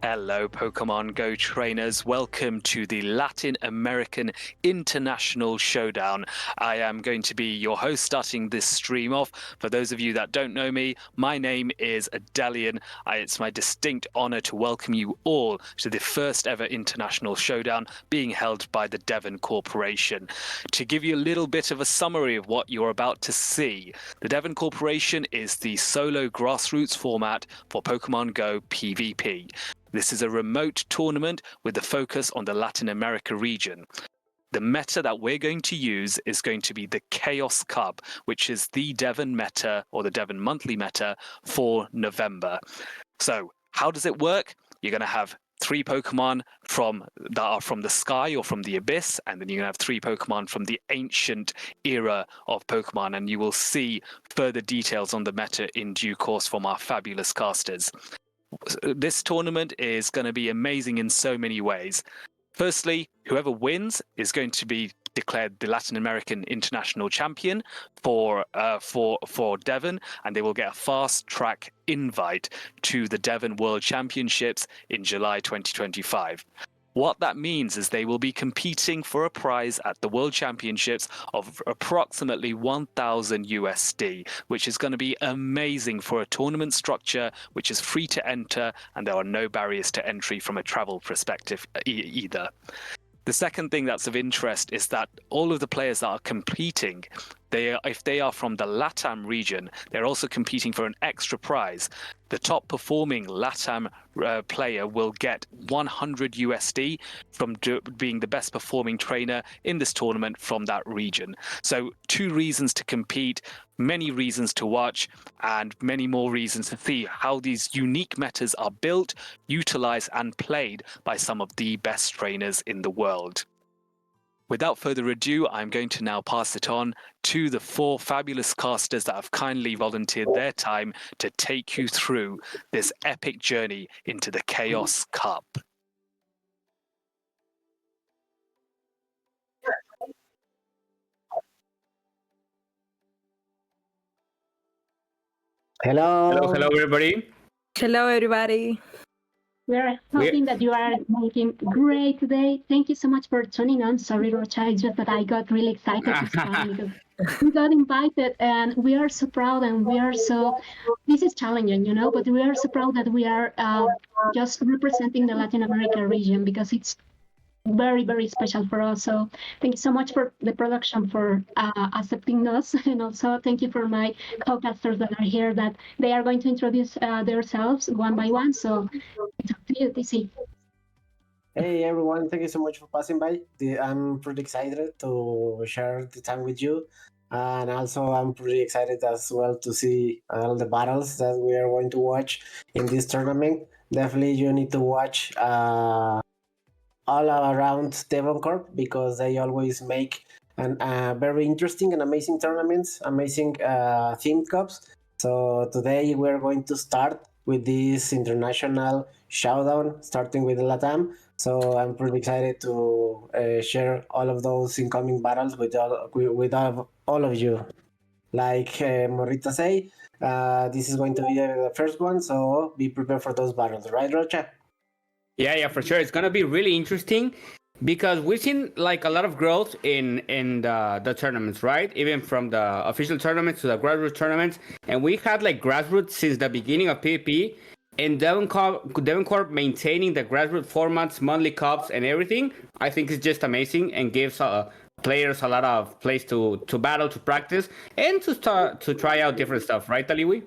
Hello, Pokemon Go trainers. Welcome to the Latin American International Showdown. I am going to be your host starting this stream off. For those of you that don't know me, my name is Adellion. It's my distinct honor to welcome you all to the first ever International Showdown being held by the Devon Corporation. To give you a little bit of a summary of what you're about to see, the Devon Corporation is the solo grassroots format for Pokemon Go PvP. This is a remote tournament with the focus on the Latin America region. The meta that we're going to use is going to be the Chaos Cup, which is the Devon meta or the Devon monthly meta for November. So how does it work? You're going to have 3 Pokemon that are from the sky or from the abyss, and then you're going to have 3 Pokemon from the ancient era of Pokemon, and you will see further details on the meta in due course from our fabulous casters. This tournament is going to be amazing in so many ways. Firstly, whoever wins is going to be declared the Latin American International Champion for Devon, and they will get a fast track invite to the Devon World Championships in July 2025. What that means is they will be competing for a prize at the World Championships of approximately 1,000 USD, which is going to be amazing for a tournament structure which is free to enter, and there are no barriers to entry from a travel perspective either. The second thing that's of interest is that all of the players that are competing, if they are from the LATAM region, they're also competing for an extra prize. The top performing LATAM player will get 100 USD from being the best performing trainer in this tournament from that region. So 2 reasons to compete, many reasons to watch, and many more reasons to see how these unique metas are built, utilized, and played by some of the best trainers in the world. Without further ado, I'm going to now pass it on to the 4 fabulous casters that have kindly volunteered their time to take you through this epic journey into the Chaos Cup. Hello. Hello, everybody. Hello, everybody. We're hoping that you are making great today. Thank you so much for tuning on. Sorry, Rocha, it's just that I got really excited this time because we got invited, and we are so proud, and we are so, this is challenging, but we are so proud that we are just representing the Latin America region, because it's very, very special for us. So thank you so much for the production for accepting us, and also thank you for my co-casters that are here, that they are going to introduce themselves one by one. So it's up to you, TC. Hey everyone, thank you so much for passing by. I'm pretty excited to share the time with you, and also I'm pretty excited as well to see all the battles that we are going to watch in this tournament. Definitely you need to watch all around Devon Corp, because they always make very interesting and amazing tournaments, amazing themed cups. So today we're going to start with this international showdown, starting with LATAM. So I'm pretty excited to share all of those incoming battles with all of you. Like Morita say, this is going to be the first one, so be prepared for those battles, right, Rocha? Yeah, for sure. It's gonna be really interesting because we've seen like a lot of growth in the tournaments, right? Even from the official tournaments to the grassroots tournaments, and we had like grassroots since the beginning of PvP. And Devon Corp maintaining the grassroots formats, monthly cups, and everything, I think is just amazing and gives players a lot of place to battle, to practice, and to start to try out different stuff, right, Taliwi?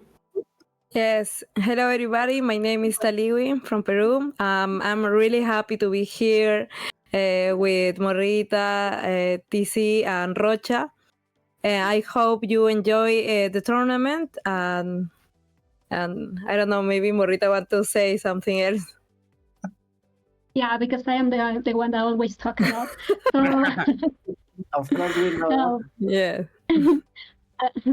Yes. Hello, everybody. My name is Taliwi from Peru. I'm really happy to be here with Morita, TC, and Rocha. I hope you enjoy the tournament. And I don't know, maybe Morita want to say something else. Yeah, because I am the one that always talks a lot. So, Of course we know. Yeah.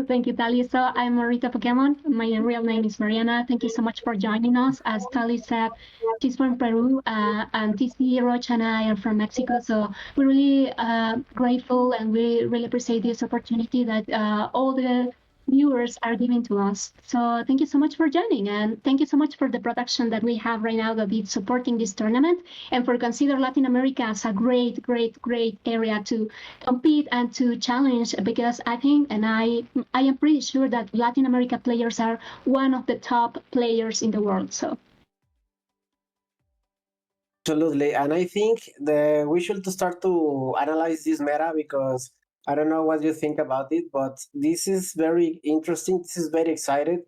Thank you, Tali. So I'm Morita Pokemon. My real name is Mariana. Thank you so much for joining us. As Tali said, she's from Peru, and TC, Rocha, and I are from Mexico. So we're really grateful, and we really appreciate this opportunity that all the viewers are giving to us. So thank you so much for joining, and thank you so much for the production that we have right now that is supporting this tournament, and for consider Latin America as a great, great, great area to compete and to challenge. Because I think, and I am pretty sure that Latin America players are one of the top players in the world. So. Absolutely, and I think we should start to analyze this meta because I don't know what you think about it, but this is very interesting. This is very excited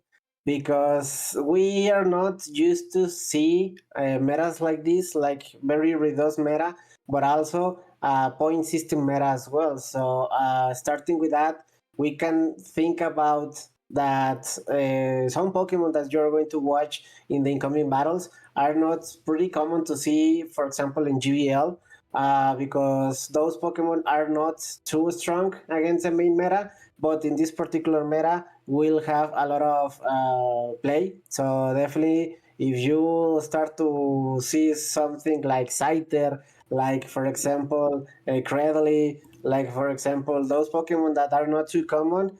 because we are not used to see metas like this, like very reduced meta, but also point system meta as well. So starting with that, we can think about that some Pokemon that you're going to watch in the incoming battles are not pretty common to see, for example, in GBL, because those Pokemon are not too strong against the main meta, but in this particular meta, will have a lot of play. So definitely, if you start to see something like Scyther, like for example, Cradley, like for example, those Pokemon that are not too common,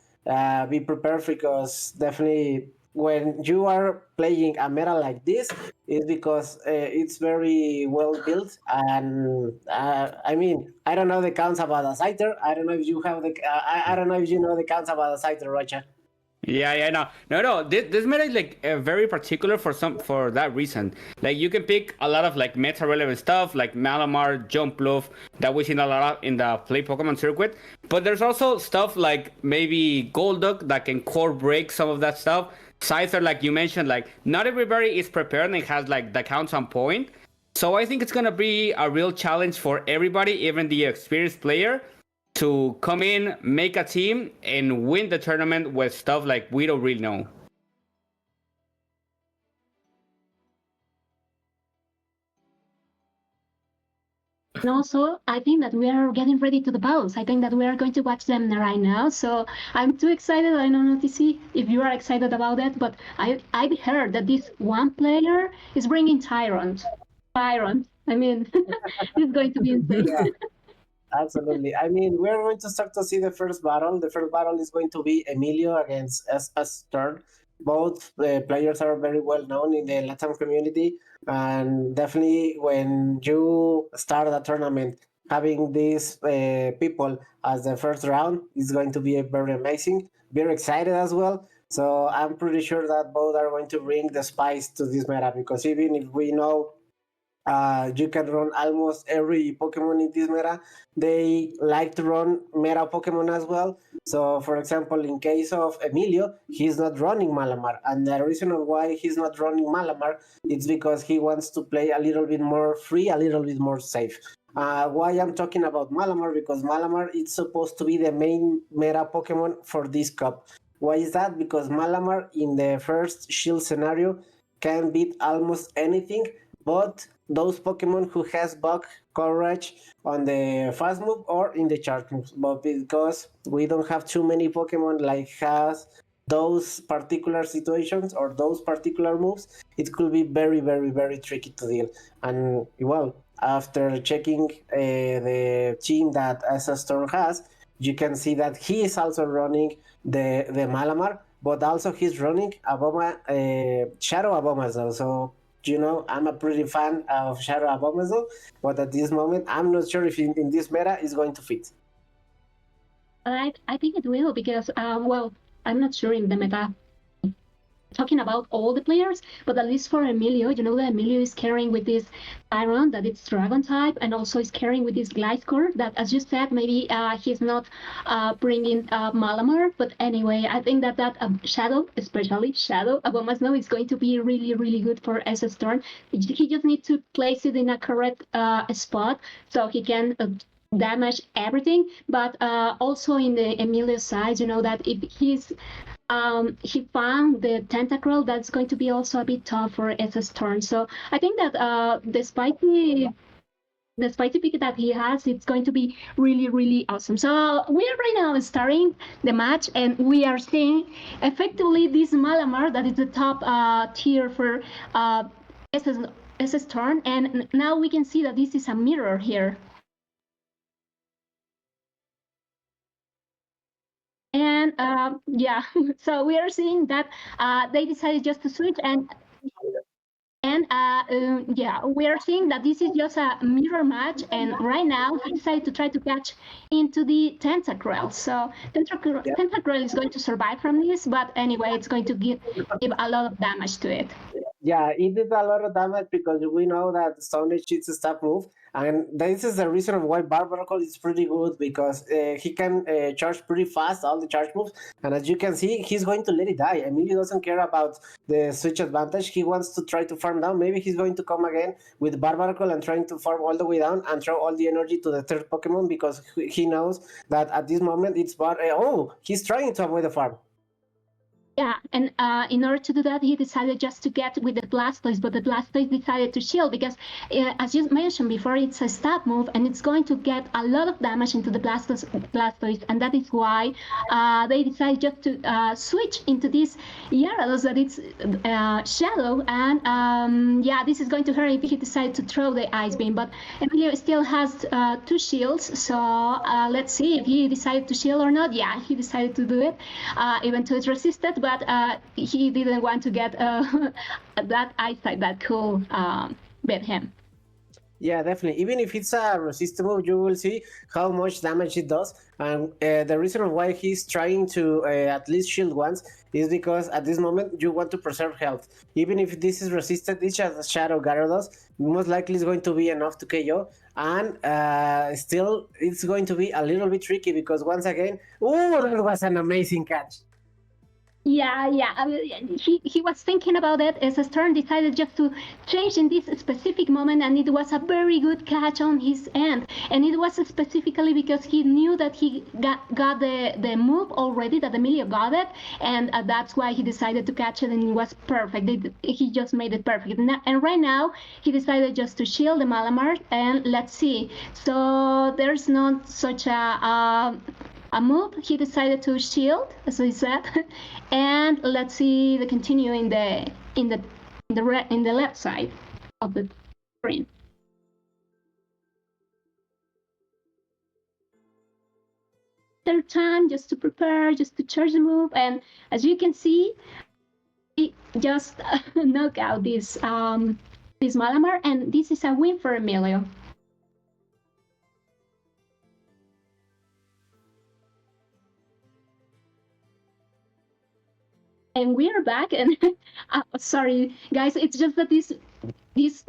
be prepared because definitely when you are playing a meta like this, it's because it's very well built. And I mean, I don't know the counts about a Scyther. I don't know if you have the. I don't know if you know the counts about a Scyther, Rocha. Yeah, no. This meta is like very particular for that reason. Like you can pick a lot of like meta relevant stuff like Malamar, Jumpluff that we seen a lot of in the play Pokemon circuit. But there's also stuff like maybe Golduck that can core break some of that stuff. Scyther, like you mentioned, like not everybody is prepared and has like the counts on point. So I think it's gonna be a real challenge for everybody, even the experienced player, to come in, make a team, and win the tournament with stuff like we don't really know. And also, I think that we are getting ready to the battles. I think that we are going to watch them right now. So I'm too excited. I don't know, TC, if you are excited about it, but I've heard that this one player is bringing Tyrant. Tyrant. I mean, it's going to be insane. Yeah. Absolutely. I mean, we're going to start to see the first battle. The first battle is going to be Emilio against SsThorn. Both players are very well known in the Latin community, and definitely when you start a tournament, having these people as the first round is going to be very amazing. Very excited as well. So I'm pretty sure that both are going to bring the spice to this meta because even if we know you can run almost every Pokemon in this meta. They like to run meta Pokemon as well. So, for example, in case of Emilio, he's not running Malamar. And the reason why he's not running Malamar is because he wants to play a little bit more free, a little bit more safe. Why I'm talking about Malamar? Because Malamar is supposed to be the main meta Pokemon for this cup. Why is that? Because Malamar in the first shield scenario can beat almost anything, but those Pokemon who has bug coverage on the fast move or in the charge moves. But because we don't have too many Pokemon like has those particular situations or those particular moves, it could be very, very, very tricky to deal. And well, after checking the team that SsThorn has, you can see that he is also running the Malamar, but also he's running Shadow Abomasnow. So I'm a pretty fan of Shadow Abomasnow, but at this moment, I'm not sure if in this meta is going to fit. I think it will because, well, I'm not sure in the meta talking about all the players, but at least for Emilio, that Emilio is carrying with this Iron that it's Dragon type, and also is carrying with this Gliscor that, as you said, maybe he's not bringing Malamar, but anyway, I think that Shadow, especially Shadow Abomasnow, is going to be really, really good for SsThorn. He just needs to place it in a correct spot so he can damage everything, but also in the Emilio side, that if he found the Tentacruel, that's going to be also a bit tough for SsThorn. So I think that despite the pick that he has, it's going to be really, really awesome. So we are right now starting the match, and we are seeing effectively this Malamar that is the top tier for SsThorn, and now we can see that this is a mirror here. And yeah, so we are seeing that they decided just to switch yeah, we are seeing that this is just a mirror match, and right now he decided to try to catch into the Tentacruel. So Tentacruel is going to survive from this, but anyway, it's going to give a lot of damage to it. Yeah, it did a lot of damage because we know that Stone Age is a stab move, and this is the reason why Barbaracle is pretty good because he can charge pretty fast all the charge moves, and as you can see, he's going to let it die. Emilio doesn't care about the switch advantage. He wants to try to farm down. Maybe he's going to come again with Barbaracle and trying to farm all the way down and throw all the energy to the third Pokemon because he knows that at this moment it's he's trying to avoid the farm. Yeah, and in order to do that, he decided just to get with the Blastoise, but the Blastoise decided to shield because, as you mentioned before, it's a stab move, and it's going to get a lot of damage into the Blastoise, and that is why they decided just to switch into this Gyarados that it's Shadow, and yeah, this is going to hurt if he decides to throw the Ice Beam, but Emilio still has 2 shields, so let's see if he decided to shield or not. Yeah, he decided to do it, even though it's resisted, but he didn't want to get that eyesight that could beat him. Yeah, definitely. Even if it's a resistant move, you will see how much damage it does. And the reason why he's trying to at least shield once is because at this moment you want to preserve health. Even if this is resisted, each as a Shadow Gyarados, most likely is going to be enough to KO. And still, it's going to be a little bit tricky because once again, that was an amazing catch. Yeah. I mean, he was thinking about it as SsThorn decided just to change in this specific moment, and it was a very good catch on his end. And it was specifically because he knew that he got the move already, that Emilio got it, and that's why he decided to catch it, and it was perfect. He just made it perfect. And right now, he decided just to shield the Malamar, and let's see. So there's not such a move. He decided to shield, as I said, and let's see the continue in the left side of the screen. Third time, just to prepare, just to charge the move, and as you can see, he just knock out this Malamar, and this is a win for Emilio. And we are back, and sorry guys, it's just that this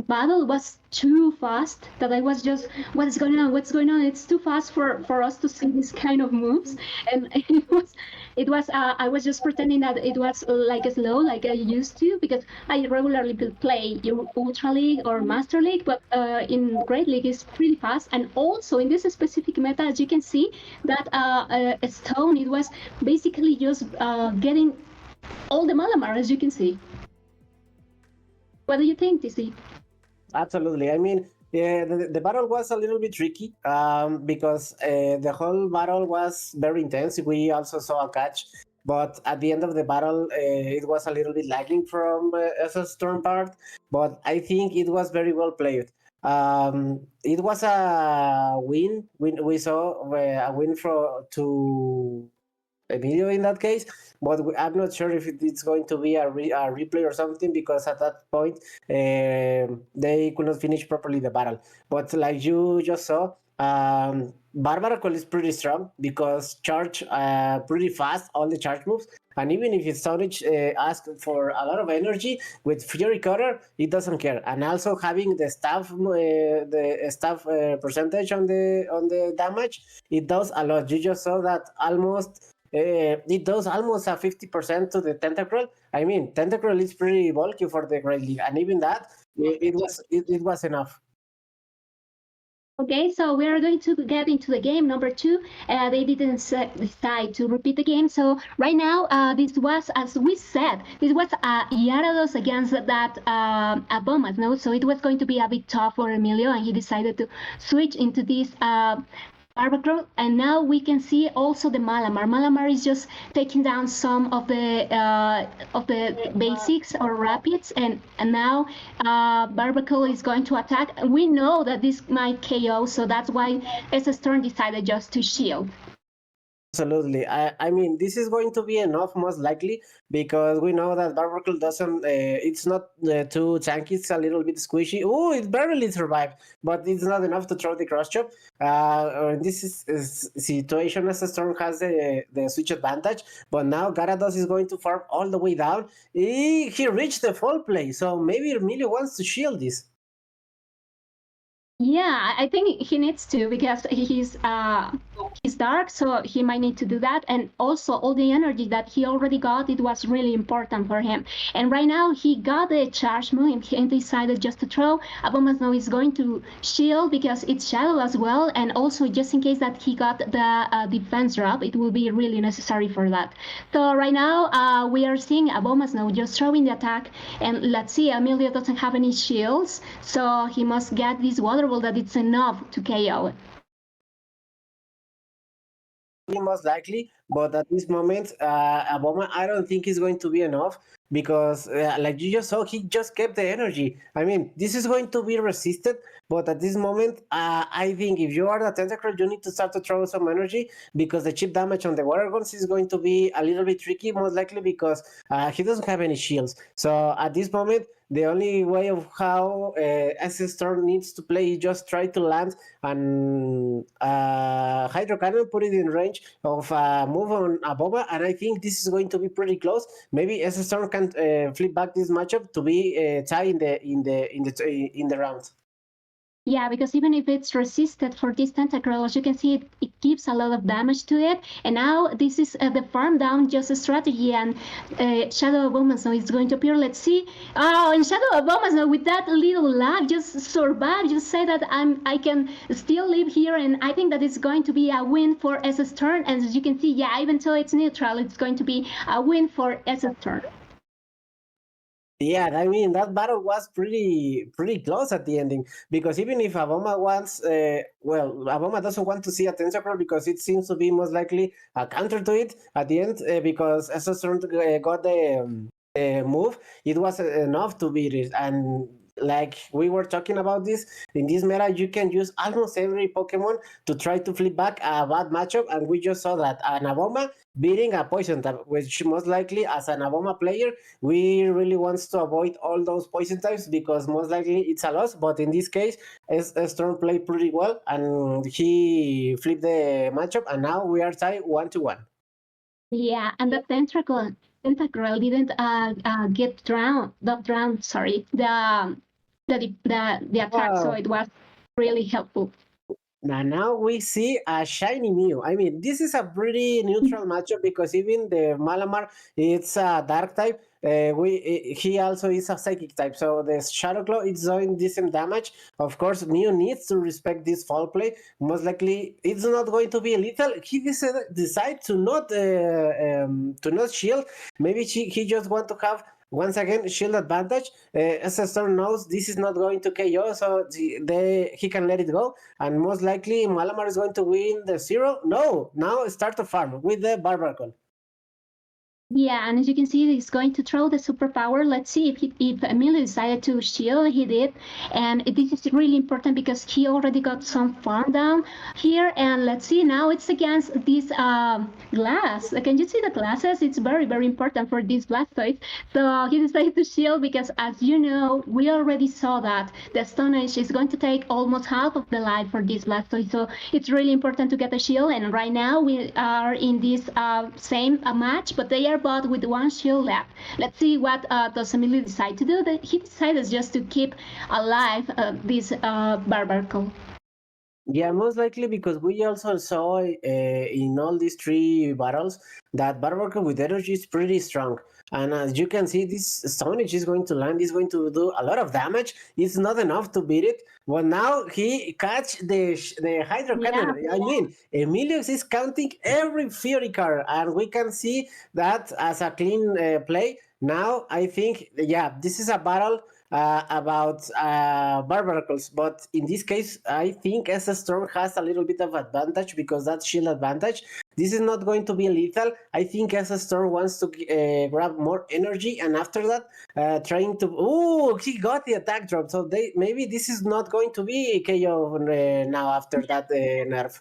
battle was too fast, that I was just, what's going on, it's too fast for us to see this kind of moves, and it was I was just pretending that it was like slow, like I used to, because I regularly play Ultra League or Master League, but in Great League it's pretty fast. And also in this specific meta, as you can see, that Stone, it was basically just getting all the Malamar, as you can see. What do you think, TC? Absolutely. I mean, the battle was a little bit tricky because the whole battle was very intense. We also saw a catch, but at the end of the battle, it was a little bit lagging from SsThorn part, but I think it was very well played. It was a win. We saw a win to Emilio in that case, but I'm not sure if it's going to be a replay or something, because at that point they could not finish properly the battle. But like you just saw, Barbaracle is pretty strong because charge pretty fast all the charge moves, and even if its storage asks for a lot of energy, with Fury Cutter it doesn't care. And also having the staff percentage on the damage, it does a lot. You just saw that it does almost a 50% to the Tentacruel. I mean, Tentacruel is pretty bulky for the Great League, and even that, it was enough. Okay, so we are going to get into the game number 2. They didn't decide to repeat the game. So right now, this was, as we said, this was Gyarados against that Abomas, no? So it was going to be a bit tough for Emilio, and he decided to switch into this Barbaracle, and now we can see also the Malamar. Malamar is just taking down some of the basics or rapids, and now Barbaracle is going to attack. We know that this might KO, so that's why SsThorn decided just to shield. Absolutely. I mean, this is going to be enough, most likely, because we know that Barbarcle doesn't. It's not too tanky. It's a little bit squishy. Oh, it barely survived, but it's not enough to throw the cross chop. This is situation as Storm has the switch advantage, but now Gyarados is going to farm all the way down. He reached the fall play, so maybe Emilio wants to shield this. Yeah, I think he needs to because he's dark, so he might need to do that. And also, all the energy that he already got, it was really important for him. And right now, he got the charge move and he decided just to throw. Abomasnow is going to shield because it's Shadow as well, and also just in case that he got the defense drop, it will be really necessary for that. So right now, we are seeing Abomasnow just throwing the attack, and let's see, Emilio doesn't have any shields, so he must get this water ball that it's enough to KO. Most likely, but at this moment, Aboma, I don't think is going to be enough because, like you just saw, he just kept the energy. I mean, this is going to be resisted, but at this moment, I think if you are the Tentacruel, you need to start to throw some energy because the chip damage on the water guns is going to be a little bit tricky, most likely because he doesn't have any shields. So at this moment, the only way of how SsThorn needs to play is just try to land and Hydro Cannon, put it in range of move on Aboma, and I think this is going to be pretty close. Maybe SsThorn can flip back this matchup to be tied in the round. Yeah, because even if it's resisted for this Tentacruel, as you can see, it gives a lot of damage to it. And now this is the farm down just a strategy, and Shadow of Abomasnow is going to appear. Let's see. Oh, and Shadow of Abomasnow with that little lag just survive. Just say that I can still live here, and I think that it's going to be a win for SsThorn. And as you can see, yeah, even though it's neutral, it's going to be a win for SsThorn. Yeah, I mean that battle was pretty close at the ending because even if Aboma wants, Aboma doesn't want to see a Tentacruel because it seems to be most likely a counter to it at the end because SsThorn got the move, it was enough to beat it. And like we were talking about this, in this meta, you can use almost every Pokemon to try to flip back a bad matchup, and we just saw that an Aboma beating a Poison type, which most likely as an Aboma player, we really wants to avoid all those Poison types because most likely it's a loss, but in this case, SsThorn played pretty well, and he flipped the matchup, and now we are tied 1-1. Yeah, and the Tentacruel didn't get drowned. Sorry, the attack. Wow. So it was really helpful. Now we see a shiny Mew. I mean, this is a pretty neutral matchup because even the Malamar, it's a dark type. He also is a psychic type, so the Shadow Claw is doing decent damage. Of course, Mew needs to respect this fall play. Most likely, it's not going to be lethal. He decide to not shield. Maybe he just want to have once again shield advantage. SsThorn knows this is not going to KO, so he can let it go. And most likely, Malamar is going to win the 0. No, now start to farm with the Barbarcle. Yeah, and as you can see, he's going to throw the superpower. Let's see if Emilio decided to shield. He did, and this is really important because he already got some farm down here. And let's see, now it's against this glass. Can you see the glasses? It's very, very important for this Blastoise. So he decided to shield because, as you know, we already saw that the Stone Age is going to take almost half of the life for this Blastoise. So it's really important to get a shield. And right now we are in this same match, but they are both with one shield left. Let's see what does Emilio decide to do. He decided just to keep alive this Barbarcle. Yeah, most likely because we also saw in all these 3 battles that Barbarcle with energy is pretty strong. And as you can see, this Stone Age is going to land, is going to do a lot of damage. It's not enough to beat it. But now he catch the Hydro Cannon. Yeah. I mean, Emilioxx is counting every Fury card, and we can see that as a clean play. Now, I think, yeah, this is a battle about Barbarcles, but in this case, I think SsThorn has a little bit of advantage because that's shield advantage. This is not going to be lethal. I think SsThorn wants to grab more energy, and after that, trying to. Oh, he got the attack drop. So maybe this is not going to be KO now after that nerf.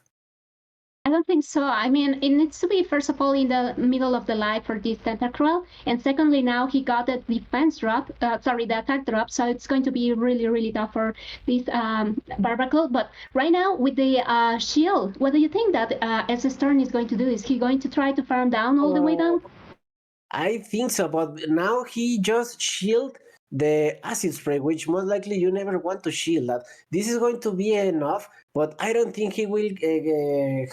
I don't think so. I mean, it needs to be, first of all, in the middle of the line for this Tentacruel. And secondly, now he got the defense drop, the attack drop. So it's going to be really, really tough for this Barbacle. But right now, with the shield, what do you think that SsThorn is going to do? Is he going to try to farm down all the way down? I think so, but now he just shield the acid spray, which most likely you never want to shield that. This is going to be enough, but I don't think he will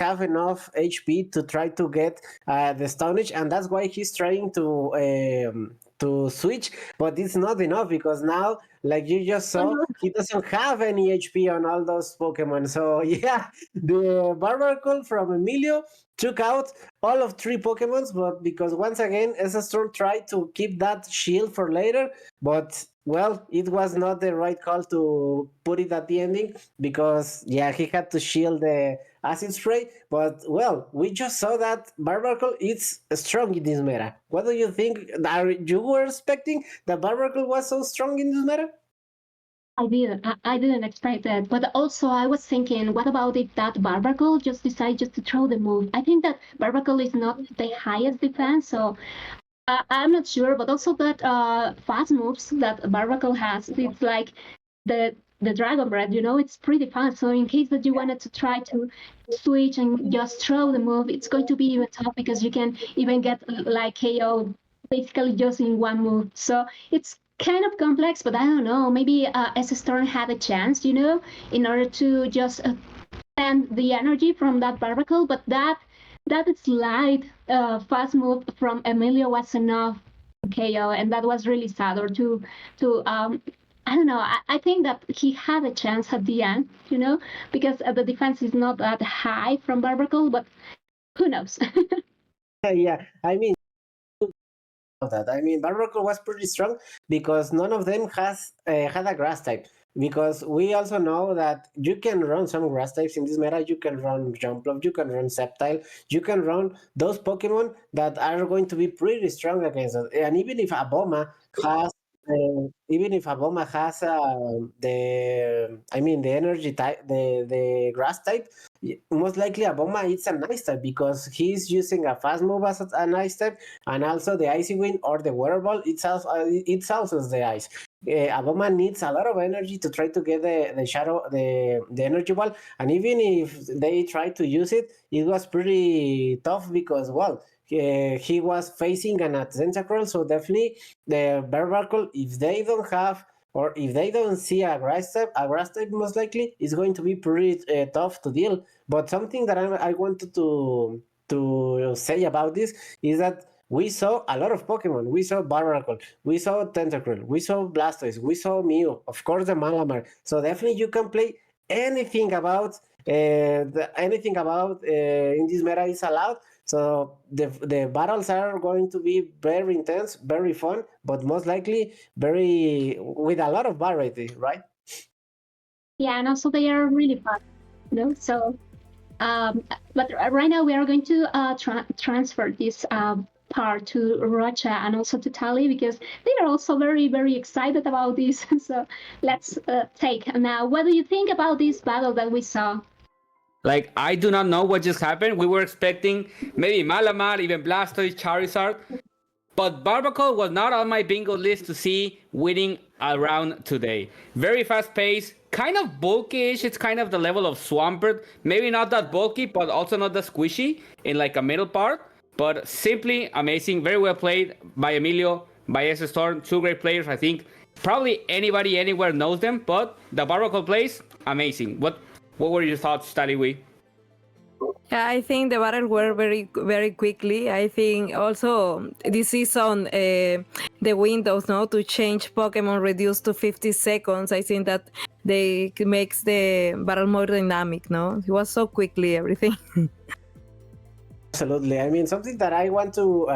have enough HP to try to get the Stonage, and that's why he's trying to switch, but it's not enough because now, like you just saw, he doesn't have any HP on all those Pokemon. So yeah, the Barbarcle from Emilio took out all of 3 Pokemons, but because once again, SsThorn tried to keep that shield for later, but well, it was not the right call to put it at the ending because yeah, he had to shield the acid spray. But well, we just saw that Barbarcle is strong in this meta. What do you think? Are you were expecting that Barbarcle was so strong in this meta? I didn't expect that. But also I was thinking, what about if that Barbacle just decides just to throw the move? I think that Barbacle is not the highest defense, so I'm not sure. But also that fast moves that Barbacle has, it's like the Dragon Breath, it's pretty fast. So in case that you wanted to try to switch and just throw the move, it's going to be even tough because you can even get like KO basically just in one move. So it's kind of complex, but I don't know. Maybe SsThorn had a chance, in order to just spend the energy from that Barbacle, but that slide fast move from Emilio was enough KO, and that was really sad. Or to I don't know. I think that he had a chance at the end, because the defense is not that high from Barbacle, but who knows? Yeah, I mean, that. I mean, Barbacle was pretty strong because none of them has had a grass type. Because we also know that you can run some grass types in this meta. You can run Jumpluff, you can run Sceptile, you can run those Pokemon that are going to be pretty strong against us. And even if Aboma has the energy type, the grass type, most likely Aboma it's a nice type because he's using a fast move as a nice type, and also the Icy Wind or the Water Ball it's also the ice. Aboma needs a lot of energy to try to get the shadow, the energy ball, and even if they try to use it, it was pretty tough because he was facing an Tentacruel, so definitely the Barbacle, if they don't have or if they don't see a grass type most likely is going to be pretty tough to deal. But something that I wanted to say about this is that we saw a lot of Pokemon. We saw Barbacle, we saw Tentacruel, we saw Blastoise, we saw Mew, of course the Malamar. So definitely you can play anything about in this meta is allowed. So the battles are going to be very intense, very fun, but most likely very with a lot of variety, right? Yeah, and also they are really fun, So, but right now we are going to transfer this part to Rocha and also to Tali because they are also very, very excited about this. So let's take now. What do you think about this battle that we saw? Like, I do not know what just happened. We were expecting maybe Malamar, even Blastoise, Charizard. But Barbacle was not on my bingo list to see winning a round today. Very fast pace, kind of bulky-ish. It's kind of the level of Swampert. Maybe not that bulky, but also not that squishy in like a middle part. But simply amazing. Very well played by Emilio, by SsThorn. 2 great players, I think. Probably anybody anywhere knows them, but the Barbacle plays, amazing. What were your thoughts, Taliwi? Yeah, I think the battles were very, very quickly. I think also this season, the windows to change Pokemon reduced to 50 seconds. I think that they makes the battle more dynamic. It was so quickly everything. Absolutely. I mean, something that I want to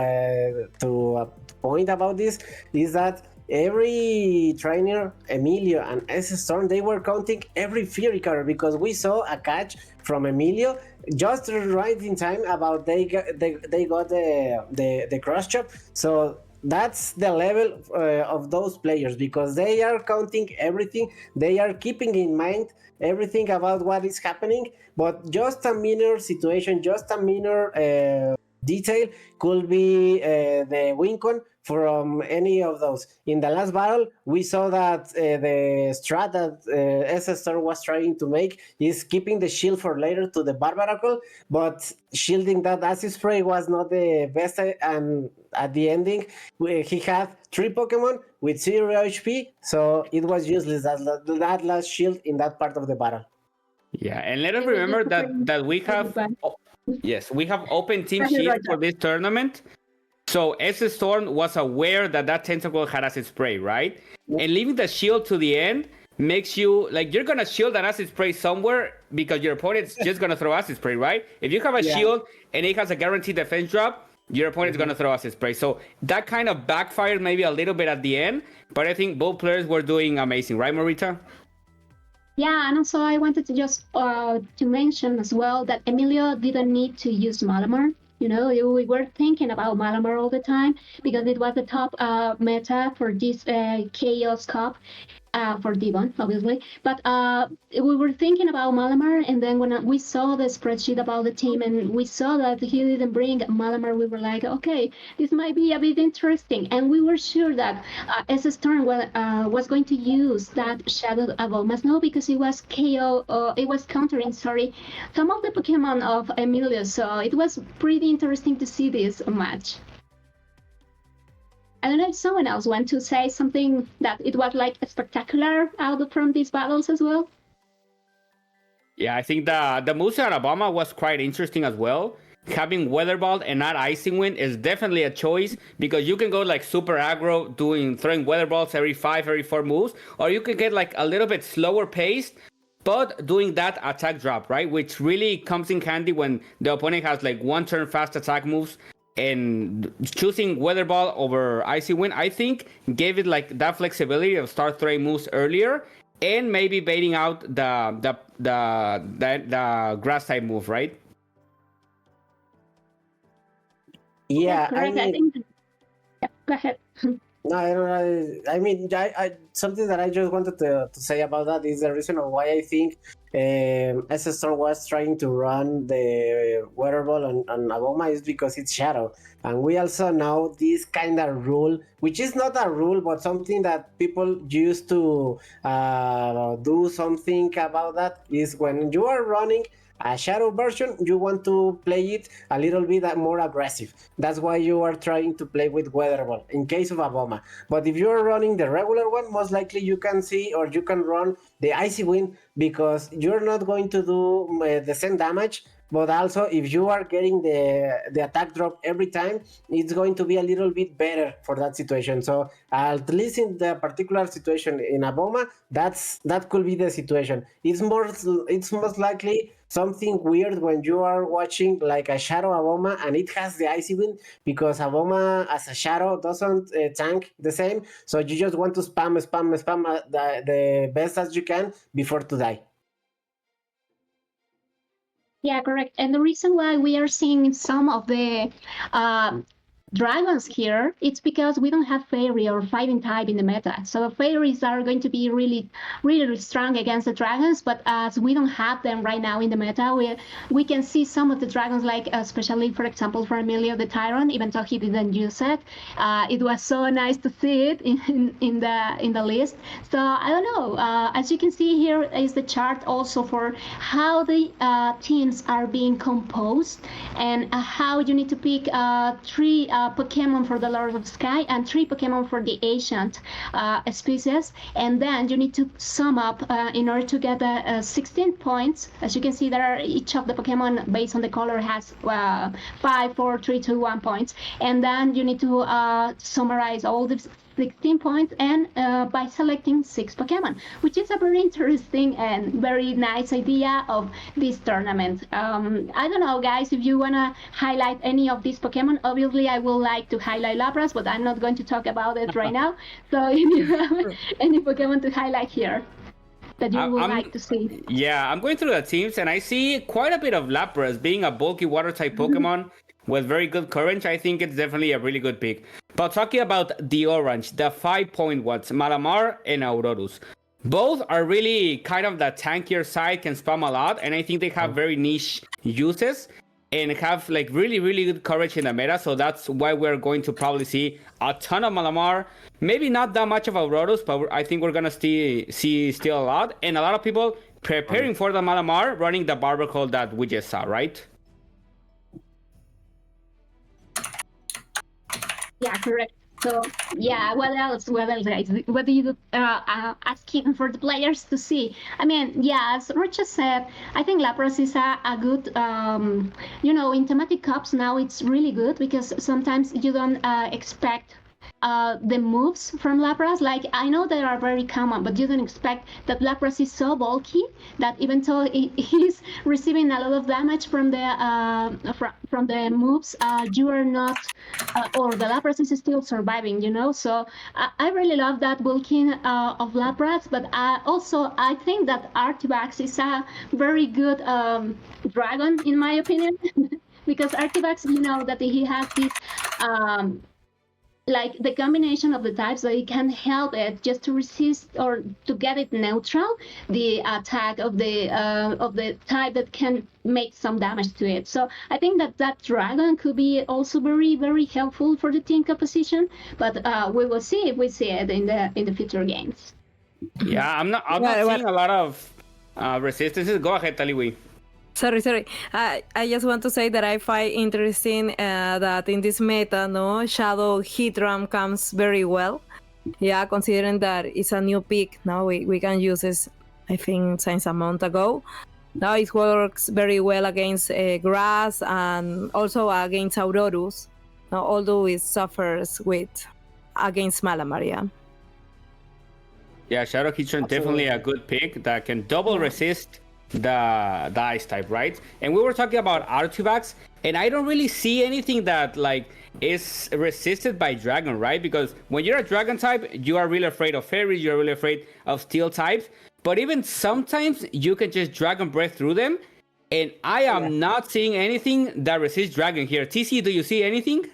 point about this is that every trainer, Emilio and SsThorn, they were counting every Fury card because we saw a catch from Emilio just right in time about they got the cross chop. So that's the level of those players because they are counting everything. They are keeping in mind everything about what is happening, but just a minor situation, just a minor detail could be the win con from any of those. In the last battle, we saw that the strat that SsThorn was trying to make is keeping the shield for later to the Barbaracle, but shielding that acid spray was not the best, and at the ending, he had 3 Pokemon with 0 HP, so it was useless, that last shield in that part of the battle. Yeah, and let us remember that we have... Yes, we have open team sheet for this tournament. So SsThorn was aware that tentacle had acid spray, right? Yep. And leaving the shield to the end makes you, like, you're going to shield an acid spray somewhere because your opponent's just going to throw acid spray, right? If you have a shield and it has a guaranteed defense drop, your opponent's going to throw acid spray. So that kind of backfired maybe a little bit at the end, but I think both players were doing amazing, right, Morita? Yeah, and also I wanted to just to mention as well that Emilio didn't need to use Malamar. You know, we were thinking about Malamar all the time because it was the top meta for this Chaos Cup. For Devon, obviously. But we were thinking about Malamar, and then when we saw the spreadsheet about the team and we saw that he didn't bring Malamar, we were like, okay, this might be a bit interesting. And we were sure that SsThorn was going to use that Shadow Abomas, no, because it was it was countering, some of the Pokemon of Emilio. So it was pretty interesting to see this match. I don't know if someone else wants to say something that it was like spectacular out from these battles as well. Yeah, I think the moves at Obama was quite interesting as well. Having Weather Ball and not Icing Wind is definitely a choice because you can go like super aggro throwing Weather Balls every 5, every 4 moves, or you can get like a little bit slower paced, but doing that attack drop, right? Which really comes in handy when the opponent has like 1 turn fast attack moves. And choosing Weather Ball over Icy Wind, I think, gave it like that flexibility of start throwing moves earlier and maybe baiting out the grass type move, right? Yeah, I think. Yeah, go ahead. No, I don't know. I mean, something that I just wanted to say about that is the reason of why I think SsThorn was trying to run the Weather Ball on Aboma is because it's Shadow. And we also know this kind of rule, which is not a rule, but something that people used to do something about that is when you are running a Shadow version, you want to play it a little bit more aggressive. That's why you are trying to play with Weather Ball in case of Aboma. But if you're running the regular one, most likely you can see or you can run the Icy Wind because you're not going to do the same damage. But also, if you are getting the attack drop every time, it's going to be a little bit better for that situation. So at least in the particular situation in Aboma, that could be the situation. It's most likely something weird when you are watching like a Shadow Aboma and it has the Icy Wind because Aboma as a Shadow doesn't tank the same. So you just want to spam the best as you can before to die. Yeah, correct. And the reason why we are seeing some of the dragons here, it's because we don't have fairy or fighting type in the meta. So fairies are going to be really, really strong against the dragons, but as we don't have them right now in the meta, we can see some of the dragons, like especially, for example, for Emilio the Tyrant, even though he didn't use it. It was so nice to see it in the list. So I don't know. As you can see here is the chart also for how the teams are being composed and how you need to pick 3 Pokemon for the Lord of the Sky and 3 Pokemon for the ancient species, and then you need to sum up in order to get 16 points. As you can see, there are each of the Pokemon based on the color has 5, 4, 3, 2, 1 points, and then you need to summarize all the 16 points and by selecting 6 Pokemon, which is a very interesting and very nice idea of this tournament. I don't know, guys, if you want to highlight any of these Pokemon. Obviously, I would like to highlight Lapras, but I'm not going to talk about it right now. So if you have any Pokemon to highlight here that you would like to see. Yeah, I'm going through the teams, and I see quite a bit of Lapras being a bulky water-type Pokemon. With very good courage, I think it's definitely a really good pick. But talking about the orange, the 5-point ones, Malamar and Aurorus. both are really kind of the tankier side, can spam a lot, and I think they have very niche uses and have like really, really good coverage in the meta. So that's why we're going to probably see a ton of Malamar. Maybe not that much of Aurorus, but I think we're gonna see still a lot, and a lot of people preparing for the Malamar, running the barber call that we just saw, right? Yeah, correct. So yeah, what else? What else, guys? What do you asking for the players to see? I mean, yeah, as Rocha said, I think Lapras is a good, in thematic cups now it's really good because sometimes you don't expect the moves from Lapras. Like, I know they are very common, but you don't expect that Lapras is so bulky that even though he's receiving a lot of damage from the moves, you are not, or the Lapras is still surviving, So I really love that bulking of Lapras, but also I think that Artivax is a very good dragon, in my opinion, because Artivax, that he has this like the combination of the types that it can help it just to resist or to get it neutral, the attack of the type that can make some damage to it. So I think that dragon could be also very, very helpful for the team composition, but we will see if we see it in the future games. Yeah, I'm not seeing a lot of resistances. Go ahead, Taliwi. Sorry. I just want to say that I find interesting that in this meta, Shadow Heatram comes very well. Yeah, considering that it's a new pick. Now we can use this, I think, since a month ago. Now it works very well against Grass and also against Aurorus. Now, although it suffers against Malamar. Yeah, Shadow Heatram definitely a good pick that can double resist the ice type, right? And we were talking about Artivax, and I don't really see anything that like is resisted by dragon, right? Because when you're a dragon type, you are really afraid of fairies, you're really afraid of steel types, but even sometimes you can just dragon breath through them, and I am not seeing anything that resists dragon here. TC, do you see anything?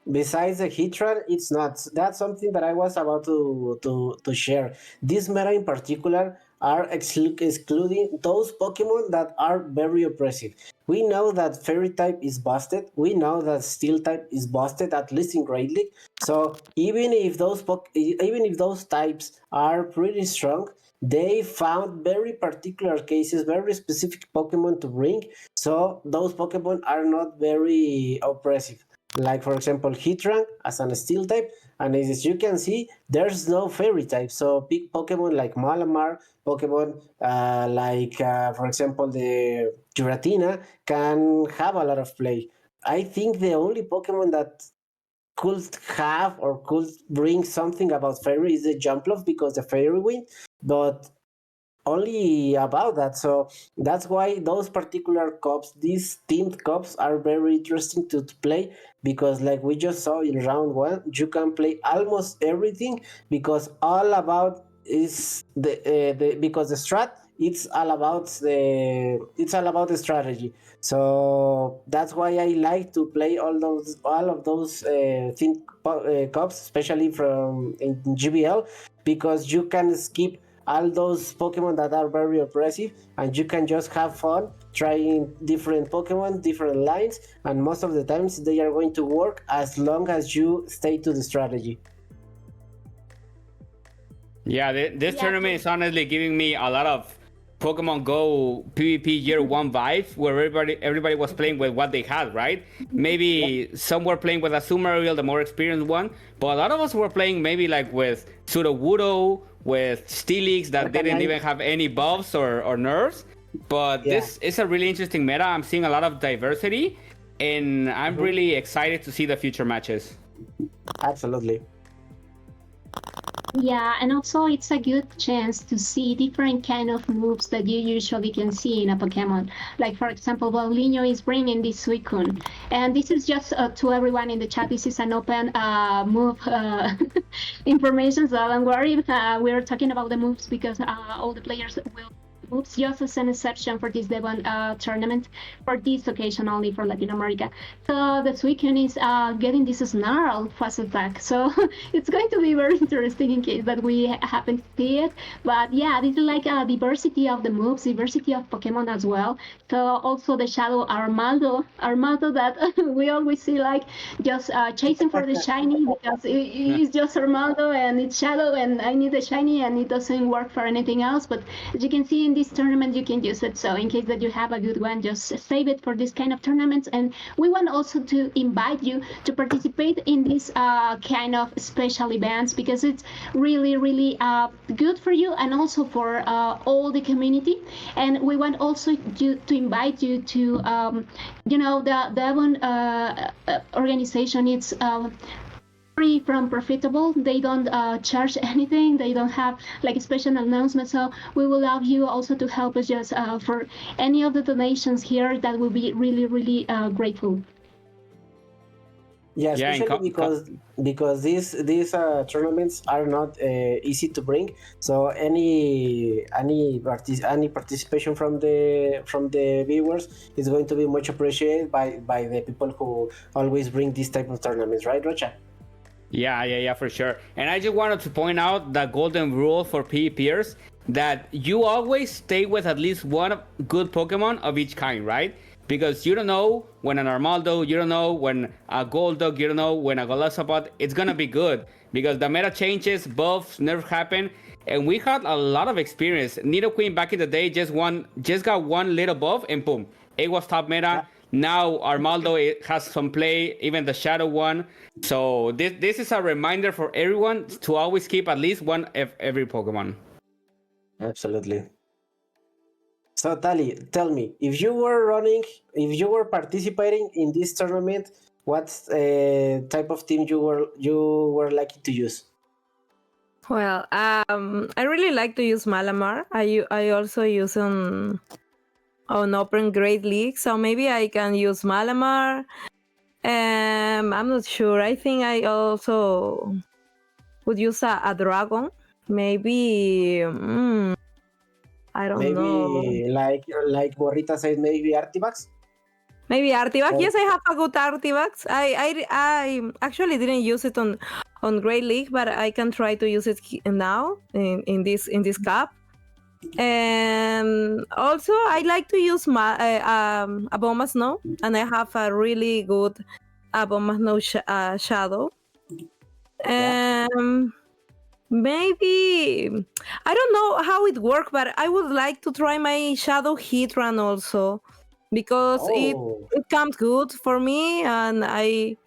Besides the Heatran, it's not. That's something that I was about to share. This meta in particular are excluding those Pokemon that are very oppressive. We know that Fairy type is busted. We know that Steel type is busted, at least in Great League. So even if those types are pretty strong, they found very particular cases, very specific Pokemon to bring. So those Pokemon are not very oppressive. Like, for example, Heatran as a Steel type, and as you can see, there's no Fairy type. So big Pokemon like Malamar, Pokemon for example, the Giratina can have a lot of play. I think the only Pokemon that could have or could bring something about Fairy is the Jumpluff, because the Fairy Wind, but only about that. So that's why those particular cups, these themed cups, are very interesting to play, because like we just saw in round 1, you can play almost everything, because all about is because the strat, it's all about the strategy. So that's why I like to play all of those themed cups, especially from in GBL, because you can skip all those Pokemon that are very oppressive, and you can just have fun trying different Pokemon, different lines, and most of the times they are going to work as long as you stay to the strategy. Yeah, this tournament is honestly giving me a lot of Pokemon Go PvP year 1 vibes, where everybody was playing with what they had, right? Maybe some were playing with Azumarill, the more experienced one, but a lot of us were playing maybe like with Sudowoodo, with Steelix that didn't even have any buffs or nerfs. But this is a really interesting meta. I'm seeing a lot of diversity, and I'm really excited to see the future matches. Absolutely. Yeah, and also it's a good chance to see different kind of moves that you usually can see in a Pokemon. Like, for example, Baulinho is bringing this Suicune. And this is just to everyone in the chat, this is an open move information, so don't worry. We're talking about the moves because all the players will moves just as an exception for this Devon tournament, for this occasion only for Latin America. So the Suicune is getting this snarl fast attack. So it's going to be very interesting in case that we happen to see it. But yeah, this is like a diversity of the moves, diversity of Pokemon as well. So also the Shadow Armaldo that we always see like just chasing for the shiny because it's just Armaldo and it's Shadow and I need a shiny and it doesn't work for anything else. But as you can see in this tournament, you can use it. So in case that you have a good one, just save it for this kind of tournaments. And we want also to invite you to participate in these kind of special events because it's really, really good for you and also for all the community. And we want also to invite you to, the Devon organization. It's free from profitable. They don't charge anything. They don't have like a special announcement. So we will love you also to help us just for any of the donations here. That will be really, really grateful. Yeah, especially because these tournaments are not easy to bring. So any participation from the viewers is going to be much appreciated by the people who always bring these type of tournaments, right, Rocha? Yeah, for sure. And I just wanted to point out the golden rule for PvPers that you always stay with at least one good Pokemon of each kind, right? Because you don't know when an Armaldo, you don't know when a Golduck, you don't know when a Golisopod, it's gonna be good. Because the meta changes, buffs, nerfs happen, and we had a lot of experience. Nidoqueen back in the day just got one little buff and boom, it was top meta. Yeah. Now Armaldo has some play, even the Shadow one. So this is a reminder for everyone to always keep at least one of every Pokemon. Absolutely. So Tali, tell me, if you were participating in this tournament, what type of team you were lucky to use? Well, I really like to use Malamar. I also use on Open Great League, so maybe I can use Malamar. I'm not sure. I think I also would use a dragon. Maybe. I don't know. Maybe like Borrita said, maybe Artivax? Maybe Artivax. Yes, I have a good Artivax. I actually didn't use it on Great League, but I can try to use it now in this cup. And also, I like to use Abomasnow, and I have a really good Abomasnow Shadow. Maybe I don't know how it works, but I would like to try my Shadow Heatran also because it comes good for me, and I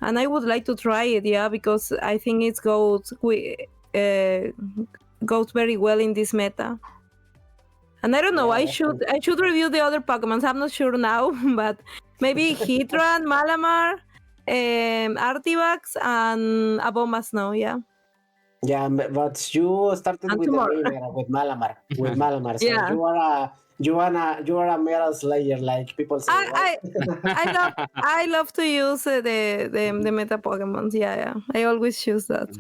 would like to try it, because I think it goes very well in this meta. And I don't know, I should review the other Pokemons. I'm not sure now, but maybe Heatran, Malamar, Artivax, and Abomasnow, yeah. Yeah, but you started with Malamar. With Malamar, so you are a Metal Slayer, like people say. I love to use the meta Pokemons. Yeah. I always choose that.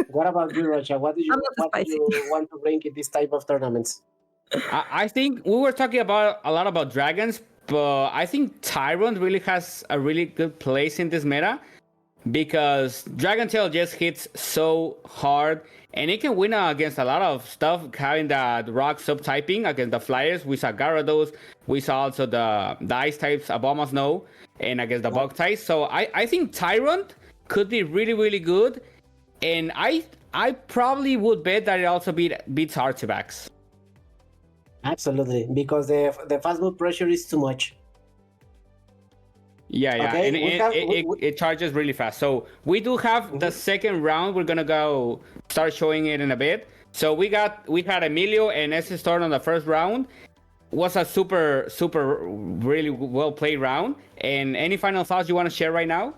What about you, Rocha? What do you want to bring in this type of tournaments? I think we were talking a lot about dragons, but I think Tyrant really has a really good place in this meta. Because Dragon Tail just hits so hard, and it can win against a lot of stuff, having the rock subtyping against the flyers. We saw Gyarados, we saw also the ice types, Abomasnow, and against the bug types. So I think Tyrant could be really, really good, and I probably would bet that it also beats Artivax. Absolutely, because the fast move pressure is too much. Yeah, okay, and it charges really fast. So we do have the second round. We're gonna go start showing it in a bit. So we had Emilio and SsThorn on the first round. Was a super really well played round. And any final thoughts you want to share right now?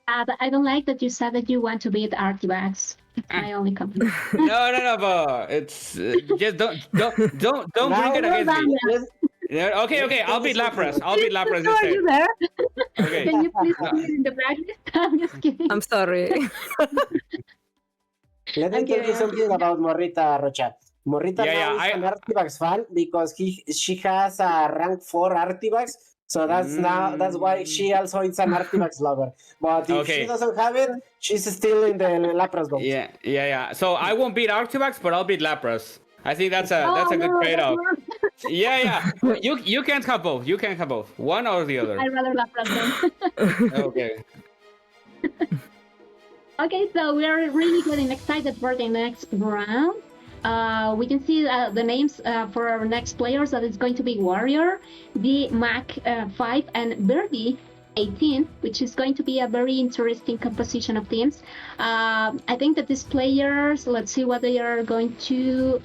I don't like that you said that you want to beat Artivax. It's my only complaint. No, but it's just don't bring it against me. Okay, I'll beat Lapras. Are you there? Okay. Can you please put it in the blacklist? I'm just kidding. I'm sorry. Let me tell you something about Morrita, Rocha. Morita now is an Artivax fan because she has a rank 4 Artivax. So that's why she also is an Artivax lover. But if she doesn't have it, she's still in the Lapras gold. Yeah. So I won't beat Artivax, but I'll beat Lapras. I think that's a good trade-off. Yeah. You can't have both. You can't have both. One or the other. I'd rather Lapras then. Okay. Okay, so we are really getting excited for the next round. We can see the names for our next players. That is going to be Warrior, the Mac 5, and Birdie 18, which is going to be a very interesting composition of teams. I think that these players, let's see what they are going to.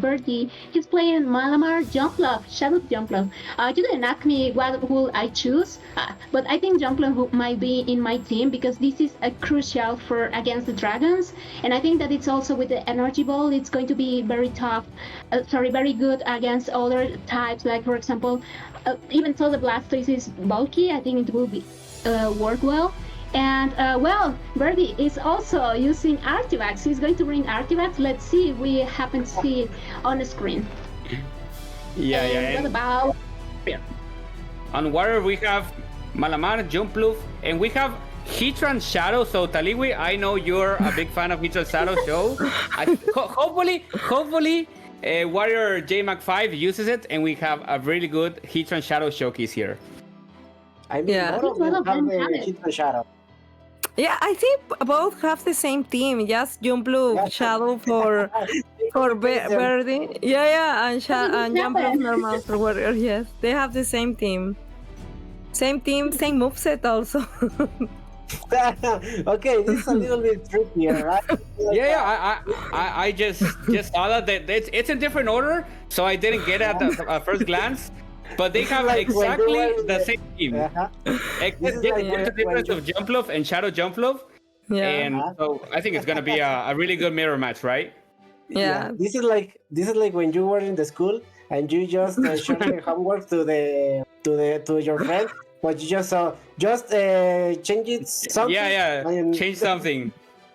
Birdie, he's playing Malamar, Jumpluff, Shadow Jumpluff. You didn't ask me what will I choose, but I think Jumpluff might be in my team because this is a crucial for against the Dragons, and I think that it's also with the Energy Ball, it's going to be very tough. Very good against other types, like for example, even though the Blastoise is bulky, I think it will be work well. And well, Birdie is also using Artivax. He's going to bring Artivax. Let's see if we happen to see it on the screen. Yeah. What about on Warrior we have Malamar, Jumpluff, and we have Heatran Shadow. So Taliwi, I know you're a big fan of Heatran Shadow. So hopefully Warrior JMac 5 uses it, and we have a really good Heatran Shadow showcase here. I mean, Yeah. both of them have the Heatran Shadow. Yeah, I think both have the same team. Just Jumpluff Shadow for Birdie. Yeah, and Jumpluff normal for Warrior. Yes, they have the same team. Same moveset also. Okay, this is a little bit trickier, right? I just saw that it's in different order, so I didn't get at the first glance. But they have exactly the same team. Except the difference of Jumpluff and Shadow Jumpluff. Yeah. And so I think it's gonna be a really good mirror match, right? Yeah. This is like when you were in the school and you just showed your homework to your friend, but you just change it something. Yeah. Change something.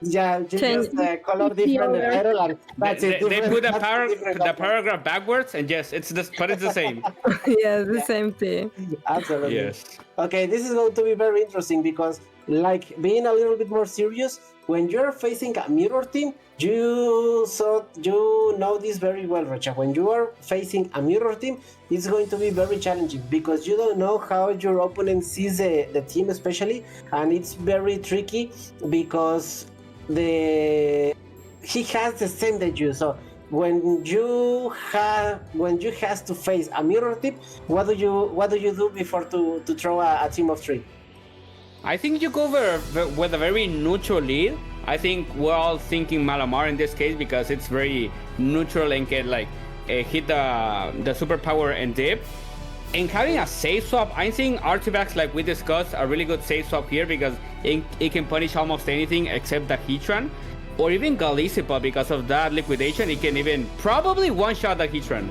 Yeah, you just color different the title and that's it. They put the paragraph backwards and it's the same. Yeah, the same thing. Absolutely. Yes. Okay, this is going to be very interesting because, like, being a little bit more serious, when you're facing a mirror team, you know this very well, Rocha. When you are facing a mirror team, it's going to be very challenging because you don't know how your opponent sees the team, especially, and it's very tricky because he has the same that you. So when you have to face a mirror team, what do you do before to throw a team of 3? I think you go with a very neutral lead. I think we're all thinking Malamar in this case because it's very neutral and can hit the superpower and dip. And having a safe swap, I think Artivax, like we discussed, a really good safe swap here because it can punish almost anything except the Heatran. Or even Galicipa, because of that liquidation, it can even probably one-shot the Heatran.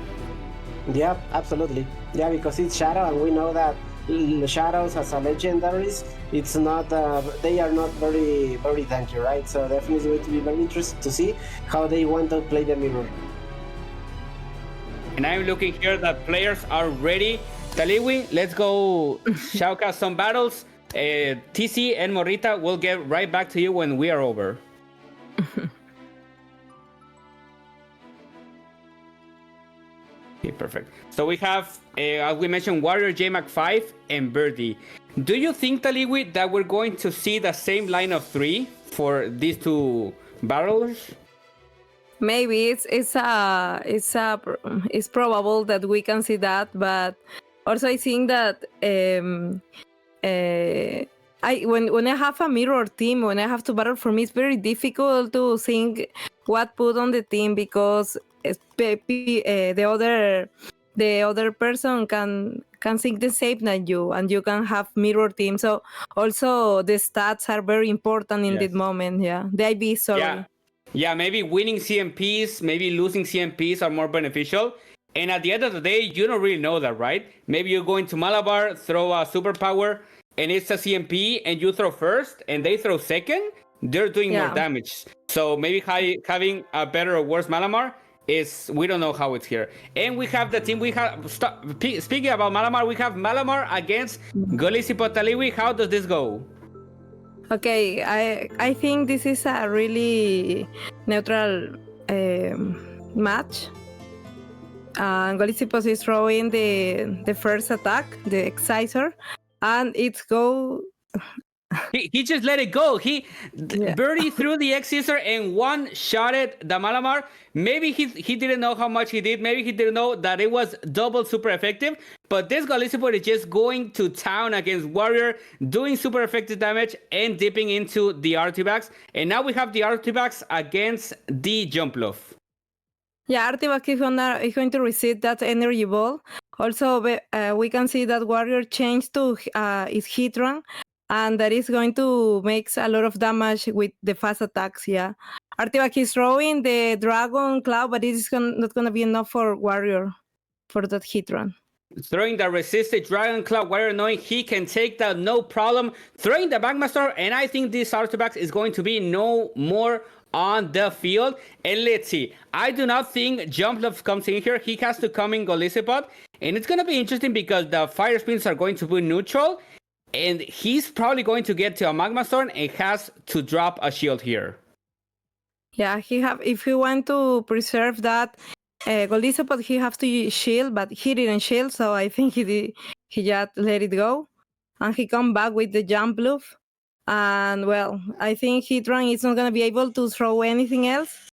Yeah, absolutely. Yeah, because it's Shadow, and we know that Shadows as a legendaries, it's not they are not very very tanky, right? So definitely going to be very interesting to see how they want to play the mirror. And I'm looking here that players are ready. Taliwi, let's go shoutcast some battles. TC and Morita will get right back to you when we are over. Okay, perfect. So we have, as we mentioned, Warrior JMac 5 and Birdie. Do you think, Taliwi, that we're going to see the same line of 3 for these two battlers? Maybe it's probable that we can see that, but also I think that when I have a mirror team, when I have to battle, for me it's very difficult to think what put on the team because the other person can think the same as you, and you can have mirror team. So also the stats are very important in that moment. Yeah, the IB. Sorry. Yeah, maybe winning CMPs, maybe losing CMPs are more beneficial. And at the end of the day, you don't really know that, right? Maybe you're going to Malabar, throw a superpower, and it's a CMP, and you throw first, and they throw second. They're doing more damage. So maybe having a better or worse Malamar is we don't know how it's here. And we have the team. We have speaking about Malamar. We have Malamar against Golisipod. Taliwi. How does this go? Okay, I think this is a really neutral match. Golisipod is throwing the first attack, the Excisor, and it's go. He just let it go. Birdie threw the Excisor and one-shotted the Malamar. Maybe he didn't know how much he did. Maybe he didn't know that it was double super effective. But this Golisipod is just going to town against Warrior, doing super effective damage and dipping into the Artifax. And now we have the Artifax against the Jumpluff. Yeah, Artifact is going to receive that energy ball. Also, we can see that Warrior changed to his Heatran. And that is going to make a lot of damage with the fast attacks, yeah. Artifact is throwing the Dragon Cloud, but it is not going to be enough for Warrior for that hit run. Throwing the resisted Dragon Cloud, Warrior knowing he can take that, no problem. Throwing the Magma Star, and I think this Artifact is going to be no more on the field. And let's see. I do not think Jumpluff comes in here. He has to come in Golisipod. And it's going to be interesting because the Fire Spins are going to be neutral. And he's probably going to get to a Magma Storm and has to drop a shield here. Yeah, if he want to preserve that Golisipod, he have to shield, but he didn't shield, so I think he just let it go. And he come back with the Jumpluff. And well, I think Heatran is not going to be able to throw anything else.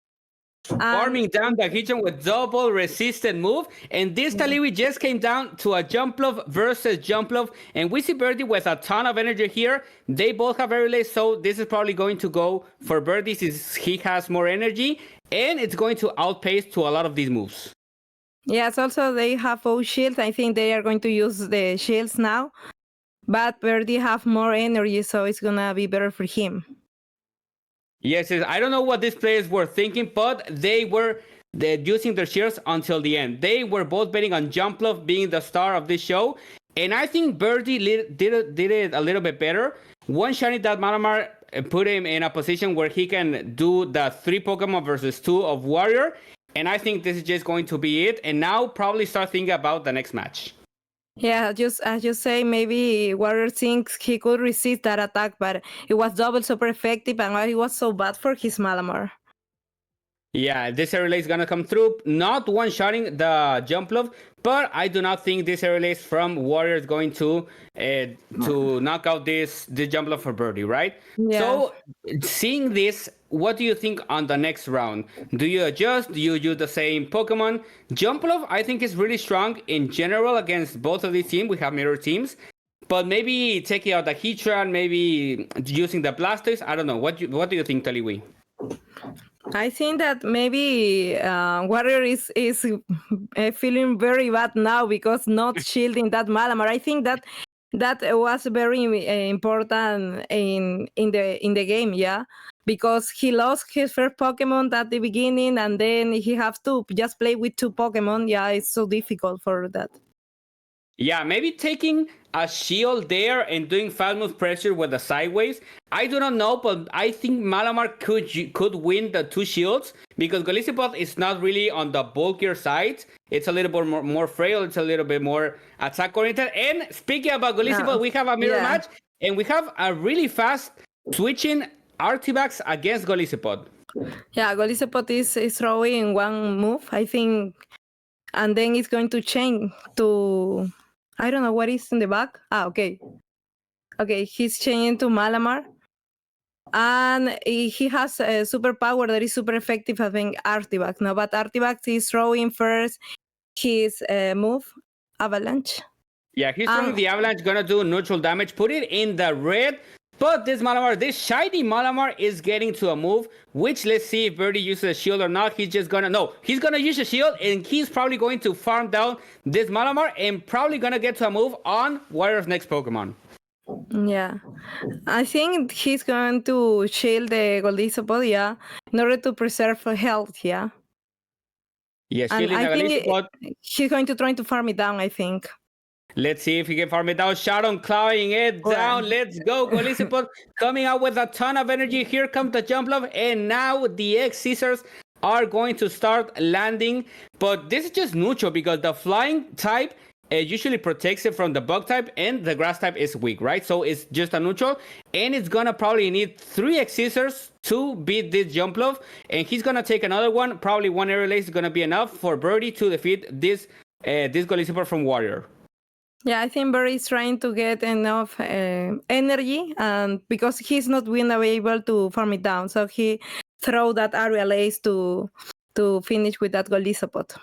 Farming down the Heatran with double resistant move. And this Taliwi just came down to a Jumpluff versus Jumpluff. And we see Birdie with a ton of energy here. They both have very late, so this is probably going to go for Birdie since he has more energy. And it's going to outpace to a lot of these moves. Yes, also they have both shields. I think they are going to use the shields now. But Birdie have more energy, so it's going to be better for him. Yes, I don't know what these players were thinking, but they were using their shares until the end. They were both betting on Jumpluff being the star of this show, and I think Birdie did it a little bit better. One-shotting that Malamar put him in a position where he can do the 3 Pokemon versus 2 of Warrior, and I think this is just going to be it, and now probably start thinking about the next match. Yeah, I just say maybe Warrior thinks he could resist that attack, but it was double super effective and it was so bad for his Malamar. Yeah, this relay is gonna come through, not one-shotting the Jumpluff, but I do not think this relay from Warrior is going to knock out this Jumpluff for Birdie, right? Yeah. So, seeing this, what do you think on the next round? Do you adjust? Do you use the same Pokemon? Jumpluff, I think, is really strong in general against both of these teams. We have mirror teams. But maybe taking out the Heatran, maybe using the Blastoise. I don't know. What do you think, Taliwi? I think that maybe Warrior is feeling very bad now because not shielding that Malamar. I think that was very important in the game, yeah, because he lost his first Pokemon at the beginning, and then he have to just play with 2 Pokemon. Yeah, it's so difficult for that. Yeah, maybe taking a shield there and doing fast move pressure with the sideways. I do not know, but I think Malamar could win the 2 shields because Golisipod is not really on the bulkier side. It's a little bit more frail. It's a little bit more attack oriented. And speaking about Golisipod, we have a mirror match and we have a really fast switching Artifax against Golisipod. Yeah, Golisipod is throwing one move, I think, and then it's going to change to... I don't know what is in the back. Okay. Okay, he's changing to Malamar. And he has a superpower that is super effective against Artifact. No, but Artifact is throwing first his move, Avalanche. Yeah, he's throwing the Avalanche, gonna do neutral damage. Put it in the red. But this shiny Malamar is getting to a move, which let's see if Birdie uses a shield or not. He's gonna use a shield, and he's probably going to farm down this Malamar and probably gonna get to a move on Warrior's next Pokemon. Yeah, I think he's going to shield the Golisipod, yeah, in order to preserve health, yeah. Yeah, shielding the Golisipod. He's going to try to farm it down, I think. Let's see if he can farm it down. Showdown clawing it down. Let's go. Golisipod coming out with a ton of energy. Here comes the Jumpluff. And now the X Scissors are going to start landing, but this is just neutral because the flying type usually protects it from the bug type, and the grass type is weak, right? So it's just a neutral, and it's gonna probably need 3 X-scissors to beat this Jumpluff, and he's gonna take another one. Probably 1 Aerial Ace is gonna be enough for Birdie to defeat this Golisopod from Warrior. Yeah, I think Birdie is trying to get enough energy, and because he's not being able to farm it down, so he throw that Aerial Ace to finish with that Golisopod.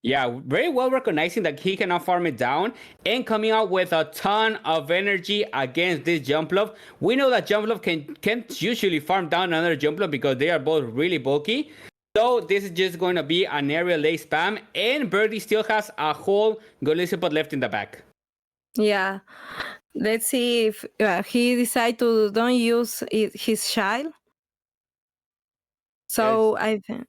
Yeah, very well recognizing that he cannot farm it down and coming out with a ton of energy against this Jumpluff. We know that Jumpluff can't usually farm down another Jumpluff because they are both really bulky. So this is just going to be an Aerial Ace spam, and Birdie still has a whole Golisopod left in the back. Yeah, let's see if he decide to don't use his child. So Yes. I think.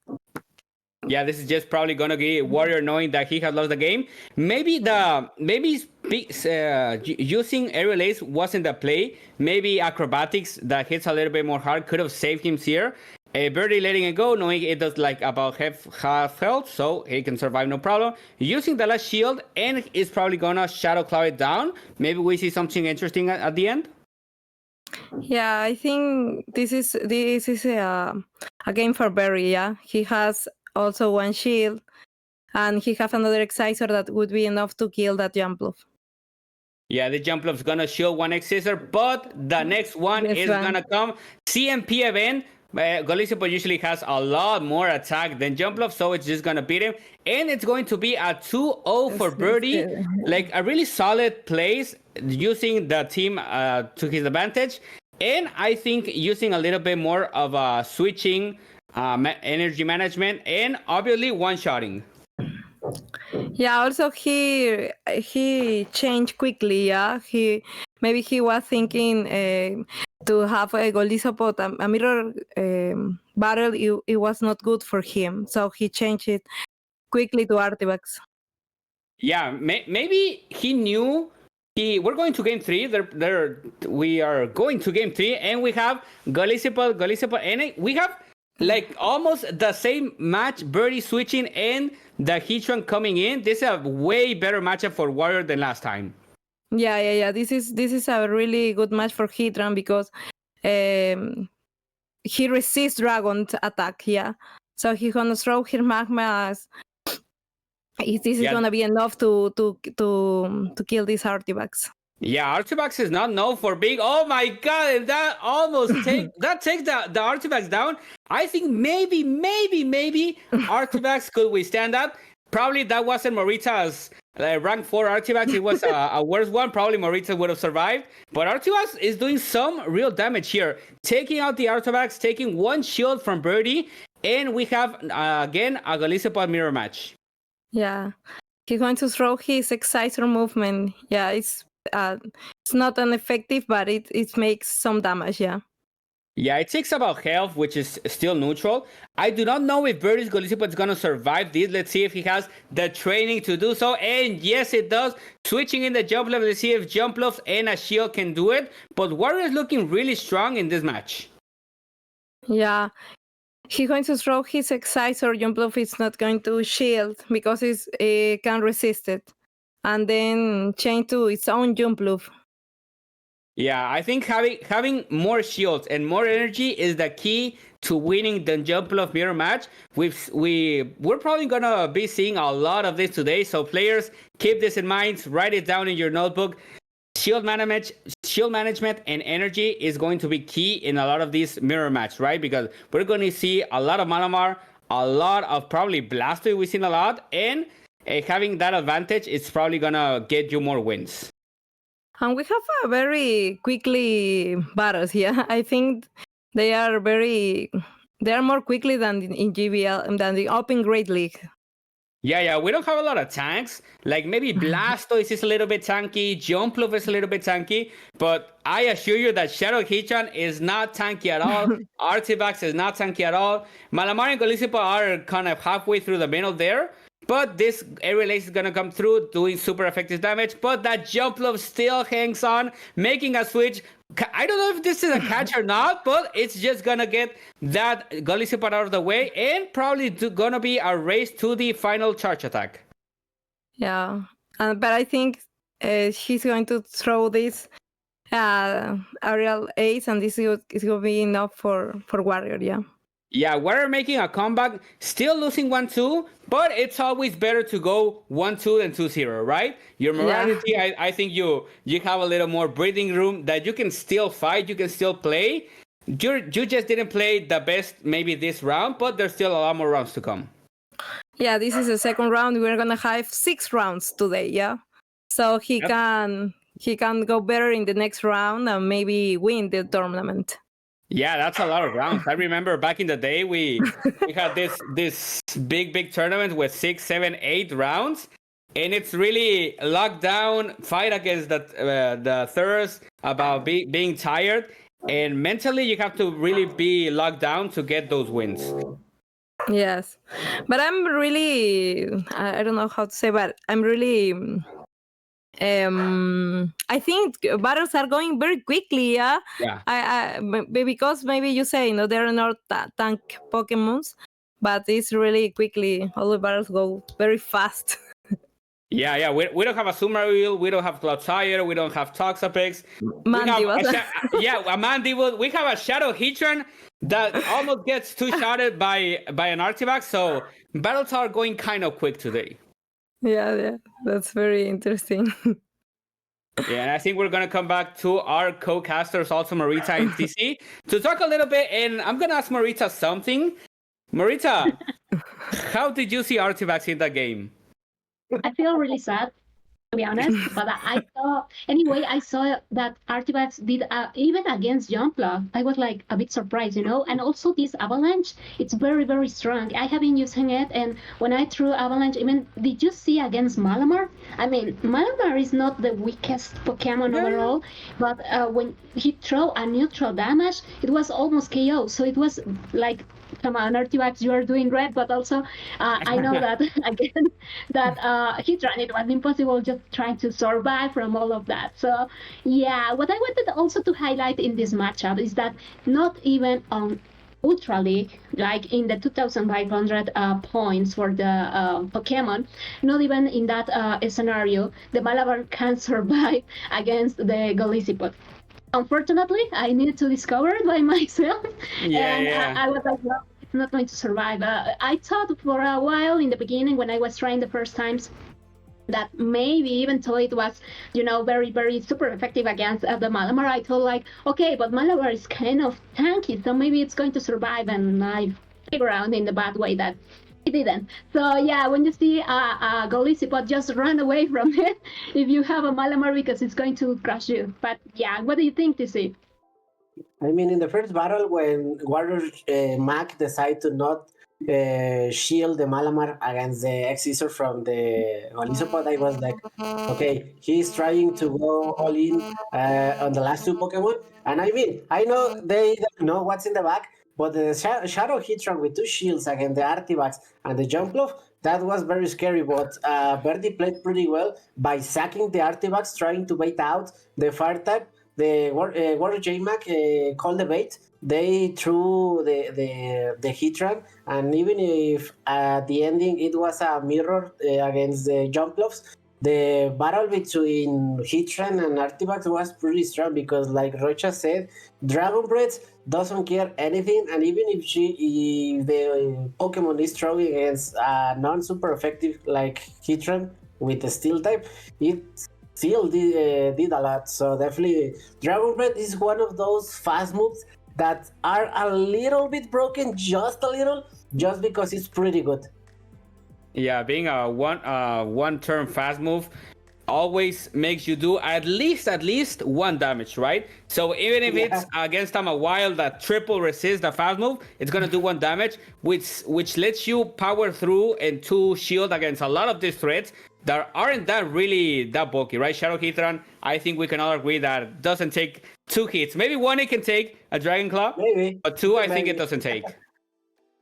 Yeah, this is just probably gonna be Warrior knowing that he has lost the game. Maybe using Aerial Ace wasn't the play. Maybe Acrobatics that hits a little bit more hard could have saved him here. Birdie letting it go, knowing it does like about half health, so he can survive no problem. Using the last shield, and is probably gonna Shadow Claw it down. Maybe we see something interesting at the end. Yeah, I think this is a game for Barry. Yeah, he has also 1 shield, and he have another Excisor that would be enough to kill that Jumpluff. Yeah, the Jumpluff's gonna shield 1 X-scissor, but the next one is gonna come CMP event. Golisopod usually has a lot more attack than Jumpluff, so it's just gonna beat him, and it's going to be a 2-0 for Birdie. Like a really solid place using the team to his advantage, and I think using a little bit more of a switching energy management, and obviously one-shotting. Yeah, also he changed quickly. Yeah, maybe he was thinking to have a Golisopod, a mirror battle. It was not good for him, so he changed it quickly to Artifacts. Yeah, maybe he knew. We're going to game 3. We are going to game 3, and we have Golisopod, and we have like almost the same match. Birdie switching and the Heatran coming in. This is a way better matchup for Warrior than last time. Yeah. This is a really good match for Heatran because he resists Dragon's attack. Yeah, so he's gonna throw his magma. This is gonna be enough to kill these Artifacts. Yeah, Artifacts is not known for being. Oh my god! If that almost takes the Artifacts down, I think maybe Artifacts could withstand that. Probably that wasn't Morita's rank 4 Artifacts. It was a worse one. Probably Morita would have survived. But Artifacts is doing some real damage here, taking out the Artifacts, taking 1 shield from Birdie, and we have again a Golisopod mirror match. Yeah, he's going to throw his Excisor movement. Yeah, it's not an effective, but it makes some damage. Yeah, it takes about health, which is still neutral. I do not know if Birdie's Golisopod is going to survive this. Let's see if he has the training to do so. And yes, it does. Switching in the Jumpluff. Let's see if Jumpluff and a shield can do it. But Warrior is looking really strong in this match. Yeah. He's going to throw his Excisor. Jumpluff is not going to shield because it can resist it. And then change to its own Jumpluff. Yeah, I think having more shields and more energy is the key to winning the Jumpluff mirror match. We're probably gonna be seeing a lot of this today, so players keep this in mind. Write it down in your notebook. Shield management and energy is going to be key in a lot of these mirror match, right? Because we're going to see a lot of Malamar, a lot of probably Blastoise we've seen a lot, and having that advantage, it's probably gonna get you more wins. And we have a very quickly battles. Yeah, I think they are more quickly than in GBL than the Open Great League. Yeah, we don't have a lot of tanks. Like maybe Blastoise is a little bit tanky, Jumpluff is a little bit tanky, but I assure you that Shadow Heatran is not tanky at all. Artifacts is not tanky at all. Malamar and Golisopod are kind of halfway through the middle there. but this aerial ace is gonna come through, doing super effective damage, but that Jumpluff still hangs on, making a switch. I don't know if this is a catch or not, but it's just gonna get that Golisopod out of the way, and probably gonna be a race to the final charge attack. Yeah, but I think she's going to throw this aerial ace, and this is going to be enough for Warrior, yeah. Yeah, we're making a comeback, still losing 1-2, but it's always better to go 1-2 than 2-0, right? Your morality, yeah. I think you have a little more breathing room, that you can still fight, you can still play. You just didn't play the best maybe this round, but there's still a lot more rounds to come. Yeah, this is the second round. We're gonna have 6 rounds today, yeah. So he can go better in the next round and maybe win the tournament. Yeah, that's a lot of rounds. I remember back in the day we had this big tournament with 6, 7, 8 rounds, and it's really locked down, fight against the thirst, about being tired, and mentally you have to really be locked down to get those wins. Yes, but I'm really, I don't know how to say, but I'm really, I think battles are going very quickly, yeah? Yeah. Because maybe you say, you know, there are not tank Pokemons, but it's really quickly, all the battles go very fast. Yeah, we don't have a Sumail, we don't have Cloudfire, we don't have Toxapex. Mandibus. A Mandibus. We have a Shadow Heatran that almost gets two-shotted by an Artifact, so battles are going kind of quick today. Yeah, that's very interesting. Yeah, and I think we're going to come back to our co-casters, also Marita and TC, to talk a little bit, and I'm going to ask Marita something. Marita, how did you see Artifacts in that game? I feel really sad, to be honest, but I saw that Artifacts did even against Jumpluff. I was like a bit surprised, you know, and also this Avalanche, it's very, very strong. I have been using it, and when I threw Avalanche, even, did you see against Malamar? I mean, Malamar is not the weakest Pokemon overall, but when he threw a neutral damage, it was almost KO, so it was like, come on, Artifacts, you are doing great, but also I know that, again, that Heatran, it was impossible just trying to survive from all of that. So, yeah, what I wanted also to highlight in this matchup is that not even on Ultra League, like in the 2,500 points for the Pokemon, not even in that scenario, the Malabar can survive against the Golisopod. Unfortunately, I needed to discover it by myself, I was like, well, it's not going to survive. I thought for a while in the beginning when I was trying the first times that maybe even though it was, you know, very, very super effective against the Malamar, I thought like, okay, but Malamar is kind of tanky, so maybe it's going to survive, and I figure out in the bad way that it didn't. So yeah, when you see a Golisopod, just run away from it if you have a Malamar, because it's going to crush you. But yeah, what do you think, TC? I mean, in the first battle, when Warrior Mac decided to not shield the Malamar against the X-Scissor from the Golisopod, I was like, okay, he's trying to go all in on the last two Pokemon. And I mean, I know they don't know what's in the back, but the Shadow Heatran with 2 shields against the Artifacts and the Jumpluff, that was very scary, but Verdi played pretty well by sacking the Artifacts, trying to bait out the Fire type. The Warrior J-Mac called the bait. They threw the Heatran, and even if at the ending it was a mirror against the Jumpluffs, the battle between Heatran and Artifacts was pretty strong because, like Rocha said, Dragon Breath doesn't care anything, and even if the Pokemon is throwing against a non-super effective like Heatran with the Steel type, it still did a lot. So definitely, Dragon Breath is one of those fast moves that are a little bit broken, just a little, just because it's pretty good. Yeah, being a one-turn fast move always makes you do at least 1 damage, right? So even if it's against a wild that triple resists the fast move, it's gonna do 1 damage, which lets you power through and 2 shield against a lot of these threats that aren't that bulky, right? Shadow Heatran, I think we can all agree that it doesn't take 2 hits. Maybe 1 it can take, a Dragon Claw, maybe, but 2 I think it doesn't take.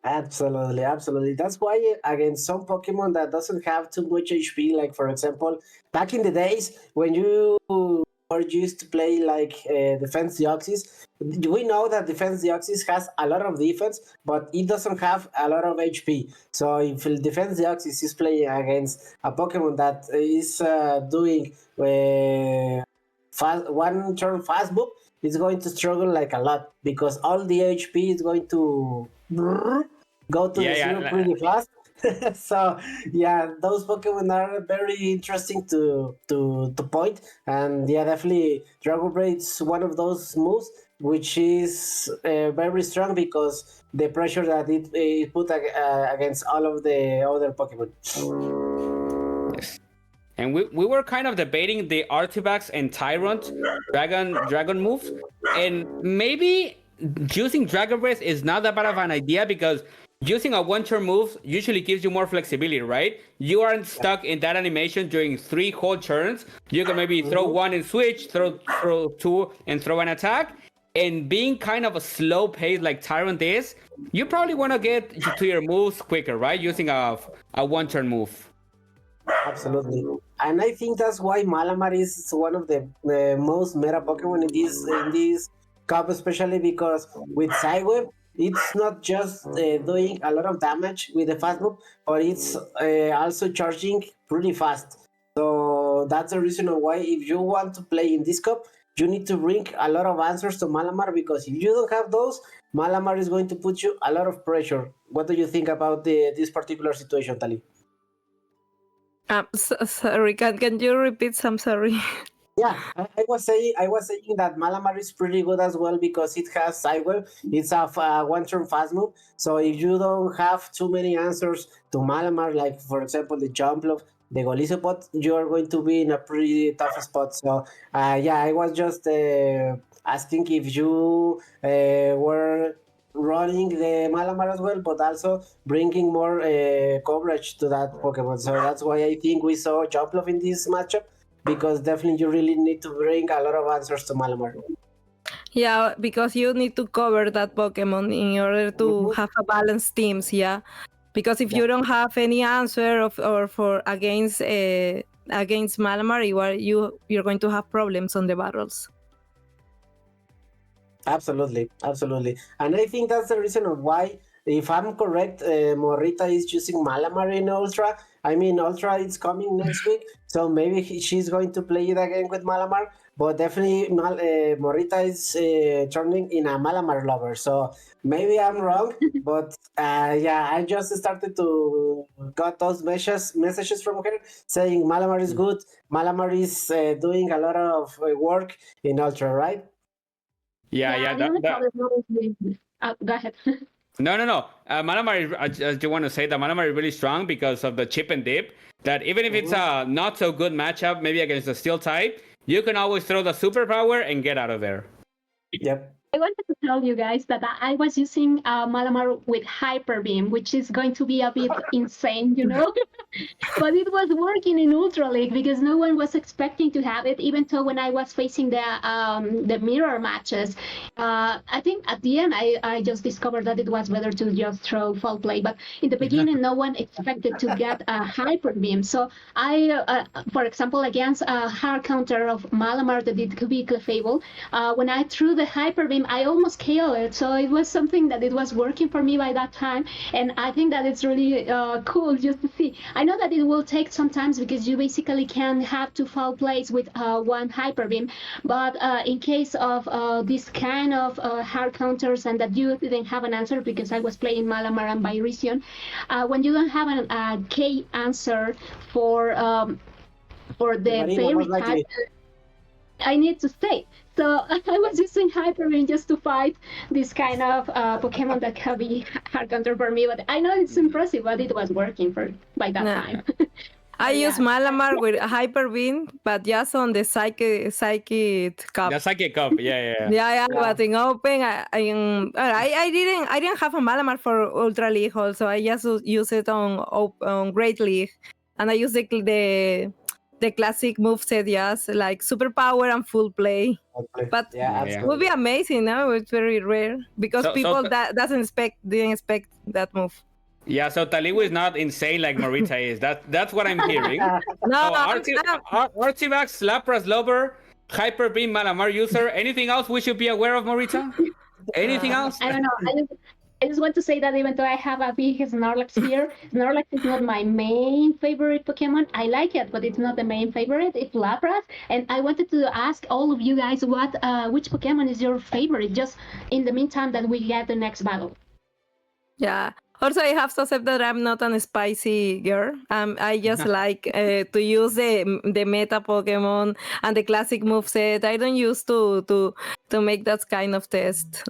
Absolutely, absolutely. That's why against some Pokemon that doesn't have too much HP, like for example, back in the days when you were used to play like Defense Deoxys, we know that Defense Deoxys has a lot of defense, but it doesn't have a lot of HP. So if Defense Deoxys is playing against a Pokemon that is doing one turn fast move, it's going to struggle like a lot because all the HP is going to go to the zero pretty fast. So yeah, those Pokemon are very interesting to point, and yeah, definitely Dragon Blade's one of those moves which is very strong because the pressure that it put against all of the other Pokemon. Yes. And we were kind of debating the Artifax and Tyrant dragon moves, and maybe using Dragon Breath is not that bad of an idea because using a one-turn move usually gives you more flexibility, right? You aren't stuck in that animation during 3 whole turns. You can maybe throw one and switch, throw two and throw an attack. And being kind of a slow pace like Tyrant is, you probably want to get to your moves quicker, right? Using a one-turn move. Absolutely. And I think that's why Malamar is one of the most meta Pokemon in this cup, especially because with Sideweb, it's not just doing a lot of damage with the fast move, but it's also charging pretty fast. So that's the reason why if you want to play in this cup, you need to bring a lot of answers to Malamar, because if you don't have those, Malamar is going to put you a lot of pressure. What do you think about this particular situation, Tali? Sorry, can you repeat some? Sorry. Yeah, I was saying that Malamar is pretty good as well because it has Sideweb. It's a one-turn fast move. So if you don't have too many answers to Malamar, like for example the Jumpluff, the Golisopod, you are going to be in a pretty tough spot. So yeah, I was just asking if you were running the Malamar as well, but also bringing more coverage to that Pokemon. So that's why I think we saw Jumpluff in this matchup, because definitely you really need to bring a lot of answers to Malamar. Yeah, because you need to cover that Pokemon in order to have a balanced teams. Yeah, because if you don't have any answer or for against Malamar, you're going to have problems on the battles. Absolutely, and I think that's the reason of why, if I'm correct, Morita is using Malamar in Ultra. I mean, Ultra is coming next week, so maybe she's going to play it again with Malamar. But definitely, Morita is turning in a Malamar lover. So maybe I'm wrong, but yeah, I just started to got those messages from her saying Malamar is good. Malamar is doing a lot of work in Ultra, right? Go ahead. No. Malamar, I just want to say that Malamar is really strong because of the chip and dip. That even if it's a not so good matchup, maybe against the steel type, you can always throw the superpower and get out of there. Yep. I wanted to tell you guys that I was using Malamar with Hyper Beam, which is going to be a bit insane, you know? But it was working in Ultra League because no one was expecting to have it, even though when I was facing the mirror matches, I think at the end I just discovered that it was better to just throw Foul Play. But in the beginning, no one expected to get a Hyper Beam. So I, for example, against a hard counter of Malamar that it could be Clefable, when I threw the Hyper Beam, I almost killed it. So it was something that it was working for me by that time. And I think that it's really cool just to see. I know that it will take some time because you basically can have 2 foul plays with one Hyper Beam. But in case of this kind of hard counters and that you didn't have an answer, because I was playing Malamar and Byrision, when you don't have a K answer for the fairy type, I need to stay. So I was using Hyper Beam just to fight this kind of Pokemon that can be hard counter for me. But I know it's impressive, but it was working by that time. I use Malamar with Hyper Beam, but just on the Psychic Cup. The Psychic Cup, yeah. Yeah. But in Open, I didn't have a Malamar for Ultra League also. I just use it on Great League, and I use the the classic moveset, yes, like superpower and full play. But yeah, it would be amazing, no? It's very rare because people that didn't expect that move. Yeah, so Taliwi is not insane like Morita is. That's what I'm hearing. No, Artivax, Lapras Lover, Hyper Beam Malamar user. Anything else we should be aware of, Morita? Anything else? I don't know. I just want to say that even though I have a big Snorlax here, Snorlax is not my main favorite Pokemon. I like it, but it's not the main favorite. It's Lapras. And I wanted to ask all of you guys which Pokemon is your favorite, just in the meantime that we get the next battle. Yeah. Also, I have to accept that I'm not a spicy girl. I just like to use the meta Pokemon and the classic moveset. I don't use to make that kind of test.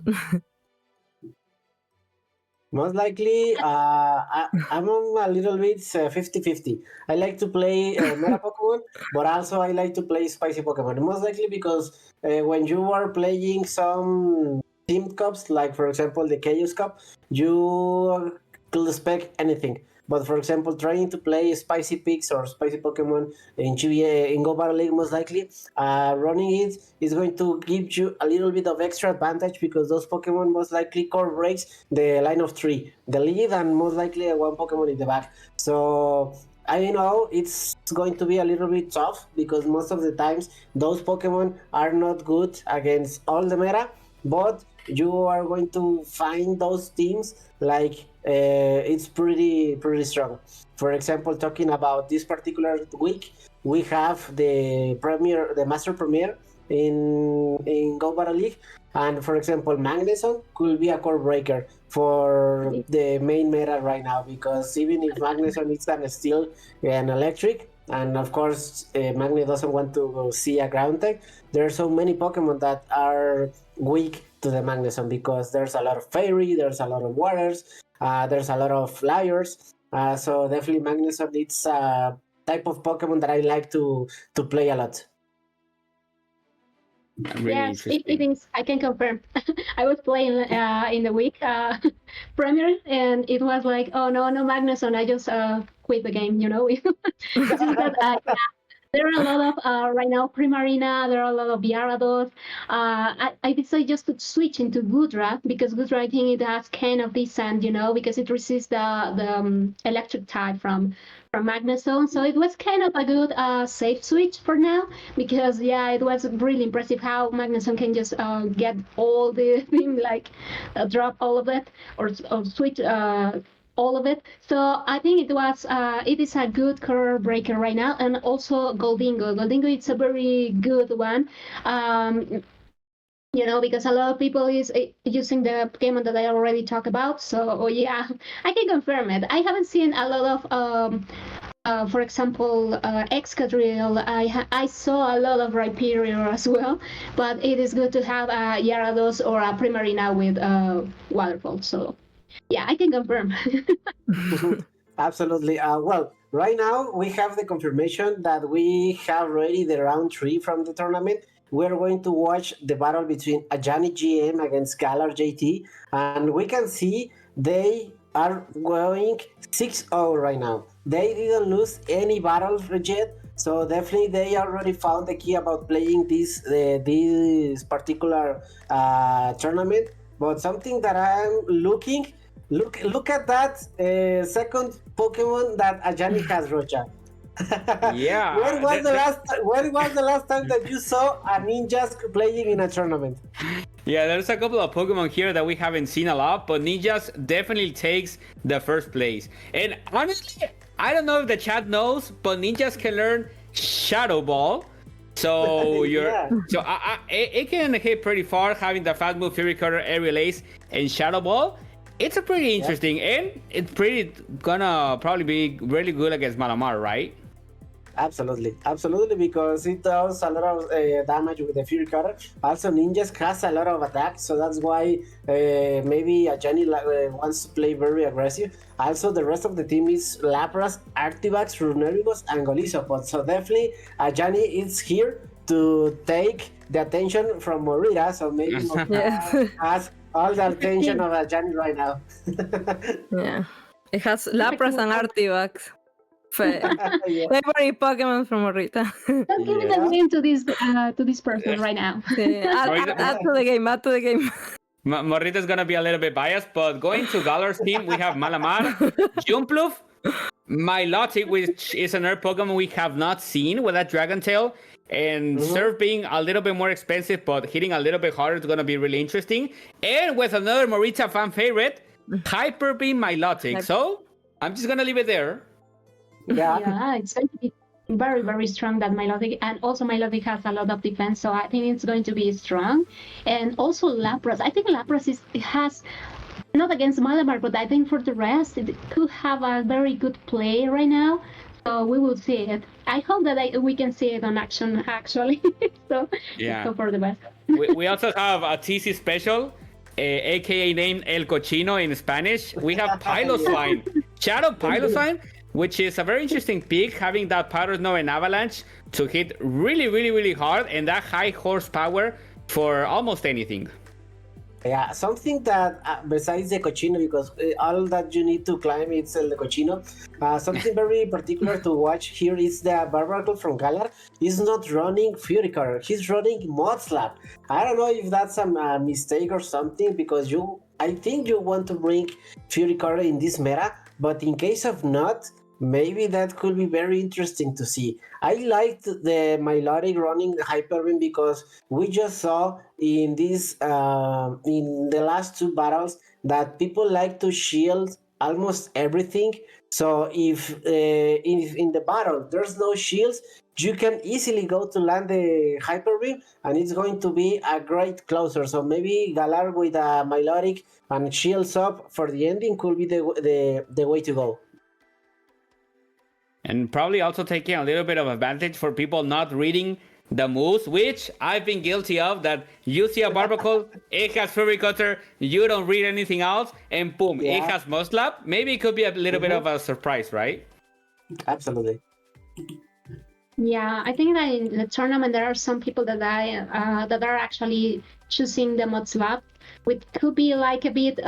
Most likely, I'm a little bit 50-50. I like to play meta Pokemon, but also I like to play spicy Pokemon. Most likely because when you are playing some team cups, like for example the Chaos Cup, you could expect anything. But for example, trying to play spicy picks or spicy Pokemon in GBA, in Go Battle League, most likely, running it is going to give you a little bit of extra advantage because those Pokemon most likely core breaks the line of 3, the lead, and most likely one Pokemon in the back. So I know it's going to be a little bit tough because most of the times those Pokemon are not good against all the meta, but you are going to find those teams like it's pretty strong. For example, talking about this particular week, we have the Master Premier in Go Battle League, and for example, Magneson could be a core breaker for the main meta right now because even if Magneson is an steel and electric, and of course Magne doesn't want to see a ground type, there are so many Pokemon that are weak to the Magneson because there's a lot of Fairy, there's a lot of Waters, there's a lot of Flyers, so definitely Magneson it's a type of Pokemon that I like to play a lot. Really yes, it is. I can confirm. I was playing in the week premiere, and it was like, oh no, Magnuson. I just quit the game. There are a lot of right now Primarina. There are a lot of Gyarados. I decided just to switch into Goodra because Goodra, I think it has kind of this scent, because it resists the electric type from Magneson. So it was kind of a good safe switch for now because it was really impressive how Magneson can just get all the thing drop all of it or switch all of it. So I think it is a good core breaker right now, and also Goldingo. Goldingo it's a very good one. Because a lot of people is using the Pokemon that I already talked about. So I can confirm it. I haven't seen a lot of, for example, Excadrill. I saw a lot of Rhyperior as well, but it is good to have a Gyarados or a Primarina with Waterfall. So I can confirm. Absolutely. Well, right now we have the confirmation that we have ready the round 3 from the tournament. We're going to watch the battle between AjaniGM against GallarJT, and we can see they are going 6-0 right now. They didn't lose any battles yet, so definitely they already found the key about playing this particular tournament. But something that I'm looking, look at that second Pokemon that Ajani has, Rocha. Yeah. When was the last time that you saw a Ninjas playing in a tournament? Yeah, there's a couple of Pokemon here that we haven't seen a lot, but Ninjas definitely takes the first place. And honestly, I don't know if the chat knows, but Ninjas can learn Shadow Ball. So it can hit pretty far, having the fast move, Fury Cutter, Aerial Ace, and Shadow Ball. It's a pretty interesting, and it's gonna probably be really good against Malamar, right? Absolutely, because it does a lot of damage with the Fury Cutter. Also, Ninjas has a lot of attacks, so that's why maybe Ajani wants to play very aggressive. Also, the rest of the team is Lapras, Artivax, Runeribus, and Golisopod. So definitely, Ajani is here to take the attention from Morita. So maybe Morita has all the attention of Ajani right now. Yeah, it has Lapras and Artivax. Yeah. Favorite Pokemon from Morita. Don't give it Yeah. the game to this person right now. Add to the game. Add to the game. Morrita's gonna be a little bit biased, but going to Galar's team, we have Malamar, Jumpluff, Milotic, which is another Pokemon we have not seen with that Dragon Tail, and Surf being a little bit more expensive, but hitting a little bit harder is gonna be really interesting. And with another Morita fan favorite, Hyper Beam Milotic. So I'm just gonna leave it there. Yeah, it's going to be very, very strong, that Milotic, and also Milotic has a lot of defense, so I think it's going to be strong. And also Lapras. I think Lapras has, not against Malamar, but I think for the rest, it could have a very good play right now. So we will see it. I hope that we can see it on action, actually. So Yeah. let's go for the best. We also have a TC special, aka named El Cochino in Spanish. We have Piloswine, Shadow Piloswine, which is a very interesting pick, having that Powder Snow and Avalanche to hit really, really, really hard, and that high horsepower for almost anything. Yeah, something that besides the cochino, because all that you need to climb it's the cochino. Something very particular to watch here is the Barbarcle from Galar. He's not running Fury Cutter, he's running Mod Slap. I don't know if that's a mistake or something, because I think you want to bring Fury Cutter in this meta, but in case of not, maybe that could be very interesting to see. I liked the Milotic running the Hyper Beam because we just saw in this in the last two battles that people like to shield almost everything. So if in the battle there's no shields, you can easily go to land the Hyper Beam, and it's going to be a great closer. So maybe Galar with a Milotic and shields up for the ending could be the way to go. And probably also taking a little bit of advantage for people not reading the moves, which I've been guilty of, that you see a Barbacle, it has Fury Cutter, you don't read anything else, and boom, it has Musclap. Maybe it could be a little bit of a surprise, right? Absolutely. Yeah, I think that in the tournament there are some people that are actually choosing the mod slap, which could be like a bit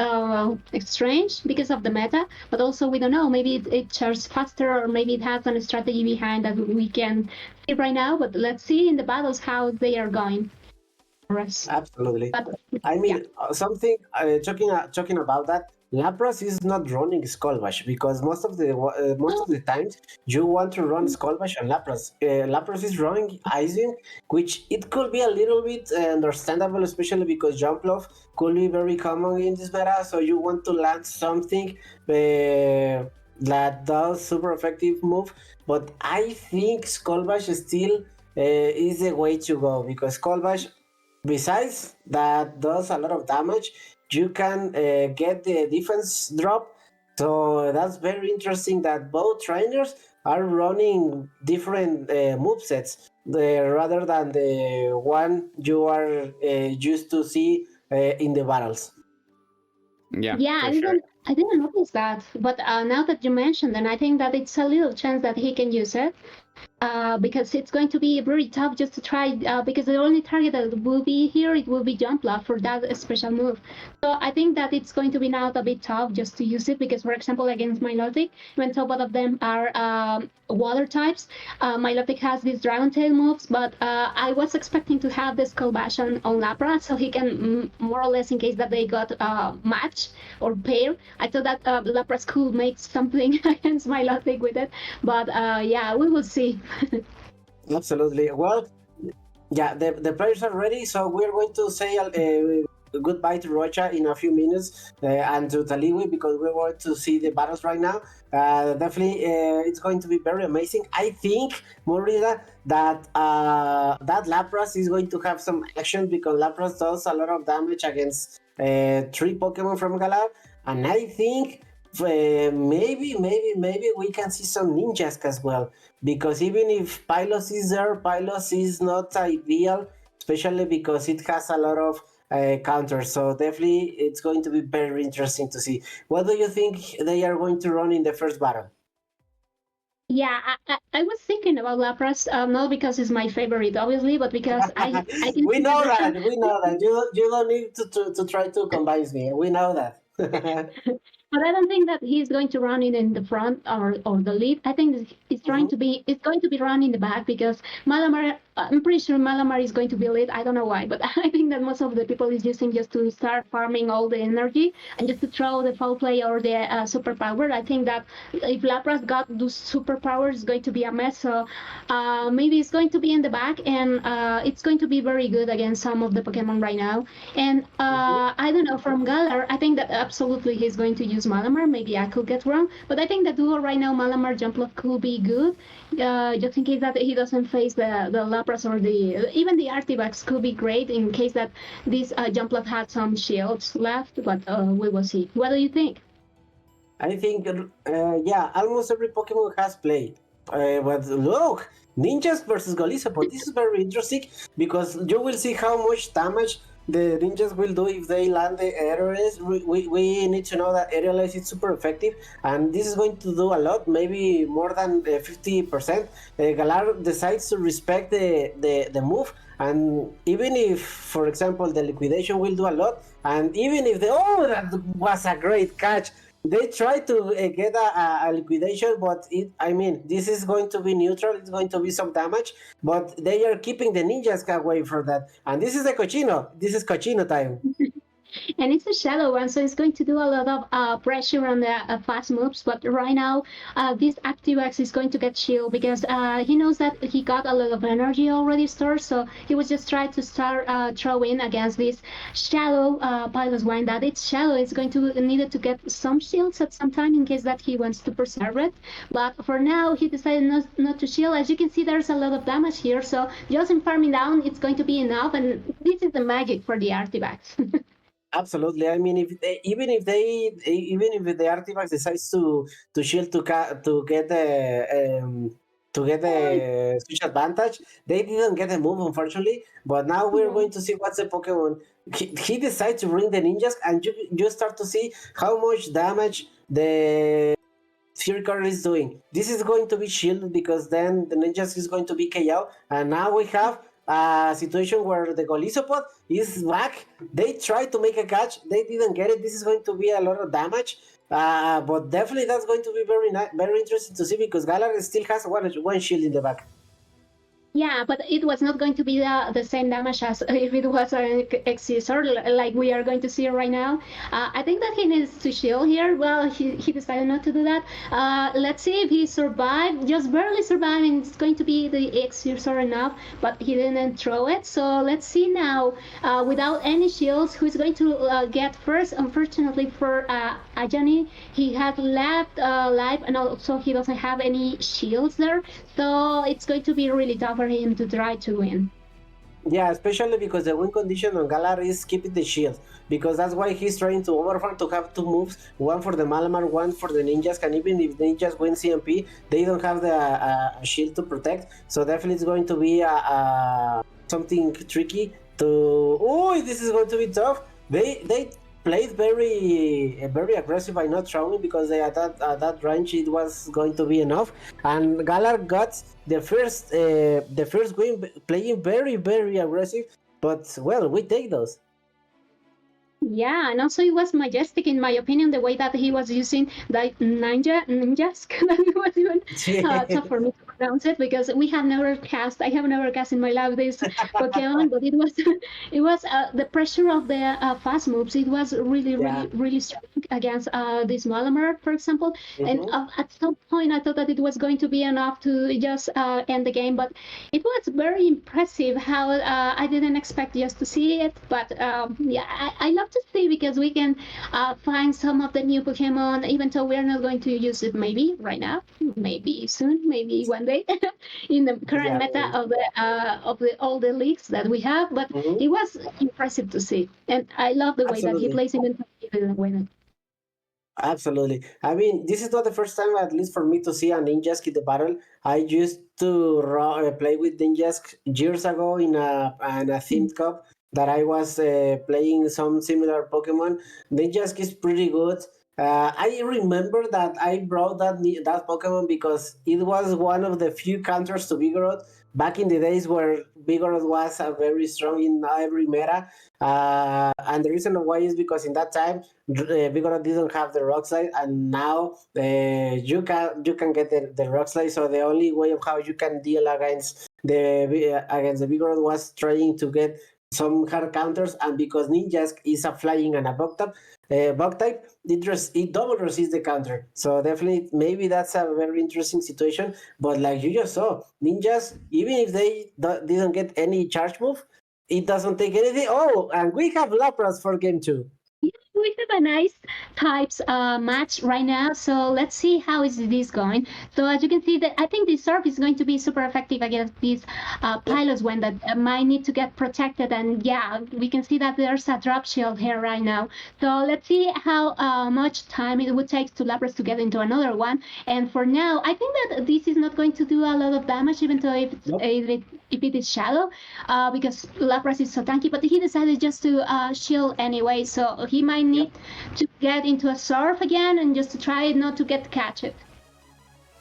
strange because of the meta, but also we don't know, maybe it charges faster, or maybe it has a strategy behind that we can see right now, but let's see in the battles how they are going for us. Absolutely. But, I mean, something talking about that. Lapras is not running Skullbash because most of the times you want to run Skullbash and Lapras. Lapras is running Icing, which it could be a little bit understandable, especially because Jumpluff could be very common in this meta. So you want to land something that does super effective move. But I think Skullbash still is the way to go, because Skullbash, besides that does a lot of damage, you can get the defense drop. So that's very interesting that both trainers are running different movesets rather than the one you are used to see in the battles. Yeah, I for sure. didn't notice that, but now that you mentioned, then I think that it's a little chance that he can use it. Because it's going to be very tough just to try, because the only target that will be here, it will be Jumpluff for that special move. So I think that it's going to be now a bit tough just to use it, because for example against Milotic, even though both of them are water types, Milotic has these Dragon Tail moves, but I was expecting to have this Skullbash on Lapras, so he can more or less, in case that they got matched or pair, I thought that Lapras could make something against Milotic with it, but yeah, we will see. Absolutely. Well, yeah, the players are ready, so we're going to say goodbye to Rocha in a few minutes and to Taliwi, because we're going to see the battles right now. Definitely, it's going to be very amazing. I think, Morita, that Lapras is going to have some action, because Lapras does a lot of damage against 3 Pokemon from Galar, and I think maybe we can see some Ninjask as well, because even if Pylos is there, Pylos is not ideal, especially because it has a lot of counters. So definitely it's going to be very interesting to see. What do you think they are going to run in the first battle? Yeah, I was thinking about Lapras, not because it's my favorite, obviously, but because I can we know that. You don't need to try to convince me. We know that. But I don't think that he's going to run it in the front or the lead. I think it's going to be run in the back because Malamar. I'm pretty sure Malamar is going to be lead. I don't know why, but I think that most of the people is using just to start farming all the energy and just to throw the foul play or the superpower. I think that if Lapras got those superpowers, it's going to be a mess. So maybe it's going to be in the back, and it's going to be very good against some of the Pokemon right now. And I don't know, from Galar, I think that absolutely he's going to use Malamar. Maybe I could get wrong, but I think the duo right now, Malamar Jumpluff, could be good. Just in case that he doesn't face the Lapras or even the Artivax could be great in case that this Jumpluff had some shields left, but we will see. What do you think? I think, almost every Pokemon has played. But look, Ninjas versus Golisopod. This is very interesting because you will see how much damage the Ninjas will do if they land the aerials. We need to know that aerialize is super effective, and this is going to do a lot, maybe more than 50%. Galar decides to respect the move, and even if, for example, the liquidation will do a lot, and even if that was a great catch. They try to get a liquidation, but this is going to be neutral. It's going to be some damage, but they are keeping the ninjas away from that. And this is the Cochino. This is Cochino time. And it's a shallow one, so it's going to do a lot of pressure on the fast moves. But right now, this Activax is going to get shield because he knows that he got a lot of energy already stored. So he was just trying to start throwing against this shallow Pilot's Wine. That it's shallow, it's going to need to get some shields at some time in case that he wants to preserve it. But for now, he decided not to shield. As you can see, there's a lot of damage here. So just in farming down, it's going to be enough. And this is the magic for the Artivax. Absolutely. Even if the Artifact decides to shield to get the switch advantage, they didn't get a move, unfortunately. But now we're going to see what's the Pokemon. He decides to bring the ninjas, and you start to see how much damage the Fury card is doing. This is going to be shielded because then the ninjas is going to be KO, and now we have a situation where the Golisopod is back. They tried to make a catch, they didn't get it. This is going to be a lot of damage, but definitely that's going to be very interesting to see because Galar still has one shield in the back. Yeah, but it was not going to be the same damage as if it was an Excisor, like we are going to see right now. I think that he needs to shield here. Well, he decided not to do that. Let's see if he survived, just barely surviving. It's going to be the Excisor enough, but he didn't throw it. So let's see now, without any shields, who's going to get first. Unfortunately for Ajani, he had left life, and also he doesn't have any shields there. So it's going to be really tough for him to try to win. Yeah, especially because the win condition on Galar is keeping the shield, because that's why he's trying to overfarm to have two moves, one for the Malamar, one for the ninjas, and even if the ninjas win CMP, they don't have the shield to protect, so definitely it's going to be something tricky to... Oh, this is going to be tough. They played very aggressive by not throwing because at that range it was going to be enough, and Galar got the first win playing very aggressive, but well, we take those. Yeah, and also it was majestic in my opinion, the way that he was using that ninjas that it was even tough for me to pronounce it because I have never cast in my life this Pokemon, but it was the pressure of the fast moves. It was really strong against this Malamar, for example. And at some point I thought that it was going to be enough to just end the game, but it was very impressive how I didn't expect just to see it, but I love to see because we can find some of the new Pokemon, even though we are not going to use it maybe right now, maybe soon, maybe one day in the current meta of all the leagues that we have. But it was impressive to see, and I love the way that he plays even though he didn't win it. Absolutely. I mean, this is not the first time, at least for me, to see a Ninjask in the battle. I used to play with Ninjask years ago in a themed cup that I was playing some similar Pokemon. Ninjask is pretty good. I remember that I brought that Pokemon because it was one of the few counters to Vigoroth back in the days where Vigoroth was very strong in every meta. And the reason why is because in that time Vigoroth didn't have the rock slide, and now you can get the rock slide. So the only way of how you can deal against the Vigoroth was trying to get some hard counters, and because Ninjas is a flying and a bug type, it double resists the counter. So definitely, maybe that's a very interesting situation. But like you just saw, Ninjas, even if they didn't get any charge move, it doesn't take anything. Oh, and we have Lapras for game 2. We have a nice types match right now, so let's see how is this going. So as you can see, that I think this surf is going to be super effective against these pilots when that might need to get protected. And yeah, we can see that there's a drop shield here right now. So let's see how much time it would take to Lapras to get into another one. And for now, I think that this is not going to do a lot of damage, even though if it is Shadow, because Lapras is so tanky. But he decided just to shield anyway, so he might need to get into a surf again and just to try not to get catch it.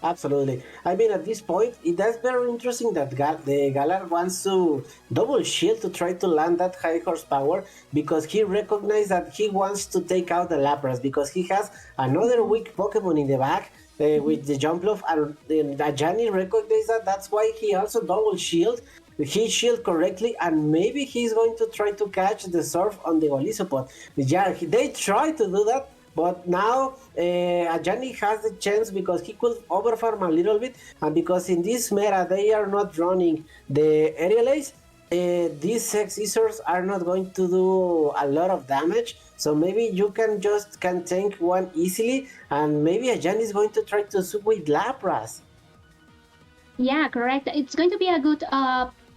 Absolutely. I mean, at this point, that's very interesting that the Galar wants to double shield to try to land that high horsepower, because he recognized that he wants to take out the Lapras, because he has another weak Pokemon in the back with the Jumpluff, and Ajani recognized that. That's why he also double shield. He shield correctly, and maybe he's going to try to catch the surf on the Golisopod. Yeah, they try to do that, but now Ajani has the chance because he could overfarm a little bit, and because in this meta they are not running the aerial ace, these sex scissors are not going to do a lot of damage. So maybe you can tank one easily, and maybe Ajani is going to try to swoop with Lapras. Yeah, correct. It's going to be a good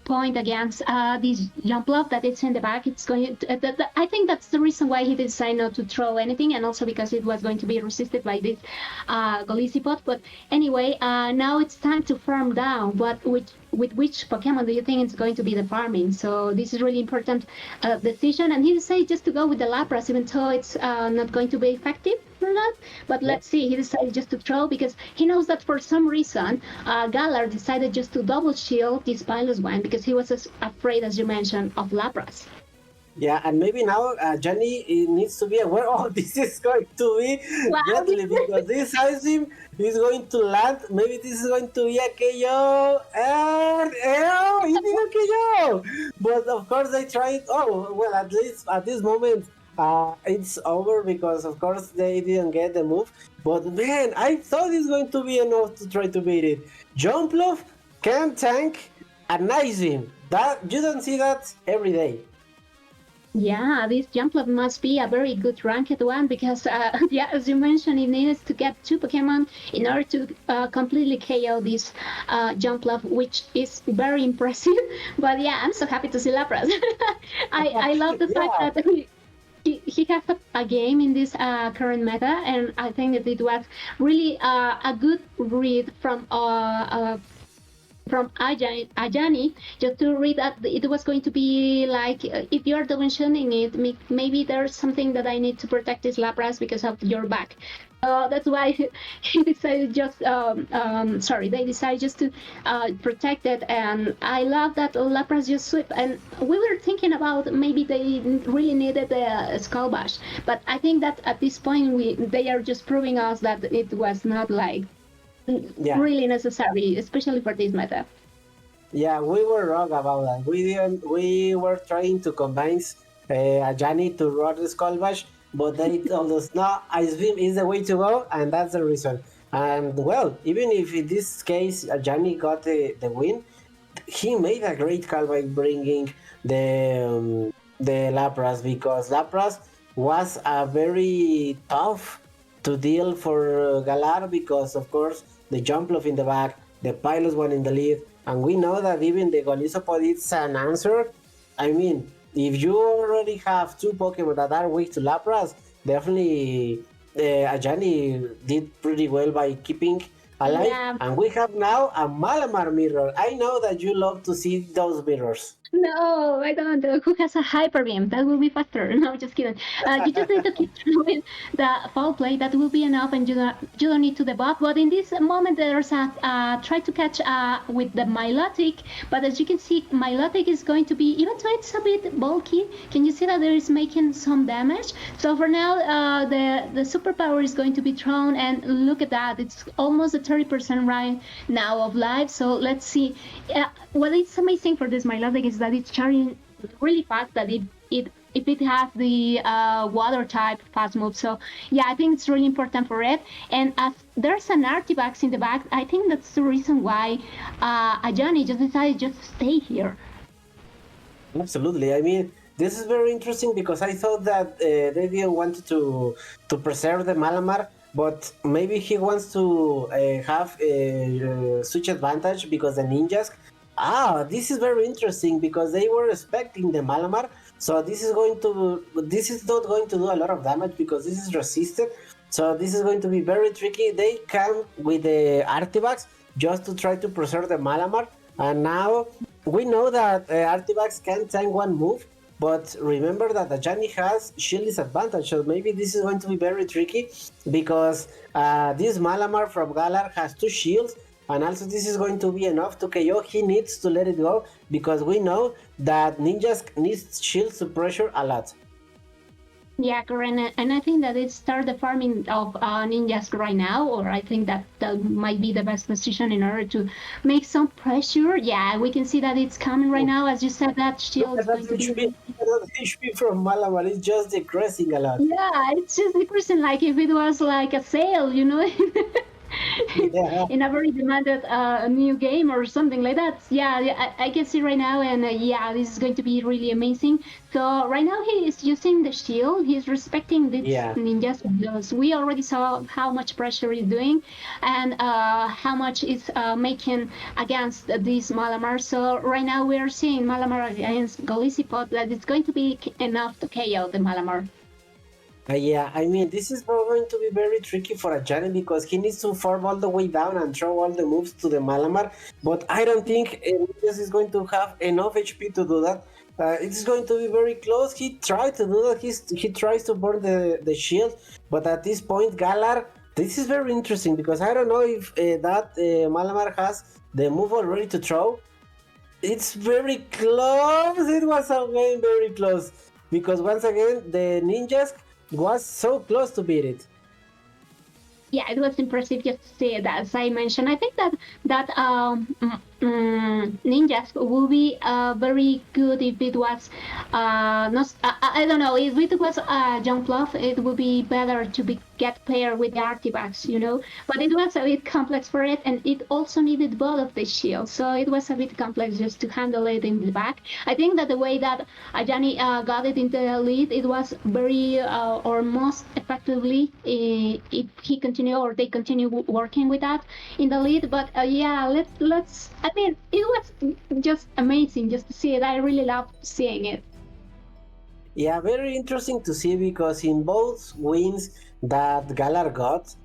point against this Jumpluff that it's in the back. It's going to, I think that's the reason why he decided not to throw anything, and also because it was going to be resisted by this Golisopod. But anyway, now it's time to farm down. But with which Pokemon do you think it's going to be the farming? So this is really important decision, and he decided just to go with the Lapras, even though it's not going to be effective or not. But let's see, he decided just to throw because he knows that for some reason Galar decided just to double shield this Pilus one because he was afraid, as you mentioned, of Lapras. Yeah, and maybe now Johnny needs to be aware. Oh, this is going to be deadly because this Ice Beam is going to land. Maybe this is going to be a KO, and it is a KO. But of course they tried. Oh, well, at least at this moment it's over because of course they didn't get the move. But man, I thought it's going to be enough to try to beat it. Jumpluff can tank an Ice Beam. That you don't see that every day. Yeah, this Jumpluff must be a very good ranked one because, yeah, as you mentioned, it needs to get 2 Pokemon in order to completely KO this Jumpluff, which is very impressive. But yeah, I'm so happy to see Lapras. I love the fact that he has a game in this current meta, and I think that it was really a good read from Ajani, just to read that it was going to be like, if you're mentioning it, maybe there's something that I need to protect this Lapras because of your back. That's why he decided they decided just to protect it, and I love that Lapras just sweep. And we were thinking about maybe they really needed the Skull Bash, but I think that at this point they are just proving us that it was not like really necessary, especially for this meta. Yeah, we were wrong about that. We were trying to convince Ajani to run the Skull Bash, but they told us no, Ice Beam is the way to go, and that's the reason. And well, even if in this case Ajani got the win, he made a great call by bringing the Lapras, because Lapras was a very tough to deal for Galar, because of course the Jumpluff in the back, the Pilus one in the lead, and we know that even the Golisopod is an answer. I mean, if you already have 2 Pokemon that are weak to Lapras, definitely Ajani did pretty well by keeping alive. Yeah. And we have now a Malamar mirror. I know that you love to see those mirrors. No, I don't. Who has a hyper beam? That will be faster. No, just kidding. You just need to keep throwing the foul play. That will be enough, and you don't need to debuff. But in this moment, there's a try to catch with the Milotic. But as you can see, Milotic is going to be, even though it's a bit bulky, can you see that there is making some damage? So for now, the superpower is going to be thrown, and look at that. It's almost a 30% right now of life. So let's see. What is amazing for this Milotic is that it's charging really fast. That if it has the water type fast move. So yeah, I think it's really important for it. And as there's an Artifact in the back, I think that's the reason why Ajani just decided just to stay here. Absolutely. I mean, this is very interesting because I thought that Devon wanted to preserve the Malamar, but maybe he wants to have a switch advantage because the ninjas. This is very interesting because they were expecting the Malamar, so this is not going to do a lot of damage because this is resisted. So this is going to be very tricky. They come with the artifacts just to try to preserve the Malamar, and now we know that artifacts can tank one move. But remember that Ajani has shield disadvantage, so maybe this is going to be very tricky because this Malamar from Galar has 2 shields, and also this is going to be enough to KO. He needs to let it go because we know that ninjas needs shields to pressure a lot. Yeah, correct. And I think that it start the farming of ninjas right now, or I think that might be the best position in order to make some pressure. Yeah, we can see that it's coming right now. As you said, that shield is going to be... HP from Malamar is just decreasing a lot. Yeah, it's just decreasing like if it was like a sale, you know? Yeah. In a very demanded new game or something like that. Yeah, I can see right now, and yeah, this is going to be really amazing. So right now he is using the shield. He's respecting these ninjas because we already saw how much pressure he's doing and how much it's making against this Malamar. So right now we are seeing Malamar against Golisipod that it's going to be enough to KO the Malamar. Yeah, I mean, this is going to be very tricky for Ajani because he needs to farm all the way down and throw all the moves to the Malamar. But I don't think Emilioxx is going to have enough HP to do that. It's going to be very close. He tried to do that. He tries to burn the shield. But at this point, Galar, this is very interesting because I don't know if that Malamar has the move already to throw. It's very close. It was again very close. Because once again, the ninjas was so close to beat it. Yeah, it was impressive just to see it. As I mentioned, I think that ninjas will be very good if it was not. I don't know, if it was John Fluff, it would be better to get paired with the artifacts, you know. But it was a bit complex for it, and it also needed both of the shields, so it was a bit complex just to handle it in the back. I think that the way that Ajani got it into the lead, it was very or most effectively if he continue or they continue working with that in the lead. But yeah, let's. I mean, it was just amazing just to see it. I really loved seeing it. Yeah, very interesting to see because in both wins that Galar got,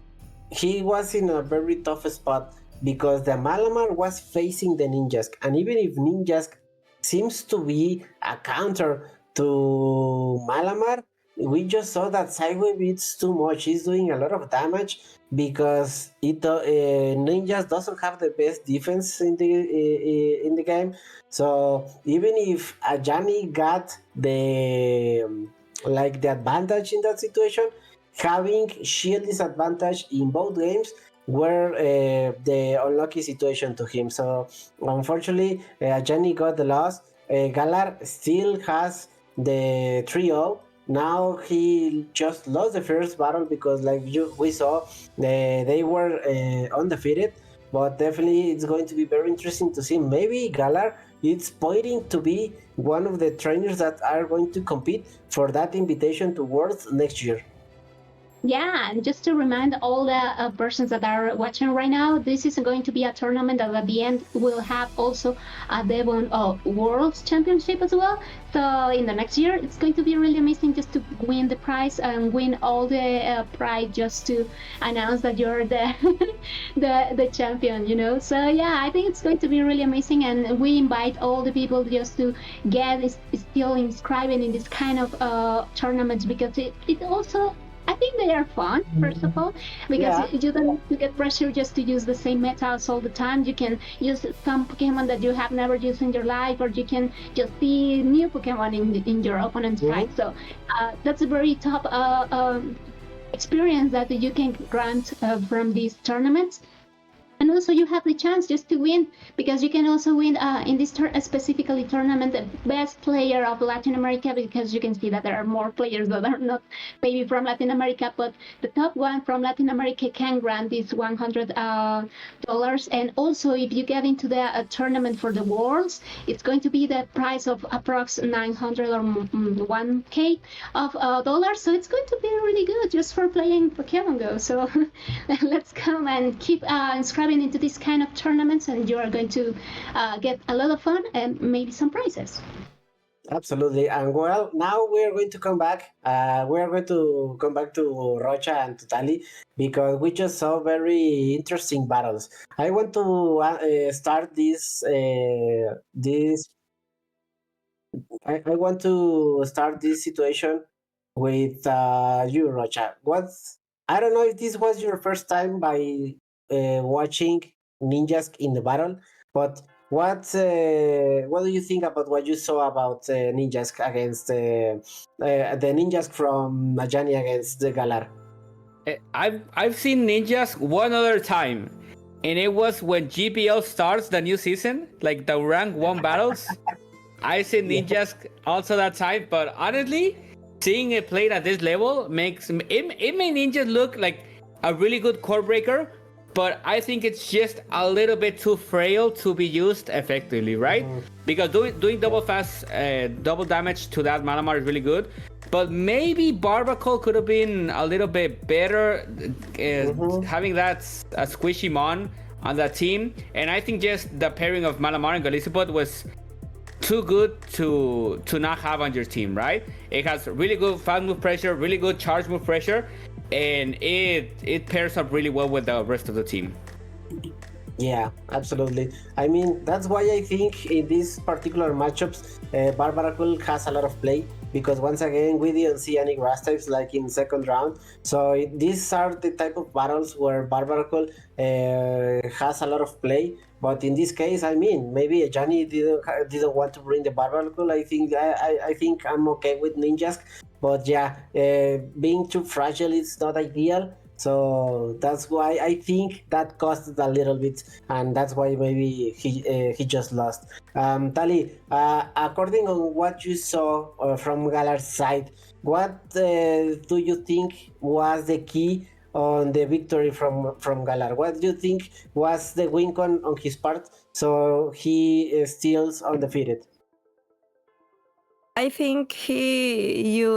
he was in a very tough spot because the Malamar was facing the Ninjask, and even if Ninjask seems to be a counter to Malamar, we just saw that Sidewave it's too much. He's doing a lot of damage because Ninjas doesn't have the best defense in the game. So even if Ajani got the advantage in that situation, having shield disadvantage in both games were the unlucky situation to him. So unfortunately, Ajani got the loss. Galar still has the 3-0. Now he just lost the first battle because we saw they were undefeated. But definitely it's going to be very interesting to see. Maybe Galar it's pointing to be one of the trainers that are going to compete for that invitation to Worlds next year. Yeah, and just to remind all the persons that are watching right now, this is going to be a tournament that at the end will have also a Devon World Championship as well. So in the next year, it's going to be really amazing just to win the prize and win all the prize just to announce that you're the the champion, you know. So yeah, I think it's going to be really amazing, and we invite all the people just to get still inscribing in this kind of tournaments because it also I think they are fun, first of all, because you don't have to get pressure just to use the same metals all the time. You can use some Pokemon that you have never used in your life, or you can just see new Pokemon in your opponent's side. So that's a very top experience that you can grant from these tournaments. And also you have the chance just to win, because you can also win in this specifically tournament the best player of Latin America, because you can see that there are more players that are not maybe from Latin America, but the top one from Latin America can grant this $100. And also if you get into the tournament for the Worlds, it's going to be the price of approx 900 or 1K of dollars. So it's going to be really good just for playing Pokemon Go. So let's come and keep inscribing into this kind of tournaments, and you are going to get a lot of fun and maybe some prizes. Absolutely. And well, now we're going to come back. We're going to come back to Rocha and to Tali, because we just saw very interesting battles. I want to start this. I want to start this situation with you, Rocha. I don't know if this was your first time by watching Ninjas in the battle, but what do you think about what you saw about Ninjas against the Ninjas from Ajani against the Galar? I've seen Ninjas one other time, and it was when GPL starts the new season, like the rank 1 battles. I seen Ninjas also that time, but honestly, seeing it played at this level makes it made Ninjas look like a really good core breaker, but I think it's just a little bit too frail to be used effectively, right? Because doing double fast, double damage to that Malamar is really good, but maybe Barbacle could have been a little bit better, having that squishy Mon on that team. And I think just the pairing of Malamar and Galissipod was too good to not have on your team, right? It has really good fast move pressure, really good charge move pressure, and it pairs up really well with the rest of the team. Yeah, absolutely. I mean, that's why I think in these particular matchups, Barbaracle has a lot of play, because once again, we didn't see any grass types like in second round. So these are the type of battles where Barbaracle has a lot of play. But in this case, I mean, maybe Ajani didn't want to bring the Barbaracle. I think I'm okay with Ninjas. But yeah, being too fragile is not ideal. So that's why I think that costed a little bit, and that's why maybe he just lost. Tali, according on what you saw from Galar's side, what do you think was the key on the victory from Galar? What do you think was the win on his part, so he steals undefeated? I think he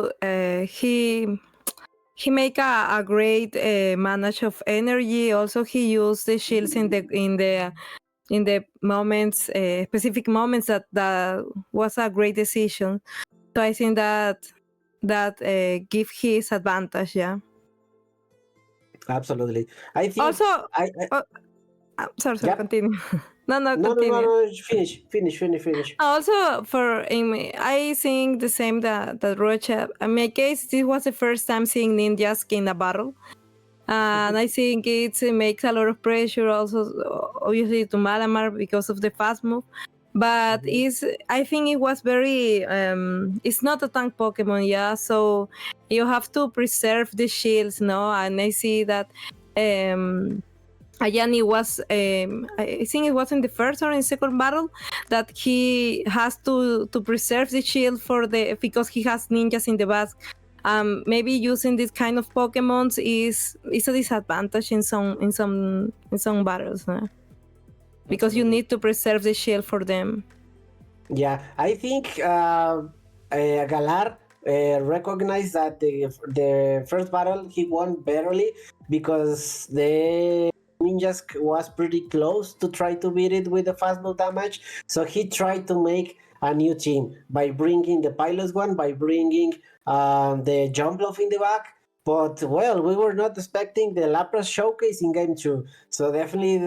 make a great manage of energy. Also, he used the shields in the moments, specific moments that was a great decision. So I think that give his advantage. Yeah. Absolutely. I think Also, sorry, yeah. continue. No, No, continue. Finish. Also, I think the same that Rocha. In my case, this was the first time seeing Ninjas in a battle. And I think it makes a lot of pressure also, obviously, to Malamar because of the fast move. But I think it was very, it's not a tank Pokemon, yeah? So you have to preserve the shields, no? And I see that Ajani was, I think it was in the first or in second battle, that he has to preserve the shield because he has ninjas in the back. Maybe using this kind of Pokemons is a disadvantage in some battles, because you need to preserve the shield for them. Yeah, I think Galar recognize that the first battle he won barely because the Ninjas was pretty close to try to beat it with the fast move damage. So he tried to make a new team by bringing the Pilots one, by bringing the Jump Bluff in the back. But, well, we were not expecting the Lapras showcase in Game 2. So definitely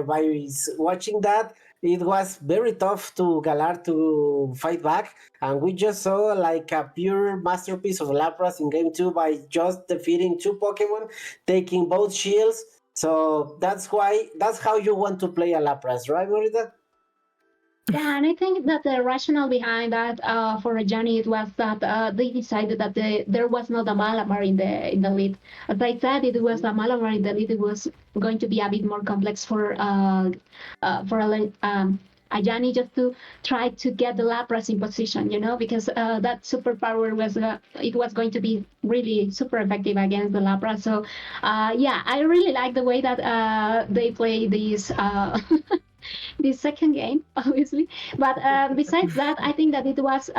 by watching that, it was very tough to Galar to fight back. And we just saw like a pure masterpiece of Lapras in Game 2 by just defeating 2 Pokemon, taking both shields. So that's how you want to play a Lapras, right, Morita? Yeah, and I think that the rationale behind that for Ajani it was that they decided that there was not a Malamar in the lead. As I said, it was a Malamar in the lead. It was going to be a bit more complex for Ajani just to try to get the Lapras in position, because that superpower was going to be really super effective against the Lapras. So yeah, I really like the way that they play these. This second game, obviously. But besides that, I think that it was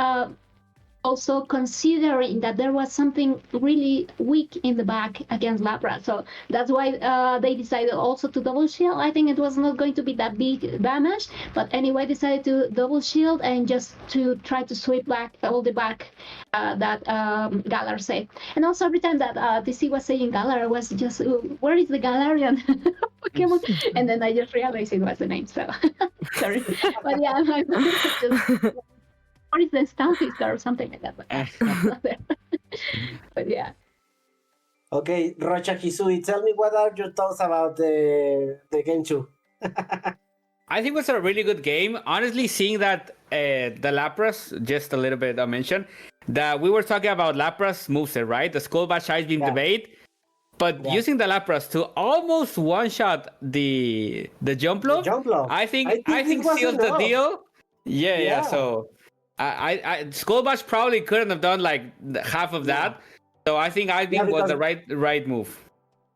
also considering that there was something really weak in the back against Lapras. So that's why they decided also to double shield. I think it was not going to be that big damage, but anyway, decided to double shield and just to try to sweep back all the back that Galar said. And also every time that TC was saying Galar, I was just, where is the Galarian Pokemon? And then I just realized it was the name, so sorry. But yeah, I just... Or is the Stunfisk or something like that? But, not there. But yeah. Okay, Rocha Hisui, tell me what are your thoughts about the Game 2? I think it was a really good game. Honestly, seeing that the Lapras, just a little bit I mentioned, that we were talking about Lapras moveset, right? The Skull Bash Ice Beam debate. But using the Lapras to almost one-shot the Jump Bluff, I think seals the deal. Yeah. So I Skull Bash probably couldn't have done like half of that. So I think Ice Beam was the right move.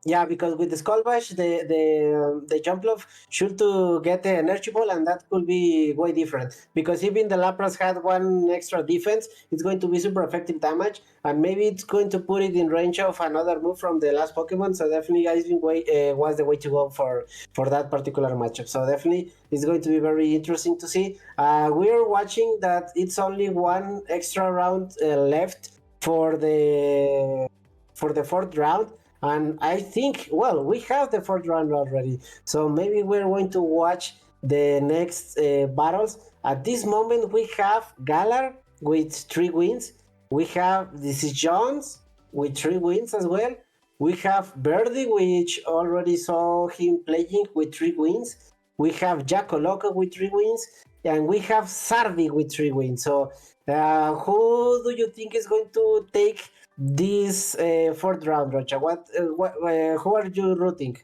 Yeah, because with the Skull Bash, the Jump Bluff should to get the Energy Ball, and that could be way different. Because even the Lapras had one extra defense, it's going to be super effective damage, and maybe it's going to put it in range of another move from the last Pokemon. So definitely, Ice Beam was the way to go for that particular matchup. So definitely, it's going to be very interesting to see. We're watching that it's only one extra round left for the fourth round. And I think, well, we have the fourth round already. So maybe we're going to watch the next battles. At this moment, we have Galar with 3 wins. We have Dzejsonnn with 3 wins as well. We have Birdie, which already saw him playing with 3 wins. We have Jaco Loco with 3 wins. And we have Sardi with 3 wins. So who do you think is going to take this fourth round, Rocha? Who are you rooting?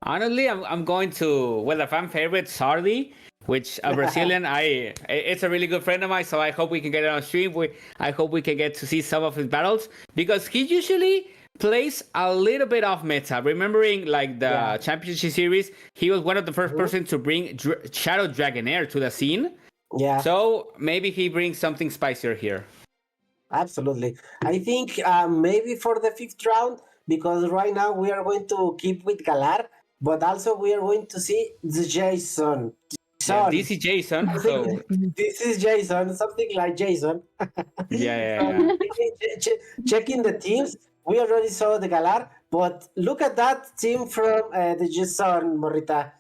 Honestly, I'm going to, well, a fan favorite, Sardi, which a Brazilian, it's a really good friend of mine, so I hope we can get it on stream. I hope we can get to see some of his battles, because he usually plays a little bit off meta. Remembering like the Championship Series, he was one of the first person to bring Shadow Dragonair to the scene. Yeah. So maybe he brings something spicier here. Absolutely. I think maybe for the 5th round, because right now we are going to keep with Galar, but also we are going to see Dzejsonnn. This is Jason. So this is Jason, something like Jason. Checking the teams, we already saw the Galar, but look at that team from the Dzejsonnn, Morita.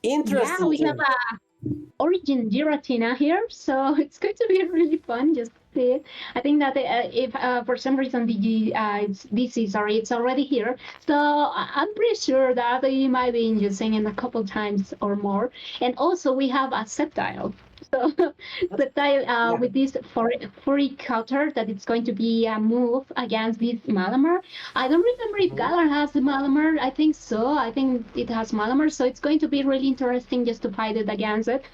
Interesting. Yeah, we have Origin Giratina here, so it's going to be really fun. Just see it. I think that if for some reason it's already here, so I'm pretty sure that they might be using it a couple times or more. And also we have a Sceptile. So Sceptile with this furry cutter, that it's going to be a move against this Malamar. I don't remember if Galar has the Malamar. I think so. I think it has Malamar, so it's going to be really interesting just to fight it against it.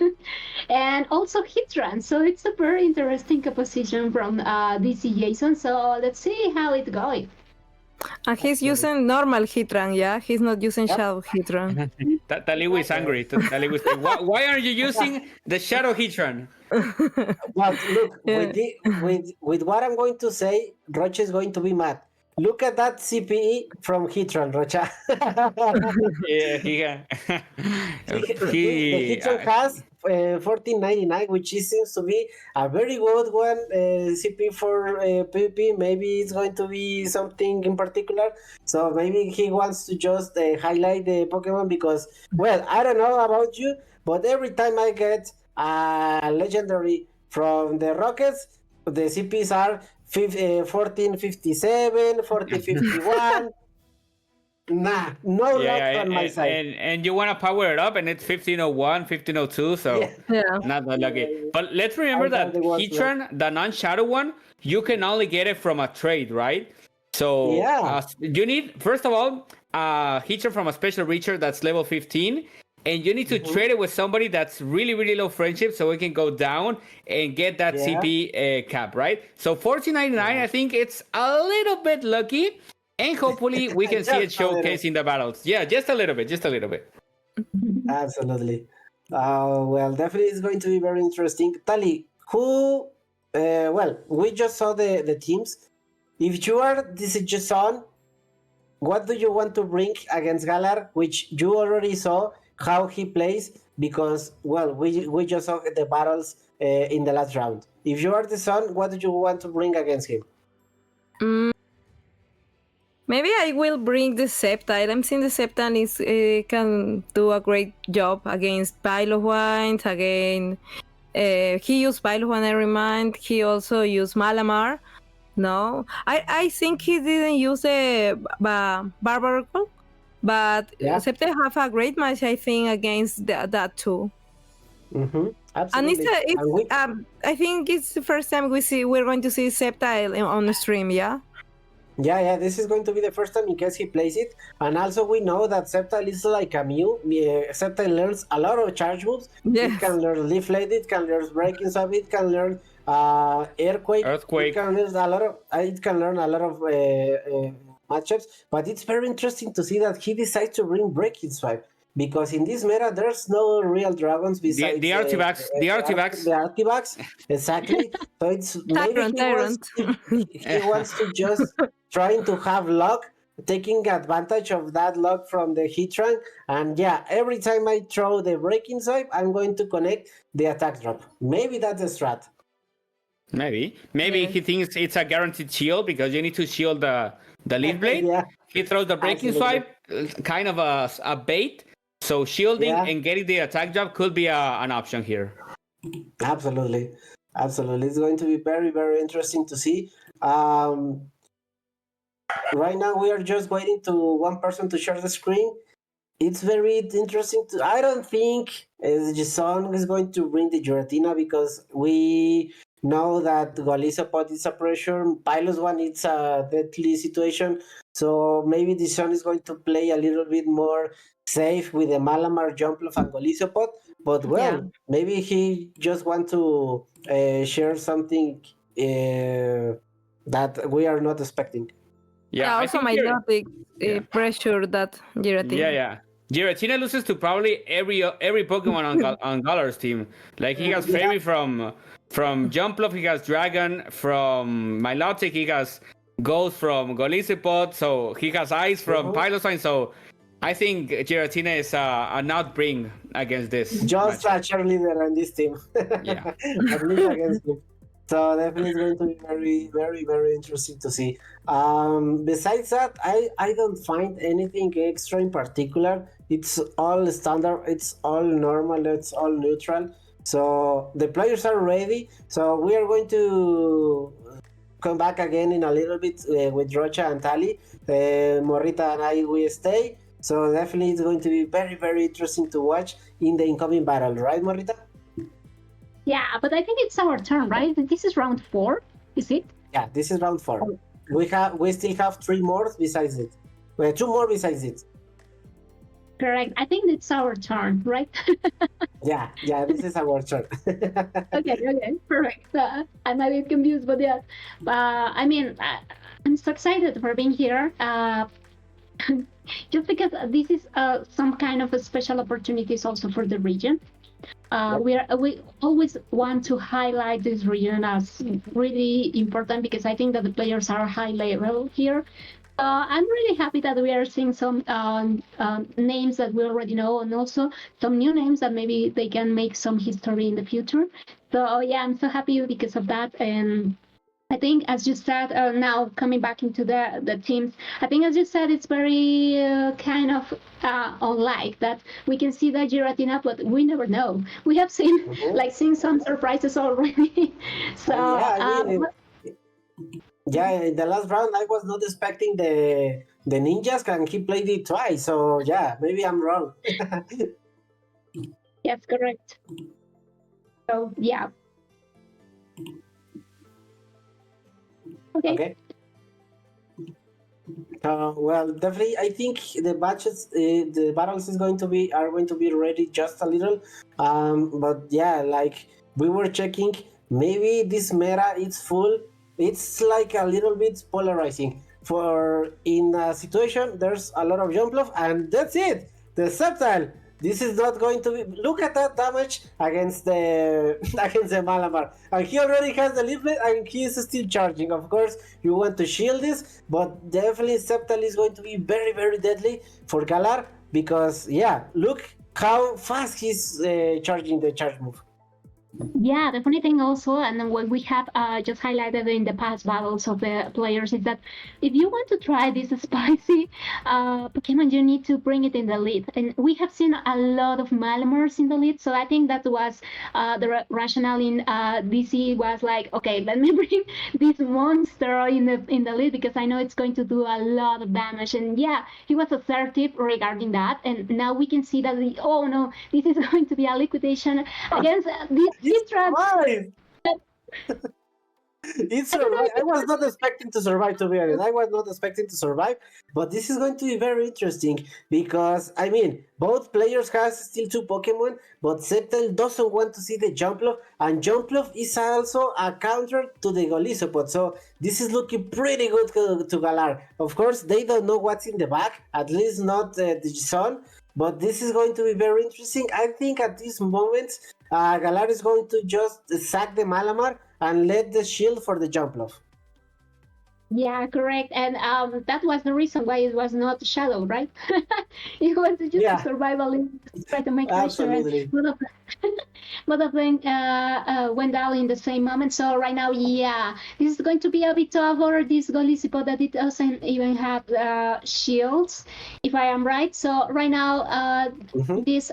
And also Hitran, so it's a very interesting composition from DC Jason. So let's see how it's going. And he's using normal Heatran, yeah? He's not using Yep. Shadow Heatran. Taliwi is angry. Taliwi is like, why aren't you using the Shadow Heatran? But look, Yeah. with what I'm going to say, Rocha is going to be mad. Look at that CPE from Heatran, Rocha. Yeah, The Heatran has 1499, which seems to be a very good one. CP for PvP. Maybe it's going to be something in particular. So maybe he wants to just highlight the Pokemon because, well, I don't know about you, but every time I get a legendary from the Rockets, the CPs are 1457, 1451. Nah, no luck on my side. and you want to power it up, and it's 1501, 1502, so Yeah. Yeah. not that lucky. But let's remember I that thought it was Heatran, the non-shadow one, you can only get it from a trade, right? So Yeah. you need, first of all, Heatran from a special reacher that's level 15, and you need to trade it with somebody that's really, really low friendship, so we can go down and get that Yeah. CP cap, right? So 1499, I think it's a little bit lucky. And hopefully we can see it Just a little. showcase in the battles. Yeah, just a little bit. Absolutely. Well, definitely it's going to be very interesting. Tali, who? Well, we just saw the teams. If you are Dzejsonnn, what do you want to bring against Galar, which you already saw how he plays? Because, well, we just saw the battles in the last round. If you are the Sun, what do you want to bring against him? Maybe I will bring the Sceptile. I'm seeing the Sceptile is can do a great job against Pilowines. Again, he used Pilowine, I remind. He also used Malamar. No, I think he didn't use the Barbaracle, but Yeah. Sceptile have a great match, I think, against that too. Mm-hmm. And Absolutely. I think it's the first time we're going to see Sceptile on the stream, yeah. Yeah, this is going to be the first time in case he plays it. And also we know that Sceptile is like a Mew. Sceptile learns a lot of charge moves. Yes. It can learn Leaf Blade, it can learn Breaking Stab, it can learn Earthquake. Earthquake. It can learn a lot of matchups. But it's very interesting to see that he decides to bring Breaking Swipe. Because in this meta, there's no real dragons besides The Artivax. The Artivax. The Artivax, exactly. So it's maybe Tyrant. he wants to just trying to have luck, taking advantage of that luck from the Heatran. And yeah, every time I throw the Breaking Swipe, I'm going to connect the attack drop. Maybe that's a strat. Maybe Yeah. he thinks it's a guaranteed shield because you need to shield the Leaf Blade. Yeah. He throws the Breaking Absolutely. Swipe, kind of a bait. So shielding Yeah. and getting the attack drop could be an option here. Absolutely. It's going to be very, very interesting to see. Right now, we are just waiting to one person to share the screen. It's very interesting. I don't think Dzejsonnn is going to bring the Giratina because we know that Golisopod is a pressure. Pylos one, it's a deadly situation. So maybe Dzejsonnn is going to play a little bit more safe with the Malamar, Jumpluff, and Golisopod. But well, Yeah. maybe he just want to share something that we are not expecting. Yeah, I Also think my here- logic pressure that Giratina. Yeah. Giratina loses to probably every Pokemon on Galar's team. Like he has Fairy from Jumpluff, he has Dragon from Milotic, he has Ghost from Golisopod, so he has Ice from Piloswine. So I think Giratina is a not bring against this. Just matchup. a cheerleader on this team. Yeah. At least against him. So definitely it's going to be very, very, very interesting to see. Besides that, I don't find anything extra in particular. It's all standard, it's all normal, it's all neutral. So the players are ready. So we are going to come back again in a little bit with Rocha and Tali. Morita and I will stay. So definitely it's going to be very, very interesting to watch in the incoming battle, right, Morita? Yeah, but I think it's our turn, right? This is round 4, is it? Yeah, this is round 4. We still have 3 more besides it. Well, 2 more besides it. Correct. I think it's our turn, right? Yeah, this is our turn. Okay, perfect. I might be confused, but yeah. I mean, I'm so excited for being here. Just because this is some kind of a special opportunities also for the region. We always want to highlight this region as really important because I think that the players are high level here. I'm really happy that we are seeing some names that we already know, and also some new names that maybe they can make some history in the future. So yeah, I'm so happy because of that. And I think, as you said, now coming back into the teams, I think, as you said, it's very kind of unlike that we can see that Giratina, but we never know. We have seen seen some surprises already. So in the last round, I was not expecting the ninjas, and he played it twice. So yeah, maybe I'm wrong. Yes, correct. So yeah. Okay. Well, definitely, I think the battles are going to be ready just a little. But yeah, like we were checking, maybe this meta is full. It's like a little bit polarizing. For in a situation, there's a lot of jump off, and that's it. The Sceptile. This is not going to be. Look at that damage against the against the Malamar, and he already has the leaflet, and he is still charging. Of course, you want to shield this, but definitely Sceptile is going to be very, very deadly for Galar because look how fast he's charging the charge move. Yeah, the funny thing also, and then what we have just highlighted in the past battles of the players is that if you want to try this spicy Pokemon, you need to bring it in the lead. And we have seen a lot of Malamars in the lead, so I think that was the rationale in DC was like, okay, let me bring this monster in the lead because I know it's going to do a lot of damage. And yeah, he was assertive regarding that, and now we can see that oh no, this is going to be a liquidation against this. It's survived. I was not expecting to survive, to be honest. I was not expecting to survive, but this is going to be very interesting because, I mean, both players have still 2 Pokemon, but Sceptile doesn't want to see the Jumpluff, and Jumpluff is also a counter to the Golisopod, so this is looking pretty good to Galar. Of course, they don't know what's in the back, at least not Dzejsonnn, but this is going to be very interesting. I think at this moment, Galar is going to just sack the Malamar and let the shield for the Jumpluff. Yeah, correct. And that was the reason why it was not Shadow, right? It was just survival, try to make Absolutely. sure both of them went down in the same moment. So right now, this is going to be a bit tough for this Golisopod that it doesn't even have shields, if I am right. So right now, this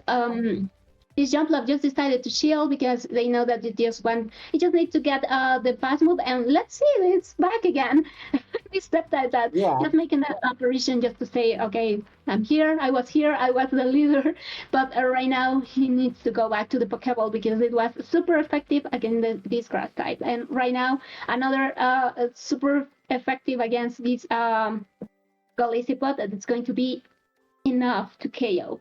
Jumpluff just decided to shield because they know that it just need to get the pass move, and let's see, it's back again. This Sceptile that just making that operation just to say, okay, I'm here, I was the leader, but right now he needs to go back to the Pokeball because it was super effective against this grass type, and right now another super effective against this Golisopod that it's going to be enough to KO.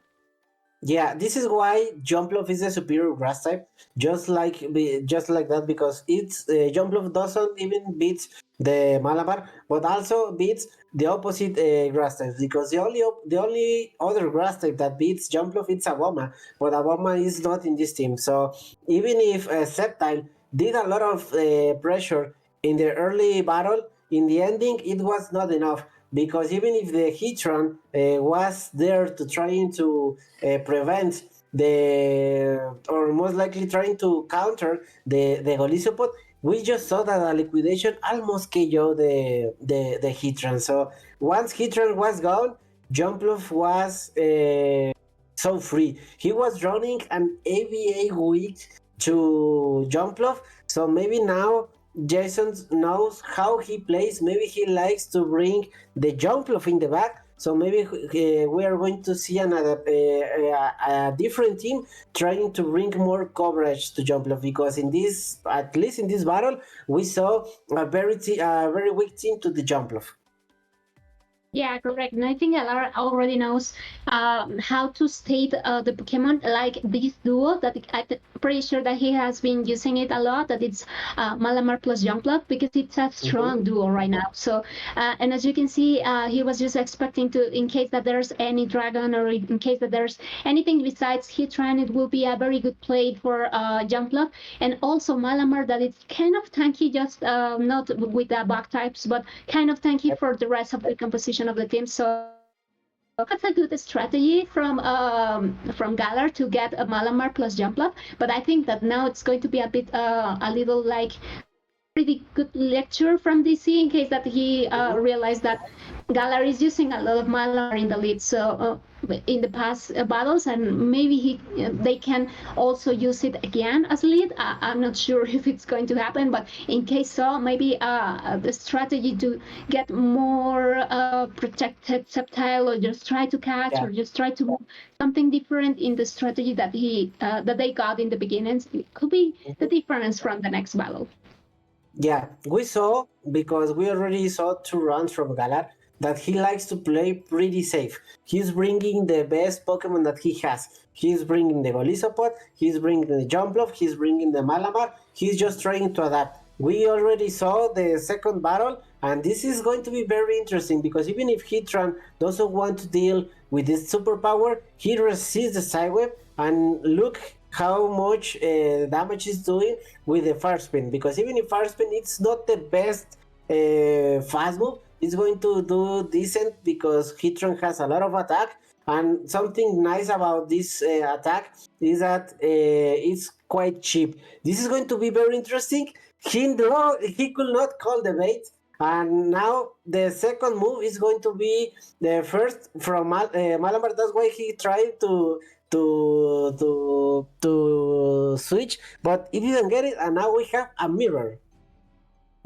Yeah, this is why Jumpluff is a superior grass type, just like that, because it's Jumpluff doesn't even beat the Malabar, but also beats the opposite grass types, because the only other grass type that beats Jumpluff is Awoma, but Awoma is not in this team. So even if Sceptile did a lot of pressure in the early battle, in the ending it was not enough. Because even if the Heatran was there to trying to prevent or most likely trying to counter the Golisopod, we just saw that a liquidation almost KO'd the Heatran. So once Heatran was gone, Jumpluff was so free. He was running an AVA weak to Jumpluff, so maybe now Jason knows how he plays. Maybe he likes to bring the Jumpluff in the back. So maybe we are going to see a different team trying to bring more coverage to Jumpluff, because at least in this battle, we saw a very weak team to the Jumpluff. Yeah, correct. And I think Alara already knows how to state the Pokemon like this duo that I'm pretty sure that he has been using it a lot, that it's Malamar plus Jumpluff because it's a strong duo right now. So, and as you can see, he was just expecting to, in case that there's any dragon or in case that there's anything besides Heatran, it will be a very good play for Jumpluff. And also Malamar that it's kind of tanky, just not with the bug types, but kind of tanky for the rest of the composition of the team. So that's a good strategy from Galar to get a Malamar plus Jumpluff. But I think that now it's going to be a bit a little like pretty good lecture from DC in case that he realized that Galar is using a lot of Malamar in the lead. So in the past battles, and maybe they can also use it again as lead. I'm not sure if it's going to happen, but in case so, maybe the strategy to get more protected Sceptile, or just try to catch, or just try to move something different in the strategy that that they got in the beginnings, it could be the difference from the next battle. Yeah, we saw, because we already saw 2 runs from Galar, that he likes to play pretty safe. He's bringing the best Pokemon that he has. He's bringing the Golisopod, he's bringing the Jumpluff, he's bringing the Malamar. He's just trying to adapt. We already saw the second battle, and this is going to be very interesting because even if Heatran doesn't want to deal with this superpower, he resists the Psyweb, and look how much damage is doing with the Fire Spin, because even if Fire Spin it's not the best fast move, it's going to do decent because Heatran has a lot of attack. And something nice about this attack is that it's quite cheap. This is going to be very interesting. He could not call the bait, and now the second move is going to be the first from Malamar. That's why he tried to switch, but he didn't get it, and now we have a mirror.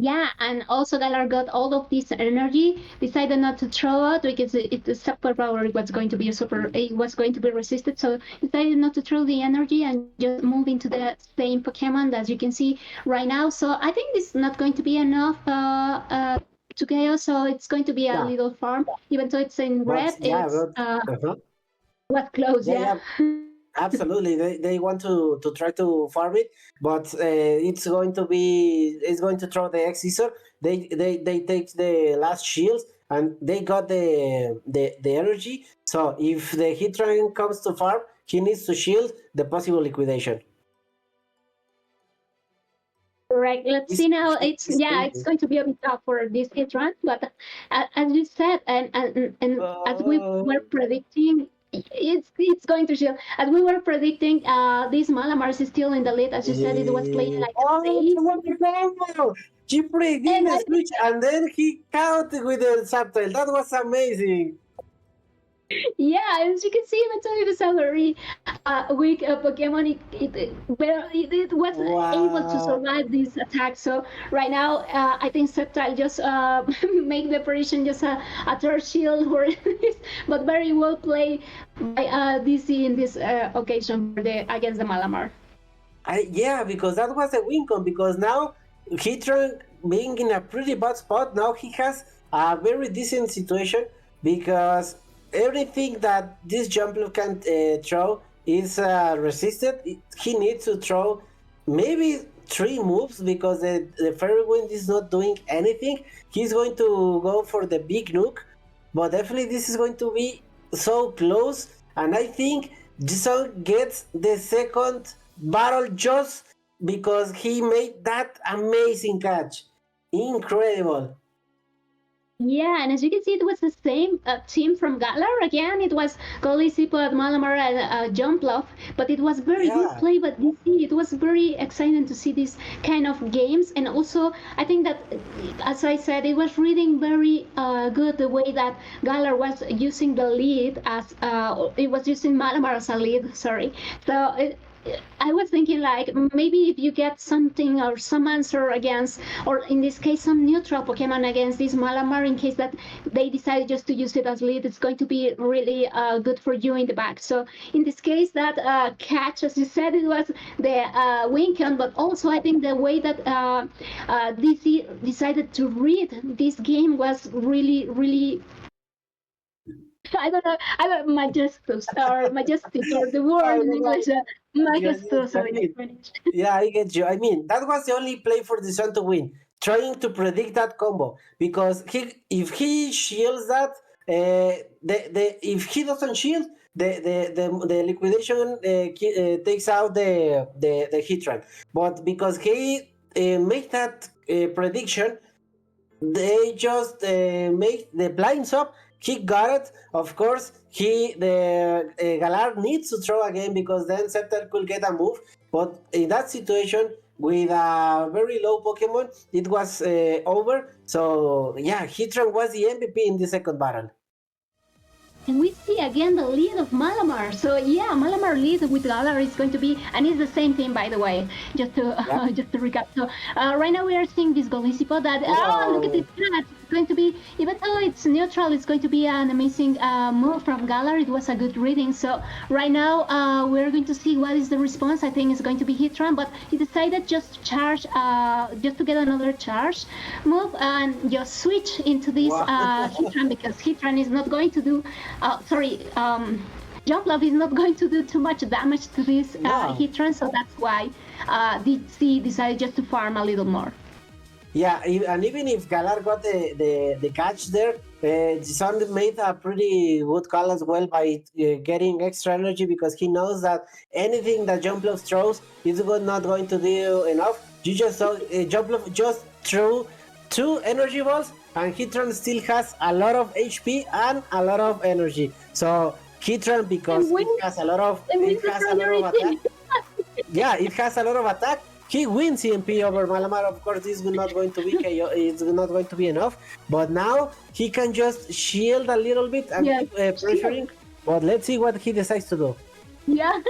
Yeah, and also Galar got all of this energy, decided not to throw it because the super power was going to be it was going to be resisted, so decided not to throw the energy and just move into the same Pokemon as you can see right now. So I think this is not going to be enough to KO, so it's going to be a little farm, even though it's in red. Was close, yeah. Absolutely, they want to try to farm it, but it's going to throw the X-Scissor. They take the last shields, and they got the energy. So if the Heatran comes to farm, he needs to shield the possible liquidation. Correct. Let's see now. It's going to be a bit tough for this Heatran, but as you said, and as we were predicting, it's going to shield. As we were predicting, this Malamar is still in the lead. As you said, it was playing like He predicted the switch, and then he counted with the subtle. That was amazing. Yeah, as you can see, even though it was a very weak Pokemon, it was able to survive this attack. So right now, I think Sceptile just make the prediction just a third shield for this, but very well played by DC in this occasion against the Malamar. Yeah, because that was a win con, because now Heatran being in a pretty bad spot, now he has a very decent situation because everything that this Jumpluff can throw is resisted. He needs to throw maybe 3 moves because the Fairy Wind is not doing anything. He's going to go for the big nuke, but definitely this is going to be so close, and I think Dzejsonnn gets the second battle just because he made that amazing catch. Incredible. Yeah, and as you can see, it was the same team from Galar. Again, it was Golisopod, Malamar, and Jumpluff, but it was very good play. But you see, it was very exciting to see these kind of games. And also, I think that, as I said, it was reading very good the way that Galar was using the lead as it was using Malamar as a lead. Sorry, so. I was thinking like maybe if you get something or some answer against, or in this case some neutral Pokemon against this Malamar, in case that they decided just to use it as lead, it's going to be really good for you in the back. So in this case, that catch, as you said, it was the win con, but also I think the way that DC decided to read this game was really I don't know. I don't majestus or majestic or the I word in don't know. English. Yes, Majestuoso I in mean, Spanish. yeah, I get you. I mean, that was the only play for the Sun to win, trying to predict that combo because if he shields that, if he doesn't shield, the liquidation takes out the Hitran. But because he make that prediction, they just make the blinds up. He got it. Of course, the Galar needs to throw again because then Scepter could get a move. But in that situation, with a very low Pokemon, it was over. So yeah, Hitran was the MVP in the second battle. And we see again the lead of Malamar. So yeah, Malamar lead with Galar is going to be, and it's the same thing by the way. Just to just to recap. So right now we are seeing this Golisipo that look at it, it's going to be, even though it's neutral, it's going to be an amazing move from Galar. It was a good reading. So right now we're going to see what is the response. I think it's going to be Hitran, but he decided just to charge, just to get another charge move and just switch into this Hitran because Hitran is not going to do. Jump Love is not going to do too much damage to this Hitran, so that's why DC decided just to farm a little more. Yeah, and even if Galar got the catch there, Dzejsonnn made a pretty good call as well by getting extra energy because he knows that anything that Jumpluff throws is not going to do enough. You just saw Jumpluff just threw 2 energy balls, and Hitran still has a lot of HP and a lot of energy. So Hitran, because it has a lot of attack. Yeah, it has a lot of attack. He wins EMP over Malamar. Of course, this is not going to be KO. It's not going to be enough. But now he can just shield a little bit and keep pressuring. But let's see what he decides to do. Yeah.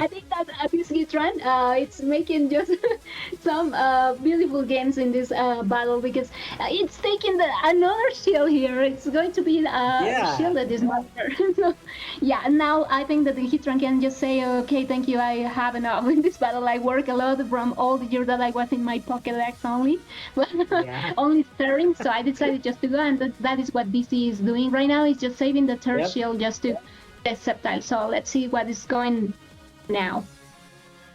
I think that this Hitran, it's making just some beautiful games in this battle because it's taking another shield here. It's going to be shielded this monster. So, yeah, now I think that the Hitran can just say, okay, thank you, I have enough in this battle. I work a lot from all the years that I was in my Pokédex only, but only staring. So I decided just to go, and that is what DC is doing right now. Is just saving the third shield just to test Sceptile. So let's see what is going now.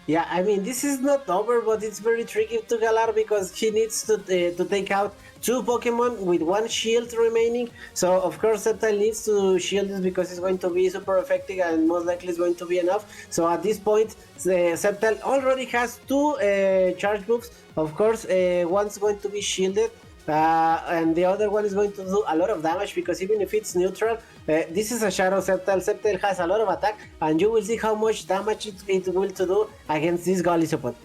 Yeah, I mean, this is not over, but it's very tricky to Galar because he needs to take out 2 Pokemon with 1 shield remaining. So, of course, Sceptile needs to shield this because it's going to be super effective and most likely it's going to be enough. So, at this point, Sceptile already has 2 charge moves. Of course, one's going to be shielded. And the other one is going to do a lot of damage because even if it's neutral, this is a Shadow Sceptile. Sceptile has a lot of attack, and you will see how much damage it will to do against this Golisopod.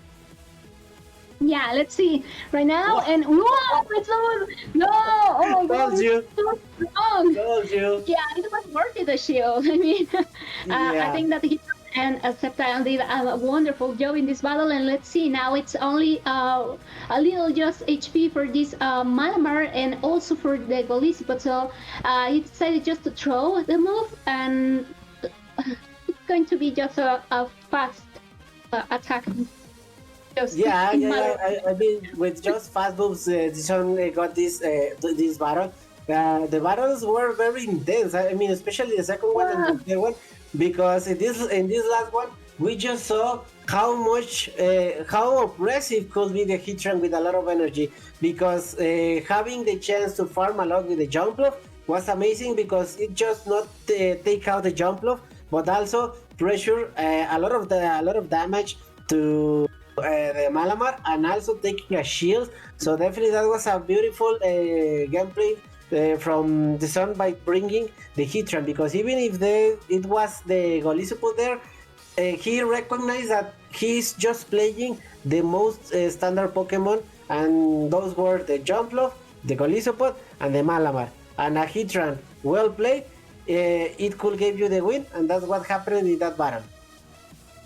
Yeah, let's see right now. And whoa, it's almost no! Oh my god, Told you. so strong. Told you. Yeah, it was worth it, the shield. I mean, I think that he and Sceptile did a wonderful job in this battle. And let's see, now it's only a little just HP for this Malamar and also for the Golisopod. So he decided just to throw the move, and it's going to be just a fast attack. I mean, with just fast moves, Dzejsonnn got this battle. The battles were very intense. I mean, especially the second one and the third one, because in this last one, we just saw how much, how oppressive could be the Hitran with a lot of energy. Because having the chance to farm a lot with the Jumpluff was amazing because it just not take out the Jumpluff, but also pressure a lot of damage to the Malamar, and also taking a shield. So definitely that was a beautiful gameplay from Dzejsonnn by bringing the Hitran, because even if it was the Golisopod there, he recognized that he's just playing the most standard Pokemon, and those were the Jumpluff, the Golisopod, and the Malamar. And a Hitran well played, it could give you the win, and that's what happened in that battle.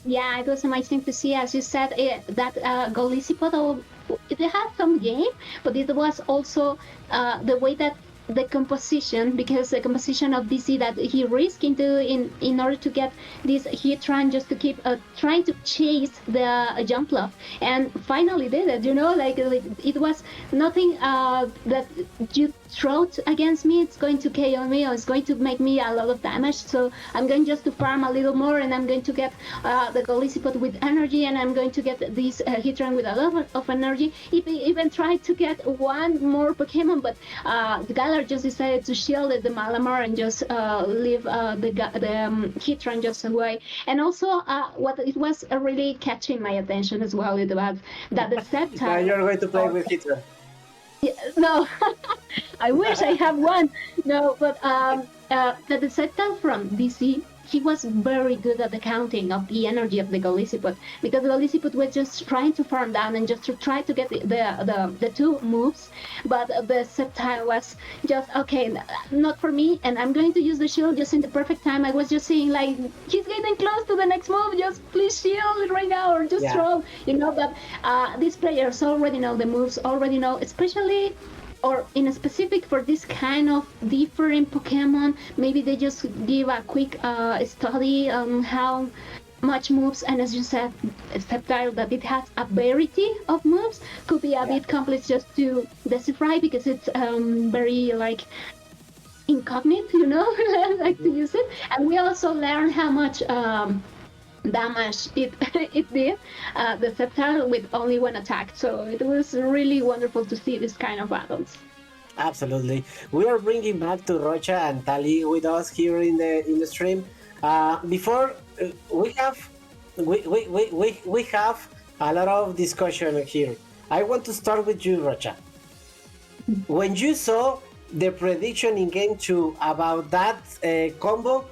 Yeah, it was amazing to see, as you said, that Golisopod, it had some game, but it was also the way that the composition, because the composition of DC that he risked into in order to get this Heatran, just to keep trying to chase the Jumpluff, and finally did it. Like it was nothing that you throw against me. It's going to KO me, or it's going to make me a lot of damage. So I'm going just to farm a little more, and I'm going to get the Golisipod with energy, and I'm going to get this Heatran with a lot of energy. If he even tried to get one more Pokemon, but Galar just decided to shield the Malamar and just leave the Heatran just away. And also, what it was really catching my attention as well, it was that the Sceptile. Now you're going to play with Heatran. No, I wish I have one. No, but the Sceptile from DC, he was very good at the counting of the energy of the Golisipod, because the Golisipod was just trying to farm down and just to try to get the two moves, but the Sceptile was just, okay, not for me, and I'm going to use the shield just in the perfect time. I was just seeing, like, he's getting close to the next move, just please shield right now, or just throw, but these players already know the moves, already know, especially or in a specific for this kind of different Pokemon, maybe they just give a quick study on how much moves, and as you said, Sceptile, that it has a variety of moves, could be a bit complex just to decipher, because it's very like incognito, like to use it. And we also learn how much damage it did, the Sceptile, with only one attack. So it was really wonderful to see this kind of battles. Absolutely. We are bringing back to Rocha and Tali with us here in the stream. Before we have a lot of discussion here. I want to start with you, Rocha. When you saw the prediction in game 2 about that combo,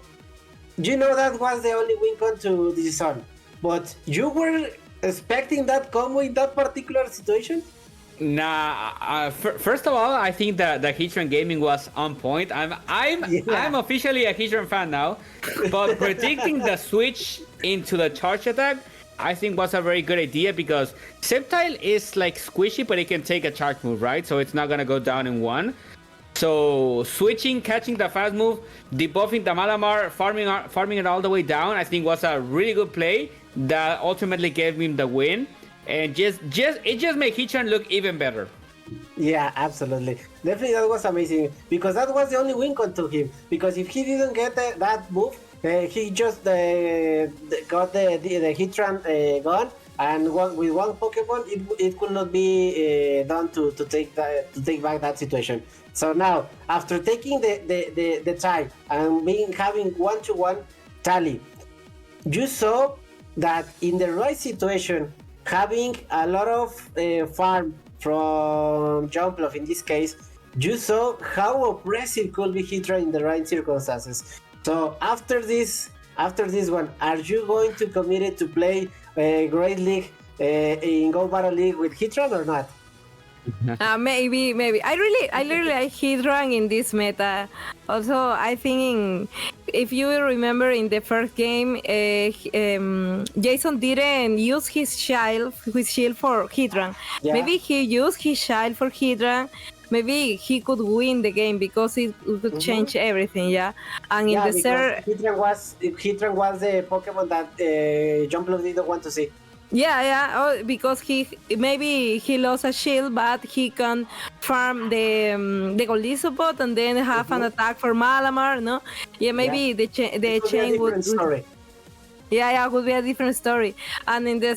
that was the only win con to Dzejsonnn, but you were expecting that combo in that particular situation? Nah. First of all, I think that the Heatran gaming was on point. I'm officially a Heatran fan now, but predicting the switch into the charge attack, I think was a very good idea, because Sceptile is like squishy, but it can take a charge move, right? So it's not gonna go down in one. So switching, catching the fast move, debuffing the Malamar, farming it all the way down, I think was a really good play that ultimately gave him the win, and it just made Heatran look even better. Yeah, absolutely. Definitely, that was amazing, because that was the only win con to him. Because if he didn't get that move, he just got the Heatran gone, and with one Pokemon, it could not be done to take back that situation. So now, after taking the tie and having 1-1 tally, you saw that in the right situation, having a lot of farm from Jumpluff in this case, you saw how oppressive could be Heatran in the right circumstances. So after this one, are you going to commit it to play Great League in Go Battle League with Heatran or not? Maybe. I really like Heatran in this meta. Also, I think if you remember in the first game, Jason didn't use his shield for Heatran. Yeah. Maybe he used his shield for Heatran. Maybe he could win the game, because it could change everything. Yeah, and in the third, Heatran was the Pokemon that Jumpluff didn't want to see. Yeah. Oh, because he lost a shield, but he can farm the Golisopod and then have an attack for Malamar. No, yeah, maybe the chain would. Story. Yeah, it would be a different story. And in the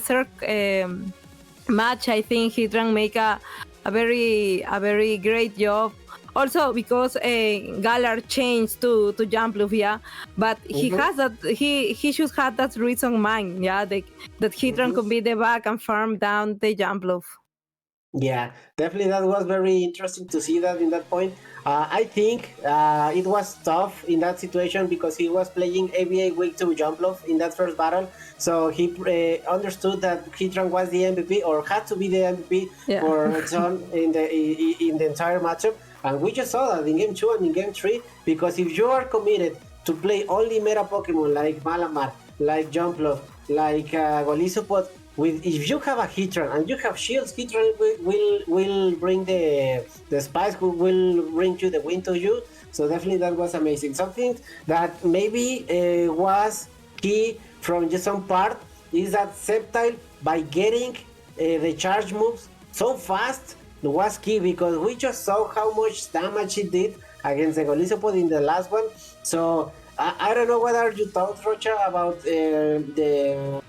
third match, I think Heatran make a very great job. Also, because Galar changed to Jumpluff, yeah, but he has that he should have that reason in mind, yeah, that Heatran could be the back and farm down the Jumpluff. Yeah, definitely, that was very interesting to see that in that point. I think it was tough in that situation, because he was playing ABA week 2 Jumpluff in that first battle, so he understood that Heatran was the MVP, or had to be the MVP for Dzejsonnn in the entire matchup. And we just saw that in game 2 and in game 3, because if you are committed to play only meta Pokemon like Malamar, like Jumpluff, like Golisopod, with if you have a Heatran and you have shields, Heatran will bring the spice, will bring you the win to you. So definitely that was amazing. Something that maybe was key from just some part is that Sceptile, by getting the charge moves so fast, was key, because we just saw how much damage it did against the Golisopod in the last one. So I don't know what are your thoughts, Rocha, about the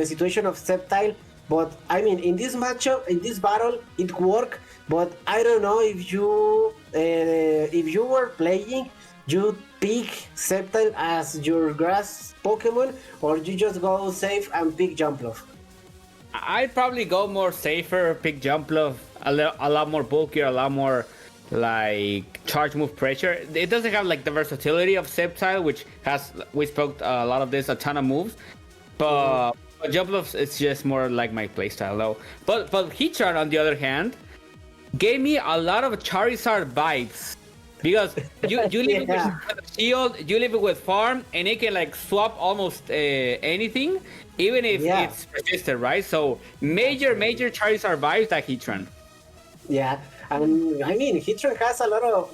situation of Sceptile, but I mean, in this matchup, in this battle, it worked. But I don't know if you were playing, you pick Sceptile as your grass Pokemon, or you just go safe and pick Jumpluff. I'd probably go more safer, pick Jumpluff, a lot more bulkier, a lot more like charge move pressure. It doesn't have like the versatility of Sceptile, which has, we spoke a lot of this, a ton of moves, but Jumpluff is just more like my playstyle though. But Heatran, on the other hand, gave me a lot of Charizard vibes, because you leave it with a shield, you leave it with farm, and it can like swap almost anything, even if it's resisted, right? So major Charizard vibes that Heatran. Yeah, and I mean, Heatran has a lot of,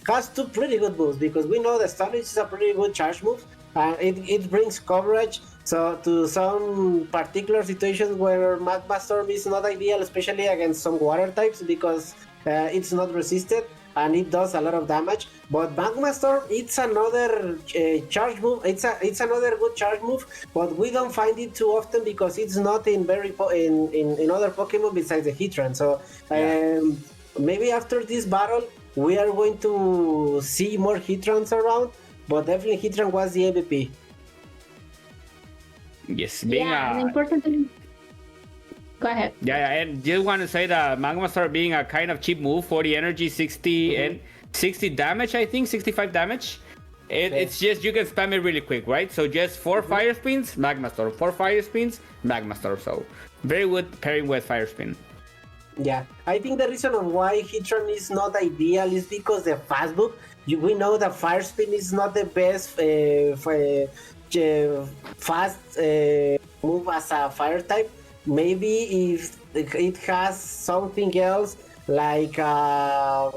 has two pretty good moves, because we know the Stunning is a pretty good charge move. It brings coverage, so to some particular situations where Magma Storm is not ideal, especially against some water types, because it's not resisted and it does a lot of damage. But Magma Storm, it's another charge move. It's another good charge move, but we don't find it too often because it's not in in other Pokemon besides the Heatran. So maybe after this battle, we are going to see more Heatrans around. But definitely Heatran was the MVP. Yes, and importantly, go ahead. Yeah, and just want to say that Magma Star being a kind of cheap move, 40 energy, 60 and 60 damage, I think, 65 damage. It's just, you can spam it really quick, right? So just 4 Fire Spins, Magma Star, 4 Fire Spins, Magma Star. So very good pairing with Fire Spin. Yeah, I think the reason of why Heatran is not ideal is because the fast move. We know that Fire Spin is not the best fast move as a fire type. Maybe if it has something else, like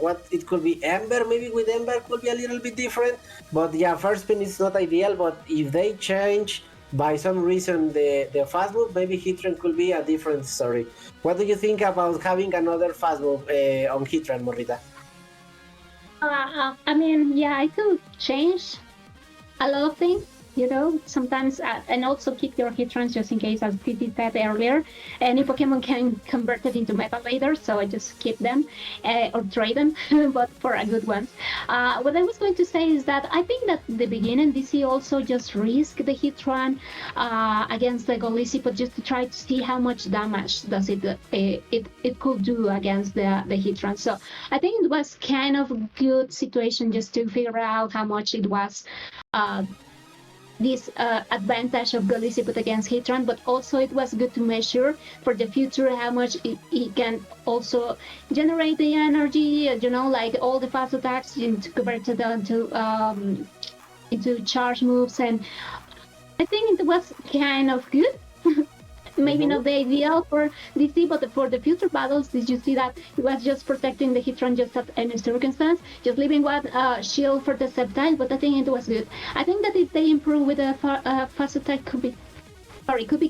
what it could be, Ember. Maybe with Ember could be a little bit different. But yeah, Fire Spin is not ideal. But if they change by some reason the fast move, maybe Heatran could be a different story. What do you think about having another fast move on Heatran, Morita? I mean, I could change a lot of things, sometimes, and also keep your Heatrans just in case, as Titi said earlier. Any Pokemon can convert it into Metal later, so I just keep them or trade them, but for a good ones. What I was going to say is that I think that the beginning DC also just risked the Heatran against the Golisopod just to try to see how much damage does it could do against the Heatran. So I think it was kind of a good situation just to figure out how much it was this advantage of Golisopod against Heatran, but also it was good to measure for the future how much it can also generate the energy, like all the fast attacks converted into charge moves, and I think it was kind of good. Maybe not the ideal for DC, but for the future battles, did you see that it was just protecting the Heatran just at any circumstance, just leaving one shield for the Sceptile, but I think it was good. I think that if they improve with a fast attack could be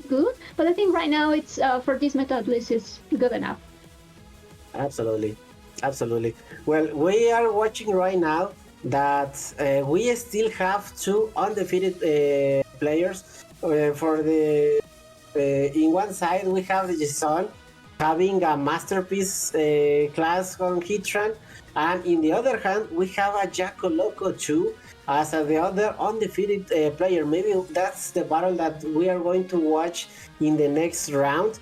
good, but I think right now it's for this meta at least is good enough. Absolutely. Well, we are watching right now that we still have 2 undefeated players for the. In one side, we have the Dzejsonnn having a masterpiece class on Heatran, and in the other hand, we have a Jacko too as the other undefeated player. Maybe that's the battle that we are going to watch in the next round.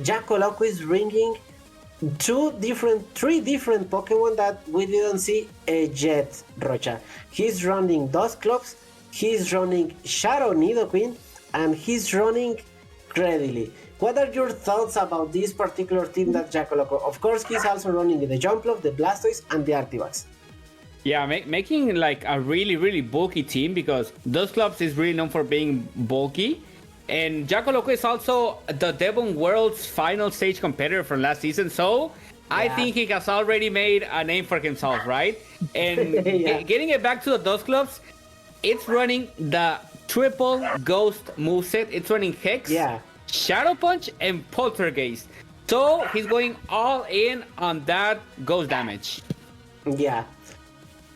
Jacko is bringing 3 different Pokemon that we didn't see yet, Rocha. He's running Dusclops, he's running Shadow Nidoqueen, and he's running Credily. What are your thoughts about this particular team that Jacko? Of course, he's also running the Jumpluff, the Blastoise, and the Artivax. Yeah, making like a really bulky team, because Dusclops is really known for being bulky, And Jaco Loco is also the Devon World's final stage competitor from last season. So I think he has already made a name for himself, right? And getting it back to the Dust Clubs, it's running the triple Ghost moveset. It's running Hex, Shadow Punch, and Poltergeist. So he's going all in on that Ghost damage. Yeah.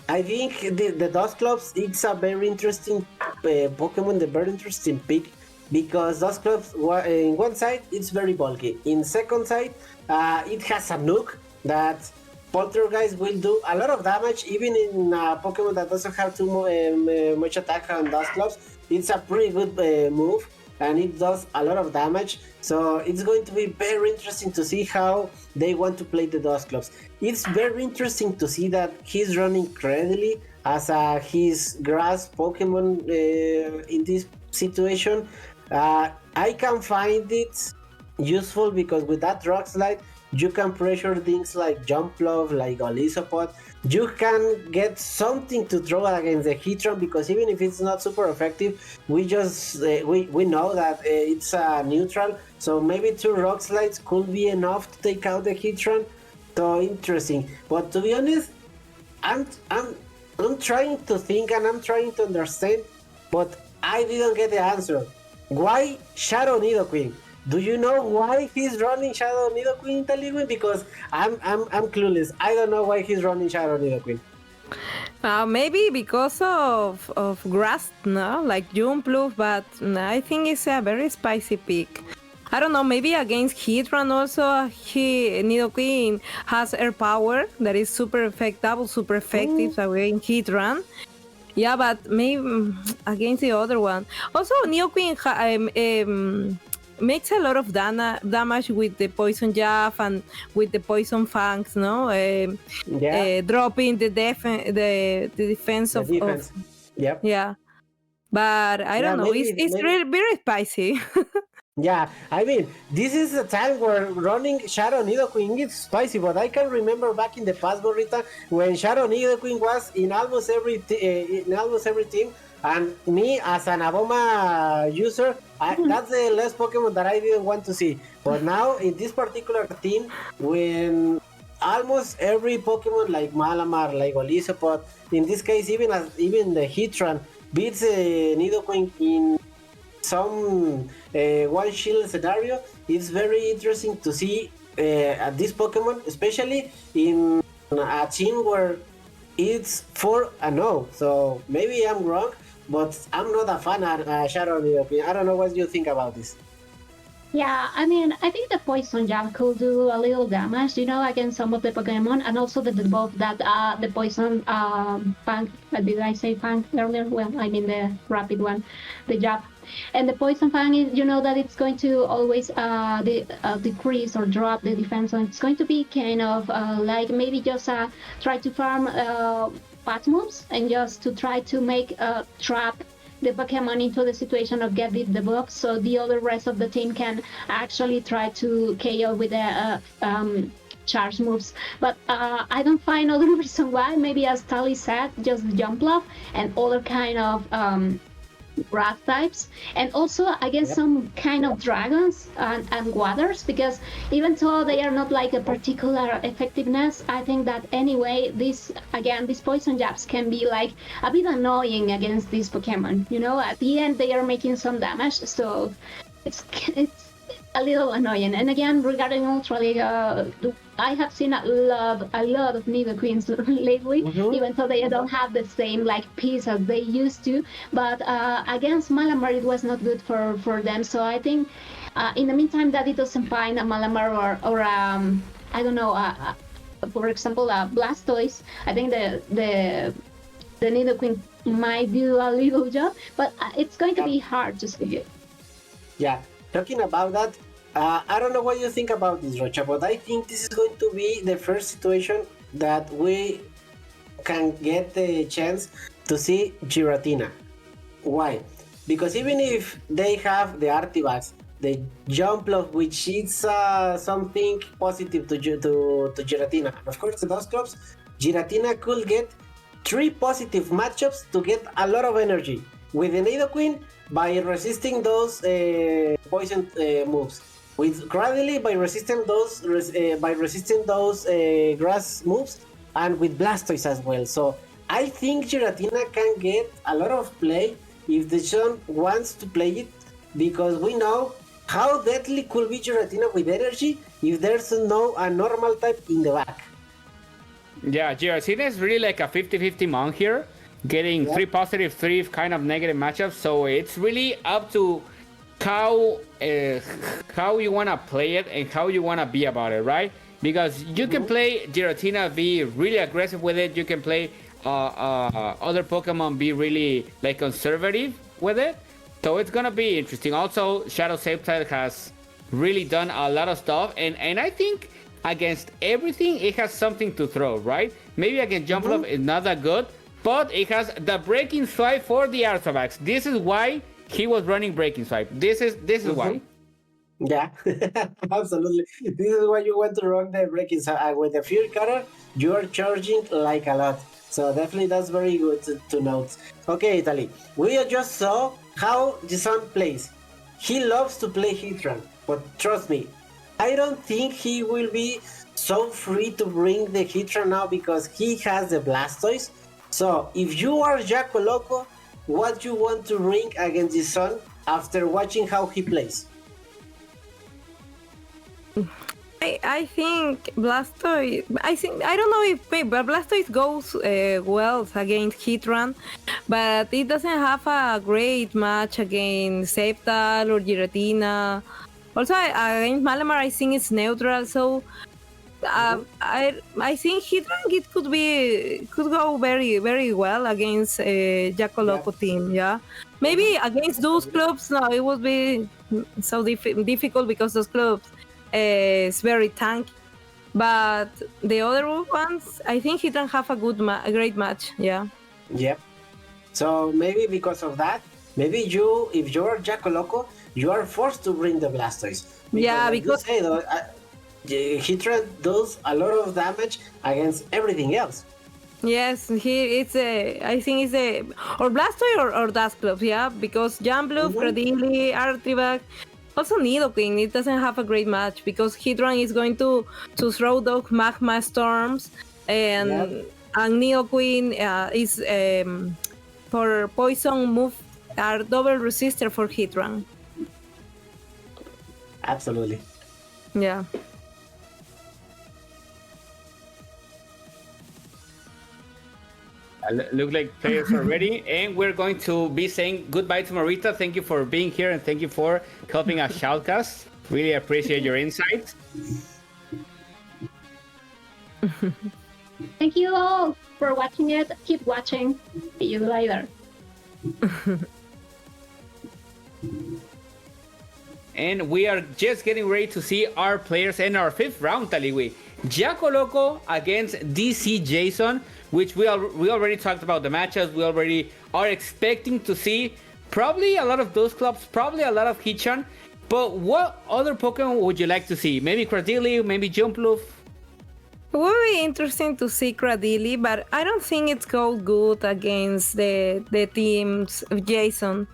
I think the Dust Clubs, it's a very interesting Pokemon, a very interesting pick. Because Dust Clubs, in one side, it's very bulky. In second side, it has a nuke that Poltergeist will do a lot of damage, even in a Pokemon that doesn't have too much attack on Dust Clubs. It's a pretty good move, and it does a lot of damage. So it's going to be very interesting to see how they want to play the Dust Clubs. It's very interesting to see that he's running Credily as his grass Pokemon in this situation. I can find it useful because with that Rock Slide, you can pressure things like Jumpluff, like Golisopod. You can get something to throw against the Heatran because even if it's not super effective, we know that it's neutral. So maybe 2 Rock Slides could be enough to take out the Heatran. So interesting. But to be honest, I'm trying to think and I'm trying to understand, but I didn't get the answer. Why Shadow Nidoqueen? Do you know why he's running Shadow Nidoqueen, Taliwin? Because I'm clueless. I don't know why he's running Shadow Nidoqueen. Maybe because of grass, no? Like Jumpluff, but I think it's a very spicy pick. I don't know, maybe against Heatran also, Nidoqueen has air power that is super effective against Heatran. Yeah, but maybe against the other one. Also, Nidoqueen makes a lot of damage with the Poison Jab and with the Poison Fangs, no? Dropping the defense of... Yep. Yeah. But I don't know, it's really very spicy. Yeah, I mean, this is a time where running Shadow Nidoqueen is spicy, but I can remember back in the past, Gorrita, when Shadow Nidoqueen was in almost every team, and me as an Aboma user, that's the last Pokemon that I didn't want to see. But now in this particular team, when almost every Pokemon like Malamar, like Golisopod, in this case even the Heatran beats Nidoqueen in some one shield scenario, it's very interesting to see this Pokemon, especially in a team where it's 4-0. So maybe I'm wrong, but I'm not a fan of Shadow Nidoqueen. I don't know what you think about this. Yeah, I mean, I think the Poison Jab could do a little damage, against some of the Pokemon, and also the debuff that the Poison Fang, did I say Fang earlier? Well, I mean the rapid one, the Jab. And the Poison Fang is, that it's going to always decrease or drop the defense, and it's going to be kind of like maybe just try to farm fast moves and just to try to make trap the Pokemon into the situation of get the debuff, so the other rest of the team can actually try to KO with the charge moves. But I don't find other reason why. Maybe as Tali said, just the Jumpluff and other kind of grass types, and also against some kind of dragons and waters, because even though they are not like a particular effectiveness, I think that anyway these Poison Jabs can be like a bit annoying against these Pokemon. At the end they are making some damage, so it's a little annoying. And again, regarding Ultra League, I have seen a lot of Nidoqueens lately, even though they don't have the same piece as they used to. But against Malamar, it was not good for them. So I think, in the meantime, that it doesn't find a Malamar or I don't know, for example, Blastoise. I think the Nidoqueen might do a little job, but it's going to be hard to see it. Yeah. Talking about that, I don't know what you think about this, Rocha, but I think this is going to be the first situation that we can get the chance to see Giratina. Why? Because even if they have the Artivax, the Jumpluff, which is something positive to Giratina, and of course the Dust Clubs, Giratina could get 3 positive matchups to get a lot of energy. With the Nidoqueen, by resisting those poison moves. With Cradily, by resisting those grass moves, and with Blastoise as well. So I think Giratina can get a lot of play if the Sun wants to play it, because we know how deadly could be Giratina with energy if there's no a normal type in the back. Yeah, Giratina is really like a 50-50 monk here, getting 3 positive, 3 kind of negative matchups. So it's really up to how you want to play it and how you want to be about it, right? Because you can play Giratina, be really aggressive with it. You can play other Pokemon, be really like conservative with it. So it's gonna be interesting. Also, Shadow Sceptile has really done a lot of stuff, and I think against everything it has something to throw, right? Maybe against Jumpluff it's not that good, but it has the Breaking Swipe for the Arthrovax. This is why he was running Breaking Swipe. This is why. Yeah, absolutely. This is why you want to run the Breaking Swipe. With the Fury Cutter, you are charging like a lot. So definitely that's very good to note. Okay, Italy, we just saw how Dzejsonnn plays. He loves to play Heatran, but trust me, I don't think he will be so free to bring the Heatran now because he has the Blastoise. So if you are Jaco Loco, what you want to bring against Dzejsonnn after watching how he plays? I think Blastoise. I don't know if Blastoise goes well against Heatran, but it doesn't have a great match against Sceptile or Giratina. Also, against Malamar, I think it's neutral. So I think Heatran could go very very well against Jaco Loco team. Yeah, maybe against those clubs, no, it would be so difficult because those clubs. Is very tanky, but the other ones, I think he can have a great match. Yeah. Yep. So maybe because of that, maybe if you're Jaco Loco, you are forced to bring the Blastoise. Because you say, Heatran does a lot of damage against everything else. Yes, I think it's or Blastoise or Dusclops, yeah, because Jumpluff, Cradily, Artivac. Also, Nidoqueen, it doesn't have a great match because Heatran is going to throw those Magma Storms, and Nidoqueen is for Poison move are double resistor for Heatran. Absolutely. Yeah. Look like players are ready, and we're going to be saying goodbye to Marita. Thank you for being here, and thank you for helping us shoutcast. Really appreciate your insights. Thank you all for watching it. Keep watching. See you later. And we are just getting ready to see our players in our 5th round, Taliwi. Jaco Loco against Dzejsonnn, which we already talked about the matchups. We already are expecting to see probably a lot of those clubs, probably a lot of Heatran. But what other Pokemon would you like to see? Maybe Cradily, maybe Jumpluff? It would be interesting to see Cradily, but I don't think it's go good against the teams of Jason.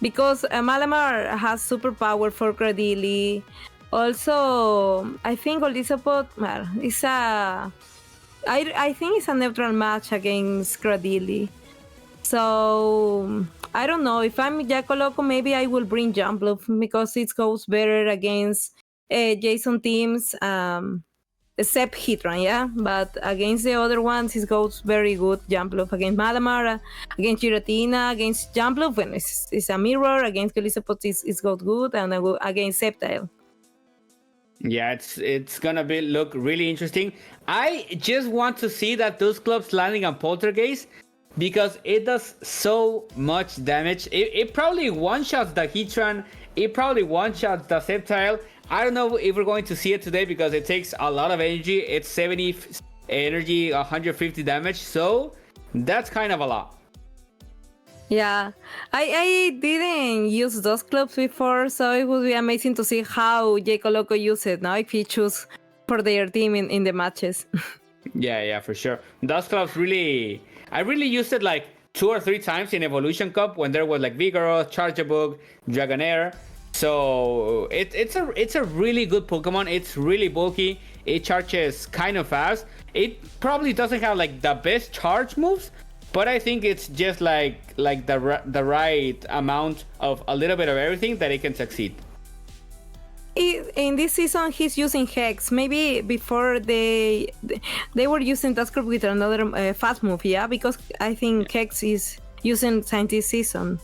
Because Malamar has superpower for Cradily. Also, I think Olisapod is I think it's a neutral match against Cradily. So I don't know. If I'm Jaco Loco, maybe I will bring Jumpluff because it goes better against Jason teams, except Heatran, yeah. But against the other ones, it goes very good. Jumpluff against Malamar, against Giratina, against Jumpluff, when it's a mirror. Against Olisapod, it's goes good, and against Sceptile. Yeah, it's gonna look really interesting. I just want to see that those clubs landing on Poltergeist because it does so much damage. It probably one-shots the Heatran. It probably one-shots the Sceptile. I don't know if we're going to see it today because it takes a lot of energy. It's 70 energy, 150 damage. So that's kind of a lot. Yeah, I didn't use those clubs before, so it would be amazing to see how Jaco Loco use it now if he choose for their team in the matches. Yeah, for sure. Those clubs I really used it like 2 or 3 times in Evolution Cup when there was like Vigoroth, Charjabug, Dragonair. So it's a really good Pokemon. It's really bulky. It charges kind of fast. It probably doesn't have like the best charge moves, but I think it's just like the right amount of a little bit of everything that it can succeed. In this season, he's using Hex. Maybe before they were using Duskull with another fast move, yeah? Because I think Hex is using this season.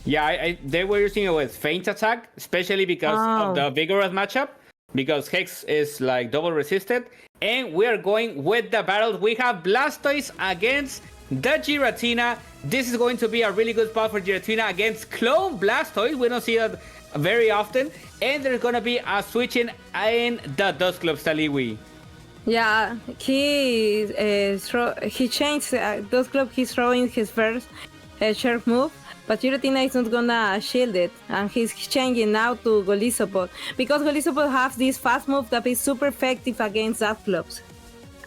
Yeah, they were using it with Feint Attack, especially because of the Vigoroth matchup, because Hex is like double resisted. And we are going with the battles. We have Blastoise against the Giratina. This is going to be a really good spot for Giratina against Clone Blastoise. We don't see that very often. And there's going to be a switching in the Dusclops Taliwi. Yeah, he changed Dusclops. He's throwing his first Sheriff move. But Giratina is not gonna shield it, and he's changing now to Golisopod because Golisopod has this fast move that is super effective against Dusclops.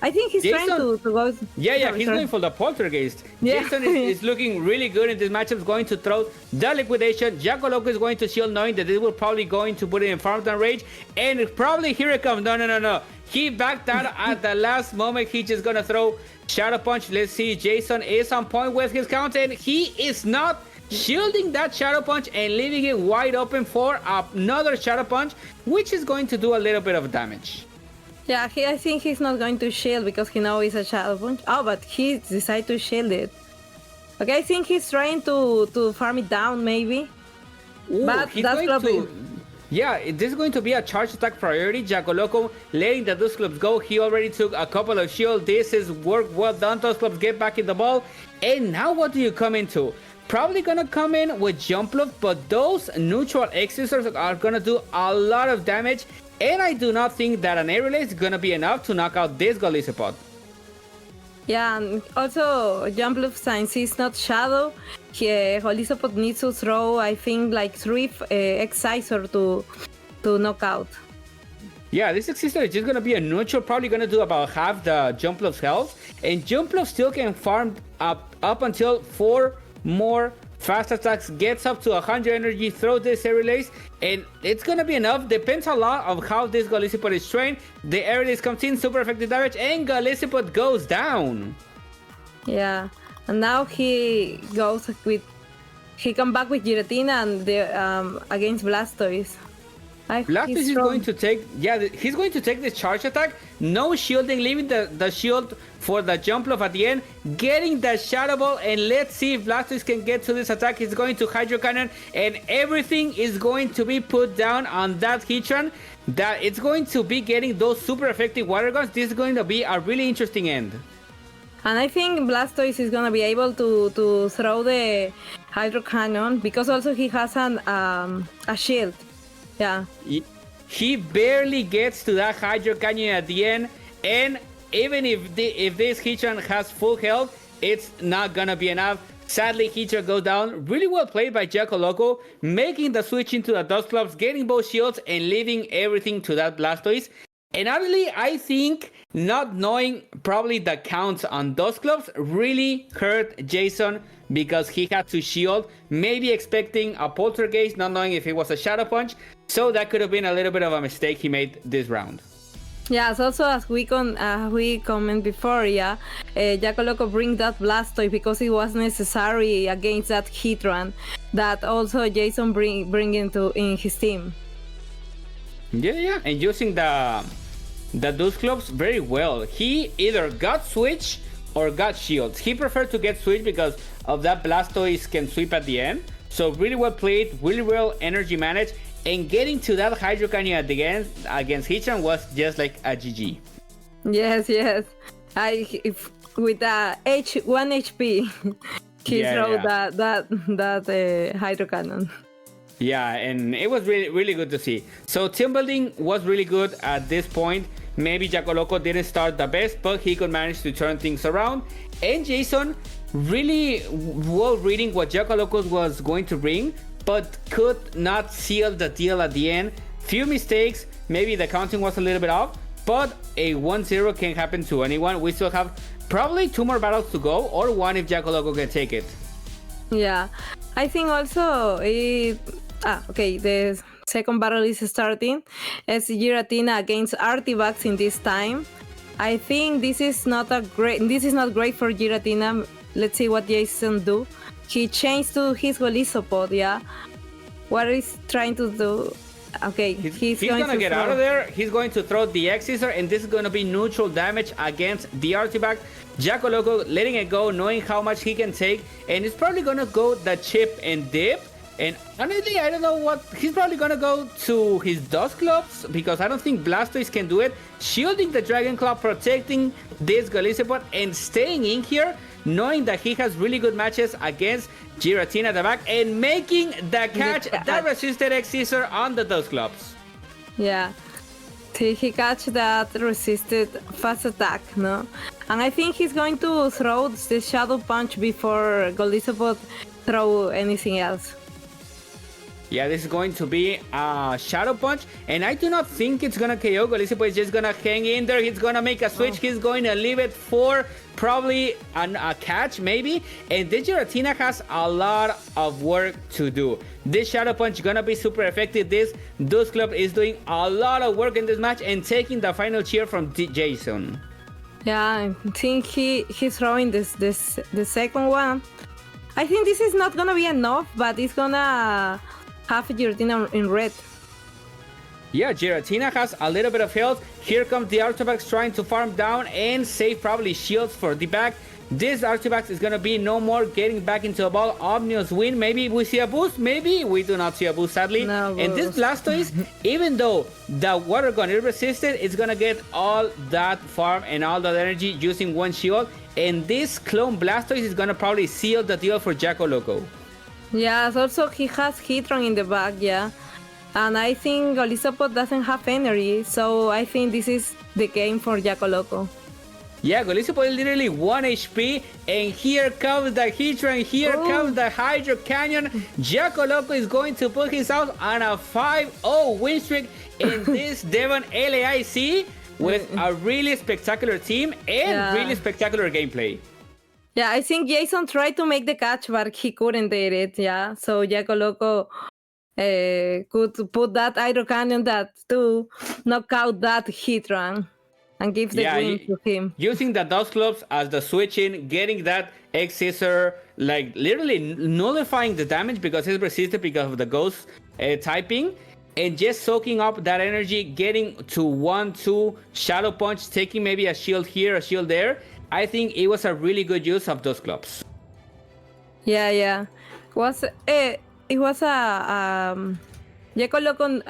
I think he's trying to go. Yeah, he's going for the Poltergeist. Yeah. Jason is looking really good in this matchup. Is going to throw the Liquidation. Jaco Loco is going to shield, knowing that this will probably going to put it in Farm Down Rage, and probably here it comes. No. He backed out at the last moment. He's just gonna throw Shadow Punch. Let's see. Jason is on point with his count, and he is not shielding that Shadow Punch and leaving it wide open for another Shadow Punch, which is going to do a little bit of damage. Yeah, I think he's not going to shield because he knows it's a Shadow Punch. Oh, but he decided to shield it. Okay, I think he's trying to farm it down, maybe. Ooh, but that's probably... Yeah, this is going to be a charge attack priority. Jaco Loco letting the Dusclops go. He already took a couple of shields. This is work well done. Dusclops get back in the ball. And now what do you come into? Probably gonna come in with Jumpluff, but those neutral Executions are gonna do a lot of damage, and I do not think that an Aerial Ace is gonna be enough to knock out this Golisopod. Yeah, and also Jumpluff, since he's not Shadow, Golisopod needs to throw, I think, like 3 Excisor to knock out. Yeah, this Excisor is just gonna be a neutral, probably gonna do about half the Jumpluff's health, and Jumpluff still can farm up until 4 more fast attacks, gets up to 100 energy, throw this Aerial Ace, and it's gonna be enough. Depends a lot of how this Golisopod is trained. The Aerial Ace comes in, super effective damage, and Golisopod goes down. Yeah, and now he goes with... He come back with Giratina and the, against Blastoise. Blastoise is going to take... Yeah, he's going to take this charge attack. No shielding, leaving the shield for the Jumpluff at the end. Getting the Shadow Ball, and let's see if Blastoise can get to this attack. He's going to Hydro Cannon, and everything is going to be put down on that Heatran. That it's going to be getting those super effective Water Guns. This is going to be a really interesting end. And I think Blastoise is gonna be able to throw the Hydro Cannon because also he has a shield. Yeah. He barely gets to that Hydro Canyon at the end, and even if this Heatran has full health, it's not gonna be enough. Sadly, Heatran goes down. Really well played by Jaco Loco, making the switch into the Dusclops, getting both shields, and leaving everything to that Blastoise. And honestly, I think not knowing probably the counts on Dusclops really hurt Jason because he had to shield, maybe expecting a Poltergeist, not knowing if it was a Shadow Punch. So that could have been a little bit of a mistake he made this round. Yes, also as we comment before, yeah, Jaco Loco bring that Blastoise because it was necessary against that Heatran that also Jason bring into in his team. Yeah, and using the Dusclops very well. He either got switch or got shields. He preferred to get switch because of that Blastoise can sweep at the end. So really well played, really well energy managed, and getting to that Hydro Canyon at the end against Heatran was just like a GG. Yes. With the 1 HP, he threw that Hydro Cannon. Yeah, and it was really good to see. So team building was really good at this point. Maybe Jaco Loco didn't start the best, but he could manage to turn things around. And Jason really well reading what Jaco Loco was going to bring, but could not seal the deal at the end. Few mistakes, maybe the counting was a little bit off, but a 1-0 can happen to anyone. We still have probably 2 more battles to go, or 1 if Jaco Loco can take it. Yeah, I think also okay, the second battle is starting. It's Giratina against Artivax in this time. I think this is not great for Giratina. Let's see what Jason do. He changed to his Golisopod, yeah. What is trying to do? Okay, he's going to get out of there. He's going to throw the X-Scissor, and this is going to be neutral damage against the Artifact. Jaco Loco letting it go, knowing how much he can take, and it's probably going to go the chip and dip. And honestly, I don't know what... He's probably going to go to his Dusclops, because I don't think Blastoise can do it. Shielding the Dragon Claw, protecting this Golisopod, and staying in here, knowing that he has really good matches against Giratina at the back, and making the catch that resisted X-Scissor on the Dusclops. Yeah. He catch that resisted fast attack, no? And I think he's going to throw the Shadow Punch before Golisopod throw anything else. Yeah, this is going to be a Shadow Punch, and I do not think it's going to KO. Golisopod is just going to hang in there. He's going to make a switch. He's going to leave it for probably a catch, maybe. And the Giratina has a lot of work to do. This Shadow Punch is going to be super effective. This Dusclops is doing a lot of work in this match and taking the final cheer from Dzejsonnn. Yeah, I think he's throwing the second one. I think this is not going to be enough, but it's going to have Giratina in red. Yeah, Giratina has a little bit of health. Here comes the Artifact trying to farm down and save probably shields for the back. This Artifact is going to be no more getting back into a ball. Omnius win. Maybe we see a boost. Maybe we do not see a boost, sadly. No and boost. This Blastoise, even though the Water Gun is resisted, it's going to get all that farm and all that energy using one shield. And this clone Blastoise is going to probably seal the deal for Jaco Loco. Yes, also he has Heatran in the back, yeah. And I think Golisopod doesn't have energy, so I think this is the game for Jaco Loco. Yeah, Golisopod is literally 1 HP, and here comes the Heatran, here comes the Hydro Canyon. Jaco Loco is going to put himself on a 5-0 win streak in this Devon LAIS with a really spectacular team and really spectacular gameplay. Yeah, I think Jason tried to make the catch, but he couldn't do it, yeah. So Jaco Loco could put that Hydro Cannon to knock out that Heatran and give the win to him. Using the Dusclops as the switch-in, getting that X-Scissor, like literally nullifying the damage because it's resisted because of the Ghost typing, and just soaking up that energy, getting to 1-2 Shadow Punch, taking maybe a shield here, a shield there. I think it was a really good use of those clubs. Yeah. It was a Jaco Loco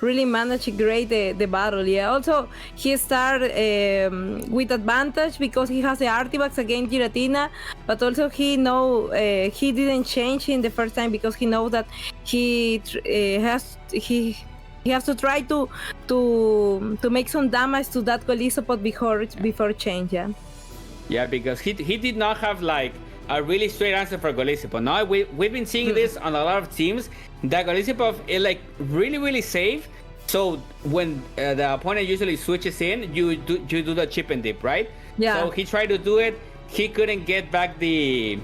really managed great the battle. Yeah. Also, he started with advantage because he has the Artifacts against Giratina, but also he didn't change in the first time because he knows that he has to try to make some damage to that Golisopod before change. Yeah, because he did not have like a really straight answer for Golisopod. Now we've been seeing this on a lot of teams. That Golisopod is like really safe. So when the opponent usually switches in, you do the chip and dip, right? Yeah. So he tried to do it. He couldn't get back the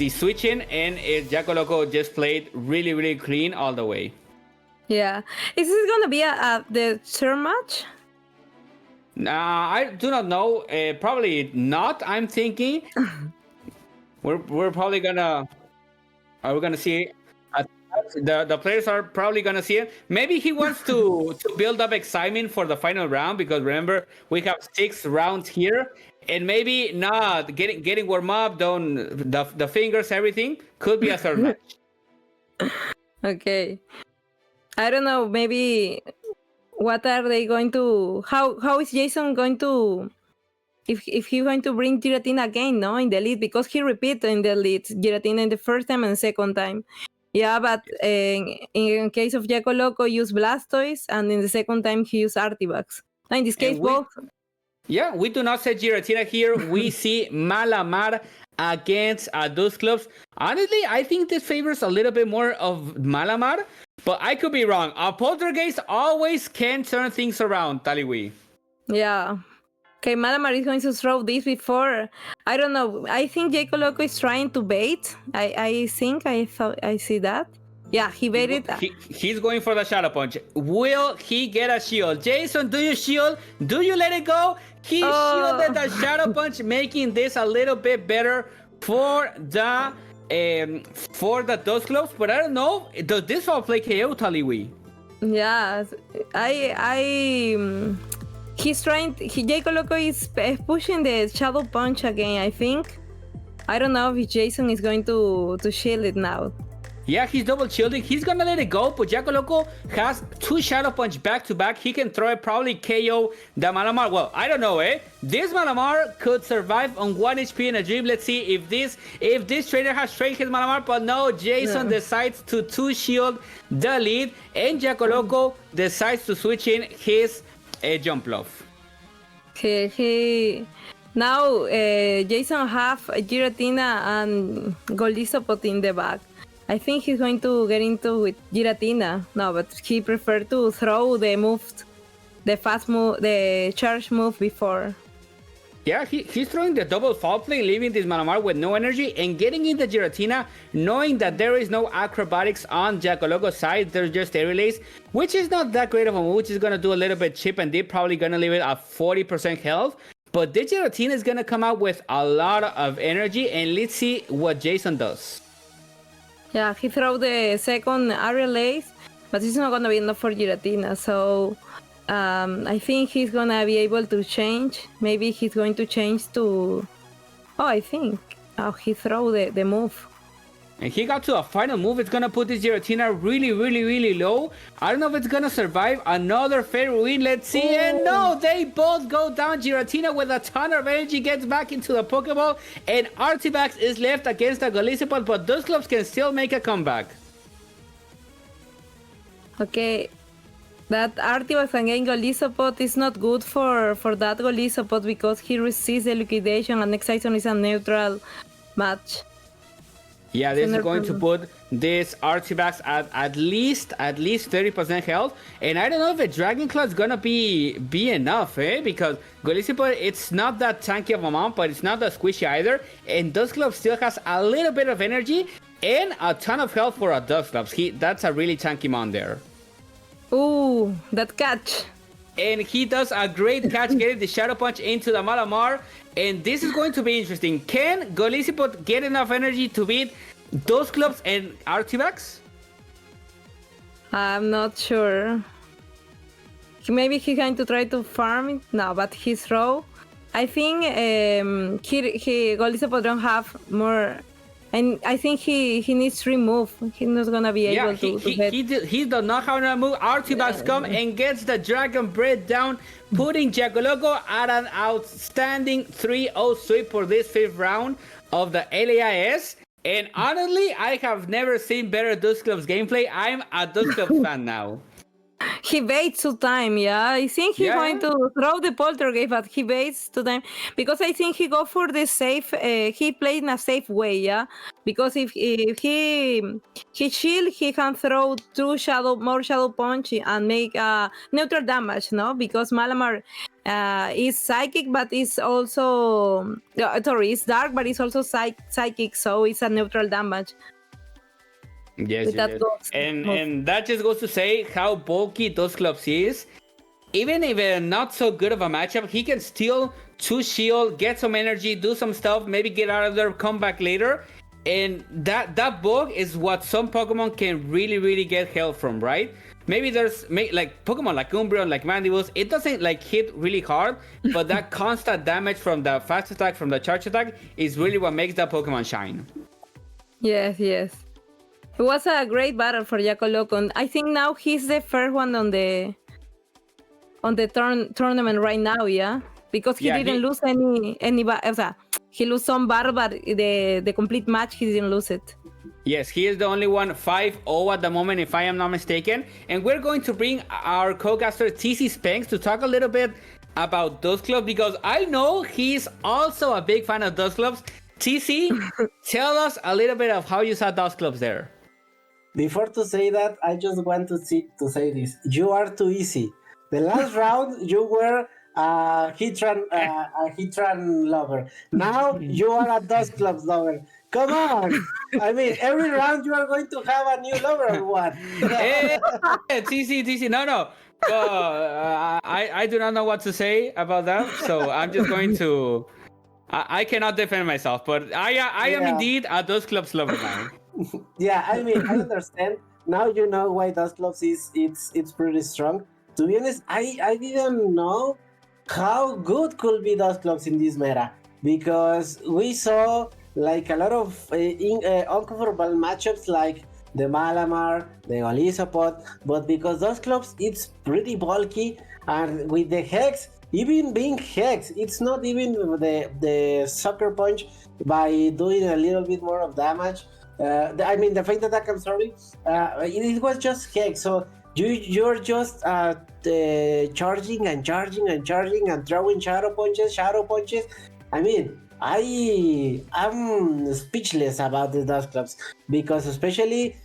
switch in, and Jaco Loco just played really clean all the way. Yeah. Is this gonna be the third match? I do not know. Probably not. I'm thinking we're probably gonna. Are we gonna see? The players are probably gonna see it. Maybe he wants to build up excitement for the final round, because remember we have 6 rounds here, and maybe not getting warm up, down the fingers, everything could be a third match. Okay. I don't know. Maybe what are they going to? How is Jason going to? If he's going to bring Giratina again, no, in the lead, because he repeated in the lead Giratina in the first time and the second time. Yeah, but in case of Jaco Loco, use Blastoise, and in the second time he used Artifacts. In this case, both. Yeah, we do not say Giratina here. We see Malamar against Dusclops. Honestly, I think this favors a little bit more of Malamar, But I could be wrong. A Poltergeist always can turn things around, Taliwi. Yeah. Okay, Malamar is going to throw this before. I don't know. I think Jaco Loco is trying to bait. I think I see that. Yeah, he baited. He's going for the Shadow Punch. Will he get a shield? Jason, do you shield? Do you let it go? He shielded the Shadow Punch, making this a little bit better for the Dust Gloves. But I don't know. Does this fall play KO, Taliwi? Yeah, he's trying. Jaco Loco is pushing the Shadow Punch again, I think. I don't know if Jason is going to shield it now. Yeah, he's double shielding. He's gonna let it go, but Jaco Loco has 2 Shadow Punch back to back. He can throw it, probably KO the Malamar. Well, I don't know, eh? This Malamar could survive on 1 HP in a dream. Let's see if this trainer has trained his Malamar, but no, Jason decides to 2-shield the lead, and Jaco Loco decides to switch in his jump love. Now Jason have Giratina and Golisopod in the back. I think he's going to get into with Giratina. No, but he preferred to throw the fast move, the charge move before. Yeah, he's throwing the double fall play, leaving this Malamar with no energy and getting in the Giratina, knowing that there is no acrobatics on Jaco Loco's side. There's just a release, which is not that great of a move, which is going to do a little bit chip and dip, probably going to leave it at 40% health. But the Giratina is going to come out with a lot of energy, and let's see what Jason does. Yeah, he threw the second area LAIS, but it's not going to be enough for Giratina. So I think he's going to be able to change. Maybe he's going to change to... he threw the move. And he got to a final move. It's going to put this Giratina really, really, really low. I don't know if it's going to survive another fair win. Let's see. And no, they both go down. Giratina with a ton of energy gets back into the Pokeball. And Artifax is left against the Golisopod, but those clubs can still make a comeback. Okay. That Artifax against Golisopod is not good for that Golisopod because he resists the liquidation and next season is a neutral match. Yeah, this is going to put this Artifax at least 30% health. And I don't know if a Dragon Claw is gonna be enough, eh? Because Golisopod, it's not that tanky of a mount, but it's not that squishy either. And Dusclops still has a little bit of energy and a ton of health for a Dusclops. That's a really tanky mount there. Ooh, that catch. And he does a great catch, getting the Shadow Punch into the Malamar. And this is going to be interesting. Can Golisopod get enough energy to beat those clubs and Artifax? I'm not sure. Maybe he's going to try to farm it. No, but his throw. I think Golisopod don't have more. And I think he needs to remove. He's not gonna be able to hit. He does not have enough move. Artifax come and gets the Dragon Breath down, putting Jaco Loco at an outstanding 3-0 sweep for this 5th round of the LAIS. And honestly, I have never seen better Dusclops gameplay. I'm a Dusclops fan now. He baits 2 times, yeah. I think he's going to throw the Poltergeist, but he baits 2 times because I think he go for the safe. He played in a safe way, yeah. Because if he shield, he can throw 2 more Shadow Punch and make neutral damage, no? Because Malamar is psychic, but is also it's dark, but it's also psychic, so it's a neutral damage. Yes, and that just goes to say how bulky Dusclops is. Even if not so good of a matchup, he can still 2-shield, get some energy, do some stuff, maybe get out of there, come back later. And that bug is what some Pokemon can really, really get health from, right? Maybe there's like Pokemon like Umbreon, like Mandibus, it doesn't like hit really hard, but that constant damage from the fast attack, from the charge attack, is really what makes that Pokemon shine. Yes. It was a great battle for Jaco Loco. I think now he's the first one on the tournament right now, yeah? Because he didn't lose any he lost some battle, but the complete match, he didn't lose it. Yes, he is the only one 5-0 at the moment, if I am not mistaken. And we're going to bring our co-caster TC Spanks to talk a little bit about Dusclops, because I know he's also a big fan of Dusclops. TC, tell us a little bit of how you saw Dusclops there. before to say that, I just want to say this. You are too easy. The last round, you were a Hitran lover. Now you are a Dust Clubs lover. Come on. I mean, every round you are going to have a new lover or what? It's easy. No. I do not know what to say about that, so I'm just going to. I cannot defend myself, but I am indeed a Dust Clubs lover now. Yeah, I mean, I understand. Now you know why Dust Clubs it's pretty strong. To be honest, I didn't know how good could be Dust Clubs in this meta, because we saw like a lot of uncomfortable matchups like the Malamar, the Olisopod, but because Dust Clubs it's pretty bulky, and with the Hex, even being Hex, it's not even the Sucker Punch by doing a little bit more of damage. I mean, the Faint Attack, I'm sorry, it was just Hex, so you're just charging and throwing shadow punches. I mean, I'm speechless about the Dust Clubs, because especially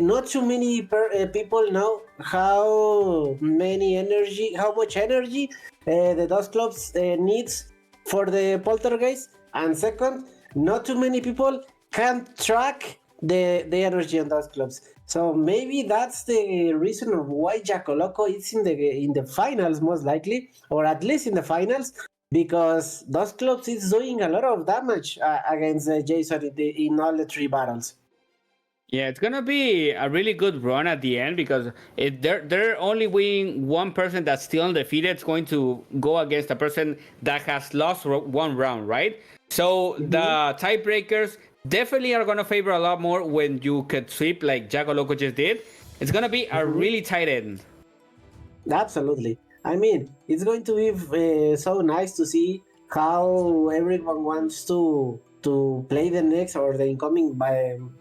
not too many people know how much energy the Dust Clubs needs for the Poltergeist, and second, not too many people can track the energy on Dust Clubs. So maybe that's the reason of why Jacoloco is in the finals, most likely, or at least in the finals, because Dust Clubs is doing a lot of damage against Jason in all the 3 battles. Yeah, it's gonna be a really good run at the end, because they're only winning one person that's still undefeated. It's going to go against a person that has lost one round, right? So the tiebreakers definitely are gonna favor a lot more when you could sweep like Jacoloco just did. It's gonna be a really tight end. Absolutely. I mean, it's going to be so nice to see how everyone wants to play the next or the incoming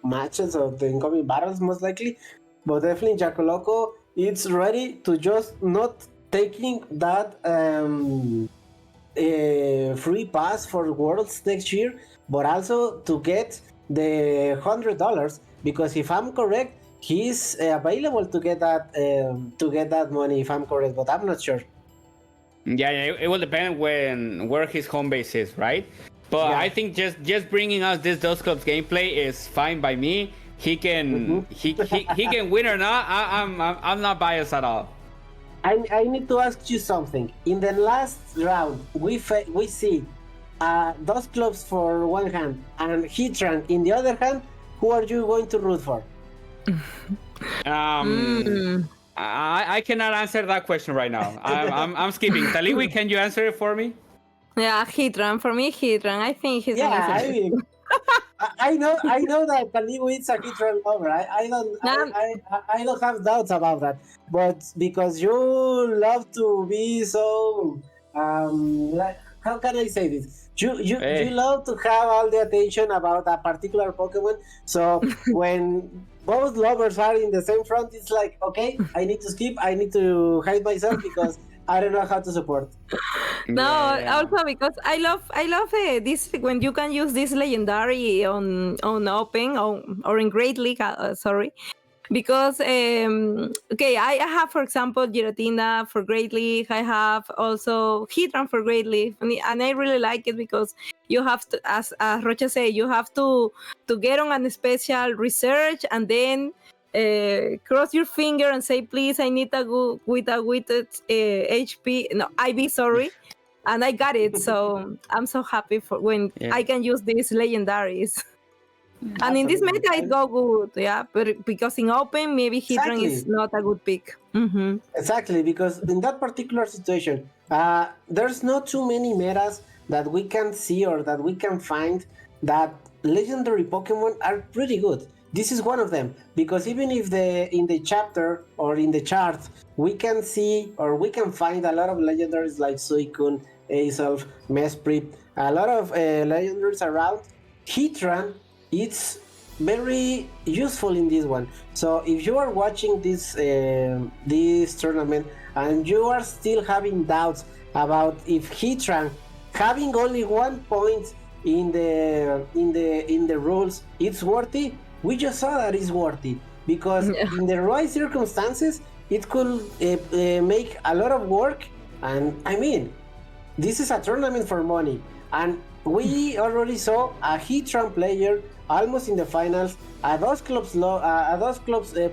matches or the incoming battles, most likely. But definitely Jacoloco, it's ready to just not taking that free pass for Worlds next year, but also to get the $100, because if I'm correct, he's available to get that money, if I'm correct, but I'm not sure. Yeah, it will depend where his home base is, right? But yeah. I think just bringing us this Dust Clubs gameplay is fine by me. He can he can win or not. I'm not biased at all. I need to ask you something. In the last round, we see Dust Clubs for one hand and Hitran in the other hand. Who are you going to root for? I cannot answer that question right now. I'm skipping. Taliwi, can you answer it for me? Yeah, Hitran. For me, Hitran. I think he's amazing. I know that Taliwi is a Hitran lover. I don't have doubts about that. But because you love to be so like, how can I say this? You love to have all the attention about a particular Pokemon. So when both lovers are in the same front, it's like, okay, I need to skip. I need to hide myself because I don't know how to support. No, also because I love this when you can use this legendary on open or in Great League. Sorry. Because I have, for example, Giratina for Great League. I have also Hitran for Great League, and I really like it because you have to, as Rocha said, you have to get on a special research and then cross your finger and say, please, I need a good with IV, sorry, and I got it. So I'm so happy for when I can use these legendaries. And in this meta, it go good, but because in open, maybe Hitran is not a good pick. Mm-hmm. Exactly, because in that particular situation, there's not too many metas that we can see or that we can find that legendary Pokemon are pretty good. This is one of them, because even if in the chapter or in the chart, we can see or we can find a lot of legendaries like Suicune, Azelf, Mesprit, a lot of legendaries around, Hitran, it's very useful in this one. So if you are watching this tournament and you are still having doubts about if Hitran having only 1 point in the rules it's worthy, we just saw that it's worthy. because in the right circumstances, it could make a lot of work. And I mean, this is a tournament for money, and we already saw a Heatran player almost in the finals, a Dos Clubs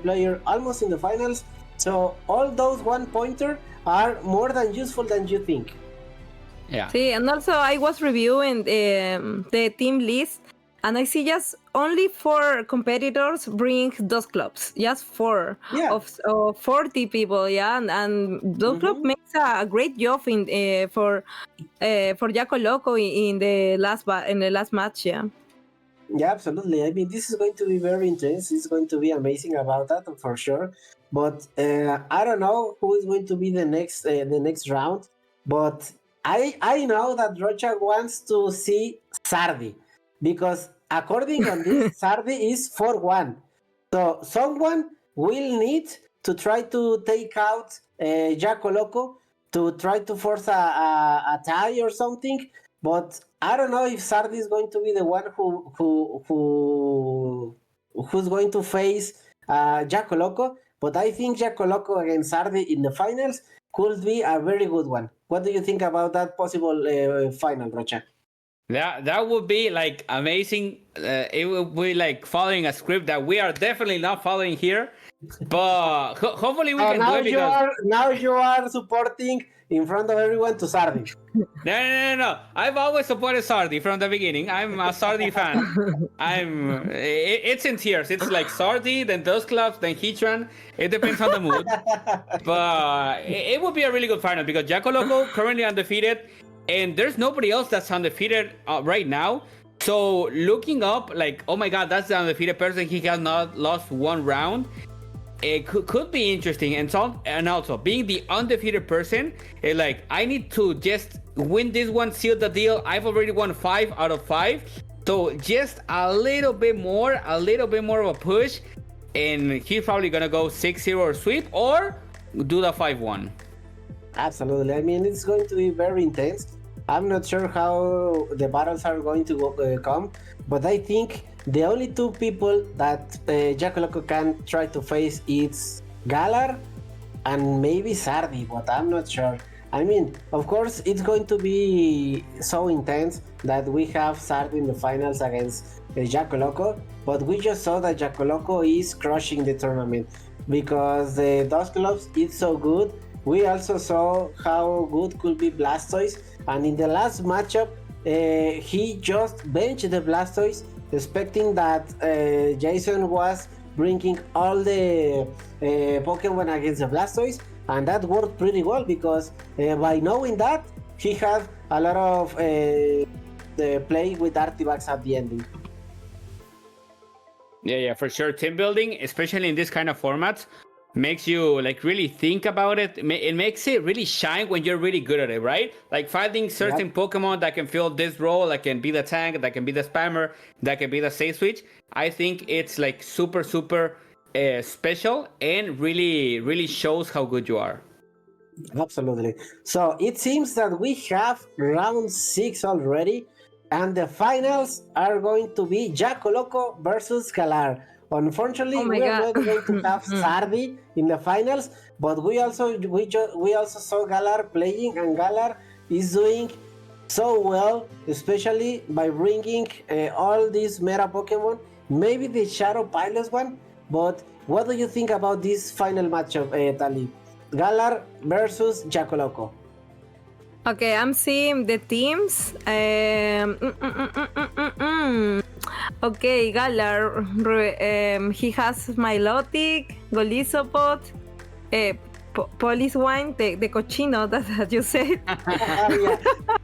player almost in the finals. So all those one-pointer are more than useful than you think. Yeah. See, and also I was reviewing the team list, and I see just only 4 competitors bring those clubs, just 4 of 40 people, yeah, and those club makes a great job in for Jaco Loco in the last match, yeah. Yeah, absolutely. I mean, this is going to be very intense. It's going to be amazing about that for sure. But I don't know who is going to be the next round. But I know that Rocha wants to see Sardi, because according on this, Sardi is 4-1. So someone will need to try to take out Jaco Loco to try to force a tie or something. But I don't know if Sardi is going to be the one who's going to face Jaco Loco. But I think Jaco Loco against Sardi in the finals could be a very good one. What do you think about that possible final, Rocha? That would be like amazing. It would be like following a script that we are definitely not following here. But hopefully we can do it because now you are supporting in front of everyone to Sardi. No. I've always supported Sardi from the beginning. I'm a Sardi fan. It's in tiers. It's like Sardi, then those clubs, then Heatran. It depends on the mood. But it would be a really good final because Jaco Loco currently undefeated, and there's nobody else that's undefeated right now. So looking up, like, oh my god, that's the undefeated person. He has not lost one round. It could be interesting, and also being the undefeated person, like, I need to just win this one, seal the deal. I've already won 5 out of 5, so just a little bit more of a push, and he's probably gonna go 6-0 or sweep or do the 5-1. Absolutely. I mean, it's going to be very intense. I'm not sure how the battles are going to come, but I think the only 2 people that Jaco Loco can try to face is Galar and maybe Sardi, but I'm not sure. I mean, of course, it's going to be so intense that we have Sardi in the finals against Jaco Loco, but we just saw that Jaco Loco is crushing the tournament because the Dos Clubs is so good. We also saw how good could be Blastoise, and in the last matchup, he just benched the Blastoise, expecting that Jason was bringing all the Pokemon against the Blastoise, and that worked pretty well because by knowing that, he had a lot of the play with Artivax at the ending. Yeah, for sure. Team building, especially in this kind of formats, makes you like really think about it. It makes it really shine when you're really good at it, right? Like finding certain Pokemon that can fill this role, that can be the tank, that can be the spammer, that can be the safe switch. I think it's like super special and really shows how good you are. Absolutely. So it seems that we have round 6 already, and the finals are going to be Jaco Loco versus Galar. Unfortunately, we are not going to have Sardi in the finals, but we also saw Galar playing, and Galar is doing so well, especially by bringing all these meta Pokemon. Maybe the Shadow Pilots one, but what do you think about this final matchup, Tali? Galar versus Jaco Loco. Okay, I'm seeing the teams. Okay, Galar, he has Milotic, Golisopod, Police Wine, the Cochino, that you said. Yeah.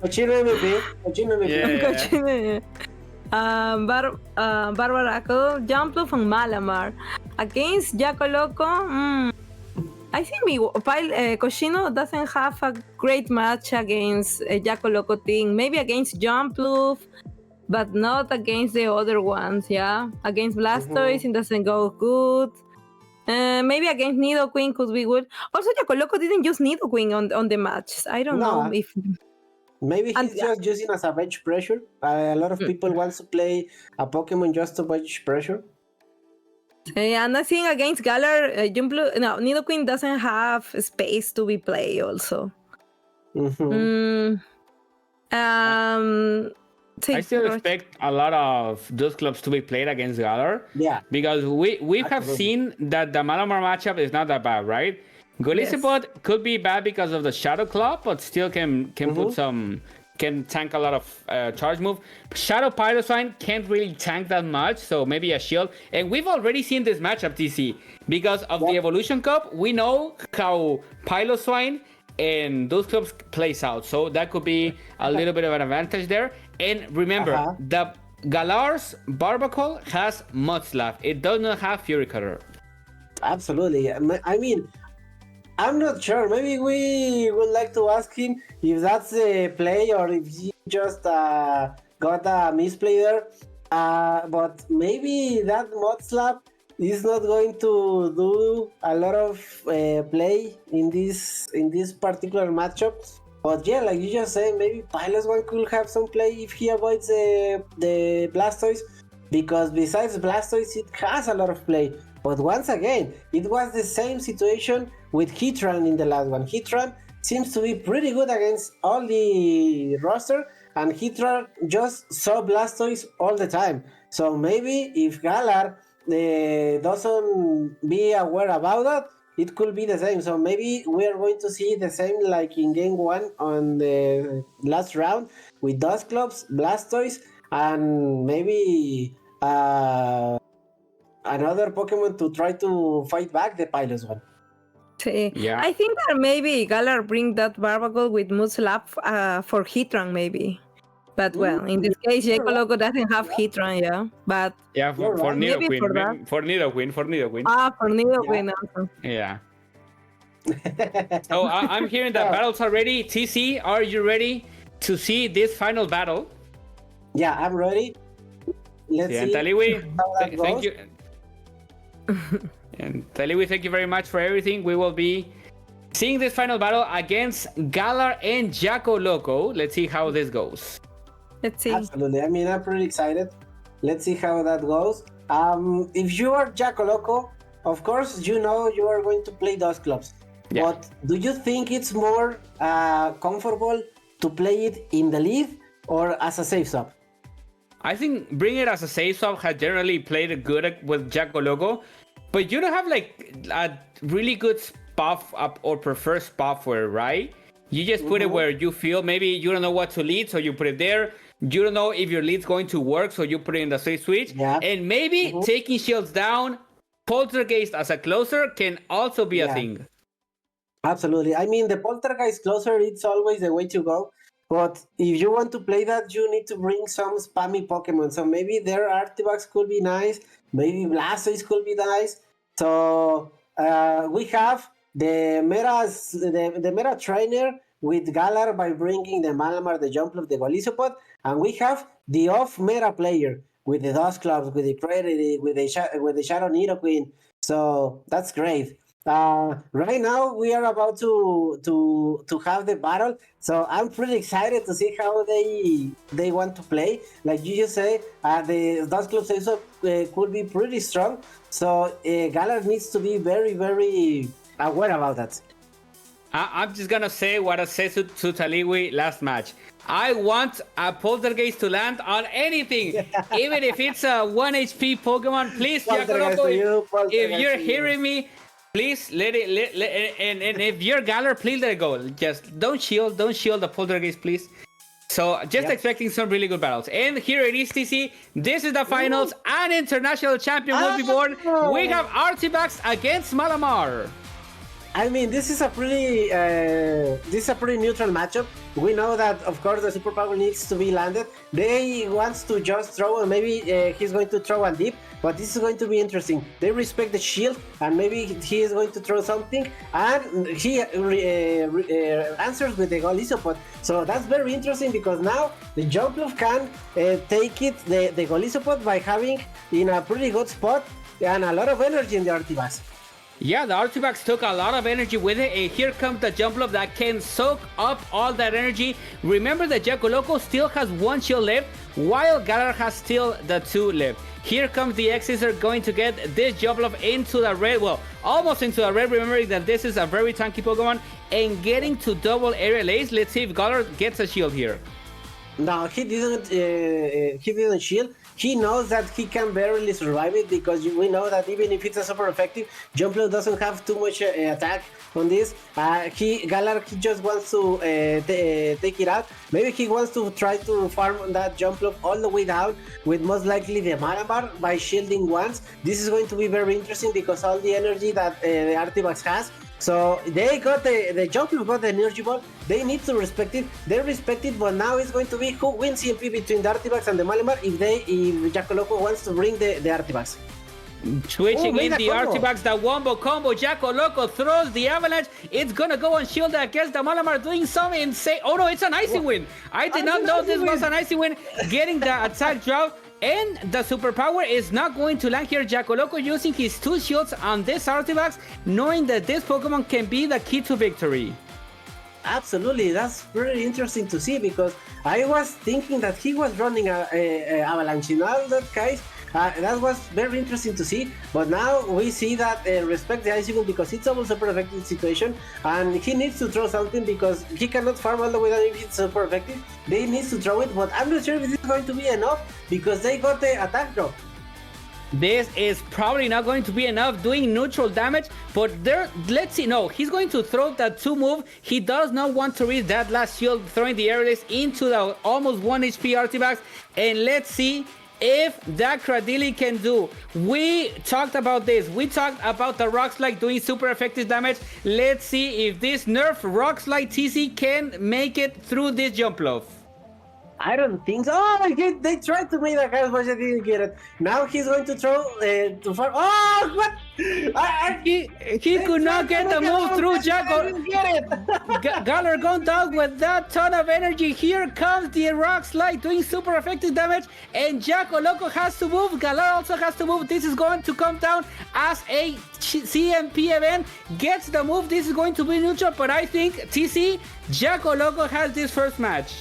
Cochino MVP. Cochino. Barbaracle, Jumpluff, and Malamar. Against Jaco Loco, I think Cochino doesn't have a great match against Jaco Loco team. Maybe against Jumpluff, but not against the other ones, yeah? Against Blastoise, it doesn't go good. Maybe against Nidoqueen could be good. Also, Jaco Loco didn't use Nidoqueen on the match. I don't know if... Maybe he's just using as a bench pressure. A lot of people want to play a Pokemon just to bench pressure. And I think against Galar, Nidoqueen doesn't have space to be played also. I still expect a lot of those clubs to be played against Galar. Yeah. Because we have seen that the Malamar matchup is not that bad, right? Golisopod could be bad because of the Shadow Claw, but still can put some... can tank a lot of charge move. Shadow Piloswine can't really tank that much, so maybe a shield. And we've already seen this matchup, TC. Because of the Evolution Cup, we know how Piloswine and those clubs plays out. So that could be a little bit of an advantage there. And remember, the Galar's Barbacle has Mudslap. It does not have Fury Cutter. Absolutely. I mean, I'm not sure. Maybe we would like to ask him if that's a play or if he just got a misplay there. But maybe that Mudslap is not going to do a lot of play in this particular matchup. But yeah, like you just said, maybe Piloswine could have some play if he avoids the Blastoise, because besides Blastoise, it has a lot of play. But once again, it was the same situation with Heatran in the last one. Heatran seems to be pretty good against all the roster, and Heatran just saw Blastoise all the time. So maybe if Galar doesn't be aware about that, it could be the same. So maybe we are going to see the same like in game 1 on the last round with Dusclops, Blastoise, and maybe another Pokemon to try to fight back the Piloswine. Yeah. I think that maybe Galar bring that Barbacle with Mudslap for Heatran maybe. But well, in this case, Jaycoloco doesn't have Heatran, yeah. But yeah, for Nidoqueen. For Nidoqueen. For Nidoqueen also. Yeah. So I'm hearing that battles are ready. TC, are you ready to see this final battle? Yeah, I'm ready. Let's see. Taliwi, thank you. And Taliwi, thank you very much for everything. We will be seeing this final battle against Galar and Jacoloco. Let's see how this goes. Let's see. Absolutely. I mean, I'm pretty excited. Let's see how that goes. If you are Jacoloco, of course, you know you are going to play those clubs. Yeah. But do you think it's more comfortable to play it in the lead or as a safe swap? I think bring it as a safe swap has generally played good with Jacoloco, but you don't have like a really good spot up or preferred spot for it, right? You just put it where you feel. Maybe you don't know what to lead, so you put it there. You don't know if your lead's going to work, so you put it in the safe switch. Yeah. And maybe taking shields down, Poltergeist as a closer can also be a thing. Absolutely. I mean, the Poltergeist closer, it's always the way to go. But if you want to play that, you need to bring some spammy Pokemon. So maybe their Artifact could be nice. Maybe Blastoise could be nice. So we have the meta trainer with Galar by bringing the Malamar, the Jumpluff, the Golisopod. And we have the off-meta player with the Dusclops, with the Predator, with the Shadow Nidoqueen. So that's great. Right now we are about to have the battle, so I'm pretty excited to see how they want to play. Like you just say, the Dusclops also could be pretty strong, so Galar needs to be very, very aware about that. I'm just gonna say what I said to Taliwi last match. I want a Poltergeist to land on anything, even if it's a 1 HP Pokemon. Please, Jacoloco, if you're hearing me, please let it. And if you're Galar, please let it go. Just don't shield the Poltergeist, please. So just expecting some really good battles. And here it is, TC. This is the finals. An international champion will be born. We have Artifacts against Malamar. I mean, this is a pretty neutral matchup. We know that, of course, the superpower needs to be landed. They wants to just throw, and maybe he's going to throw and dip, but this is going to be interesting. They respect the shield, and maybe he is going to throw something, and he answers with the Golisopod. So that's very interesting, because now the Jumpluff can take it, the Golisopod, by having in a pretty good spot and a lot of energy in the Artifacts. Yeah, the Artifact took a lot of energy with it, and here comes the jump love that can soak up all that energy. Remember that Jacko still has 1 shield left, while Galar has still the 2 left. Here comes the X-Scissor going to get this jump love into the red, well, almost into the red, remembering that this is a very tanky Pokemon, and getting to double area LAIS. Let's see if Galar gets a shield here. No, he didn't. He didn't shield. He knows that he can barely survive it because we know that even if it's a super effective, Jumplo doesn't have too much attack on this. Galar just wants to take it out. Maybe he wants to try to farm that Jumplo all the way down with most likely the Malabar by shielding once. This is going to be very interesting because all the energy that the Artifact has. So they got the Jumplo got the energy ball. They need to respect it. They respect it, but now it's going to be who wins CMP between the Artifacts and the Malamar if Jacko wants to bring the Artifacts. Switching in the Artifacts, the Wombo combo. Jacko throws the Avalanche. It's gonna go on shield against the Malamar, doing some insane. Oh no, it's an Icing Win. I did not know this was an Icing Win. Getting the attack drop. And the superpower is not going to land here. Jacko using his 2 shields on this Artifacts, knowing that this Pokemon can be the key to victory. Absolutely, that's very interesting to see because I was thinking that he was running a Avalanche in all that case. That was very interesting to see, but now we see that respect the Icicle because it's almost a super effective situation, and he needs to throw something because he cannot farm all the way down if it's super effective. They need to throw it, but I'm not sure if this is going to be enough because they got the attack drop. This is probably not going to be enough doing neutral damage, but let's see. No, he's going to throw that 2 move. He does not want to reach that last shield, throwing the aerialist into the almost 1 HP Artifacts, and let's see if that Cradily can do. We talked about this. We talked about the Rock Slide doing super effective damage. Let's see if this nerf Rock Slide TC can make it through this jump love. I don't think so. Oh, they tried to make that guy, but I didn't get it. Now he's going to throw to far. Oh, what? He could not get the move through Jacko. I didn't get it. Galar gone down with that ton of energy. Here comes the Rock Slide doing super effective damage, and Jacko has to move. Galar also has to move. This is going to come down as a CMP event. Gets the move. This is going to be neutral, but I think TC Jacko has this first match.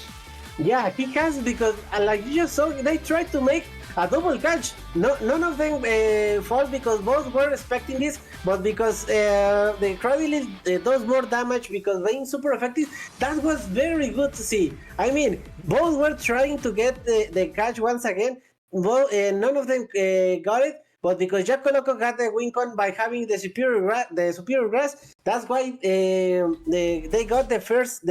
Yeah, he has because, like you just saw, they tried to make a double catch. None of them fall because both were expecting this, but because the Cradily does more damage because being super effective, that was very good to see. I mean, both were trying to get the catch once again, none of them got it. But because Jacko got the win con by having the superior grass, that's why they got the first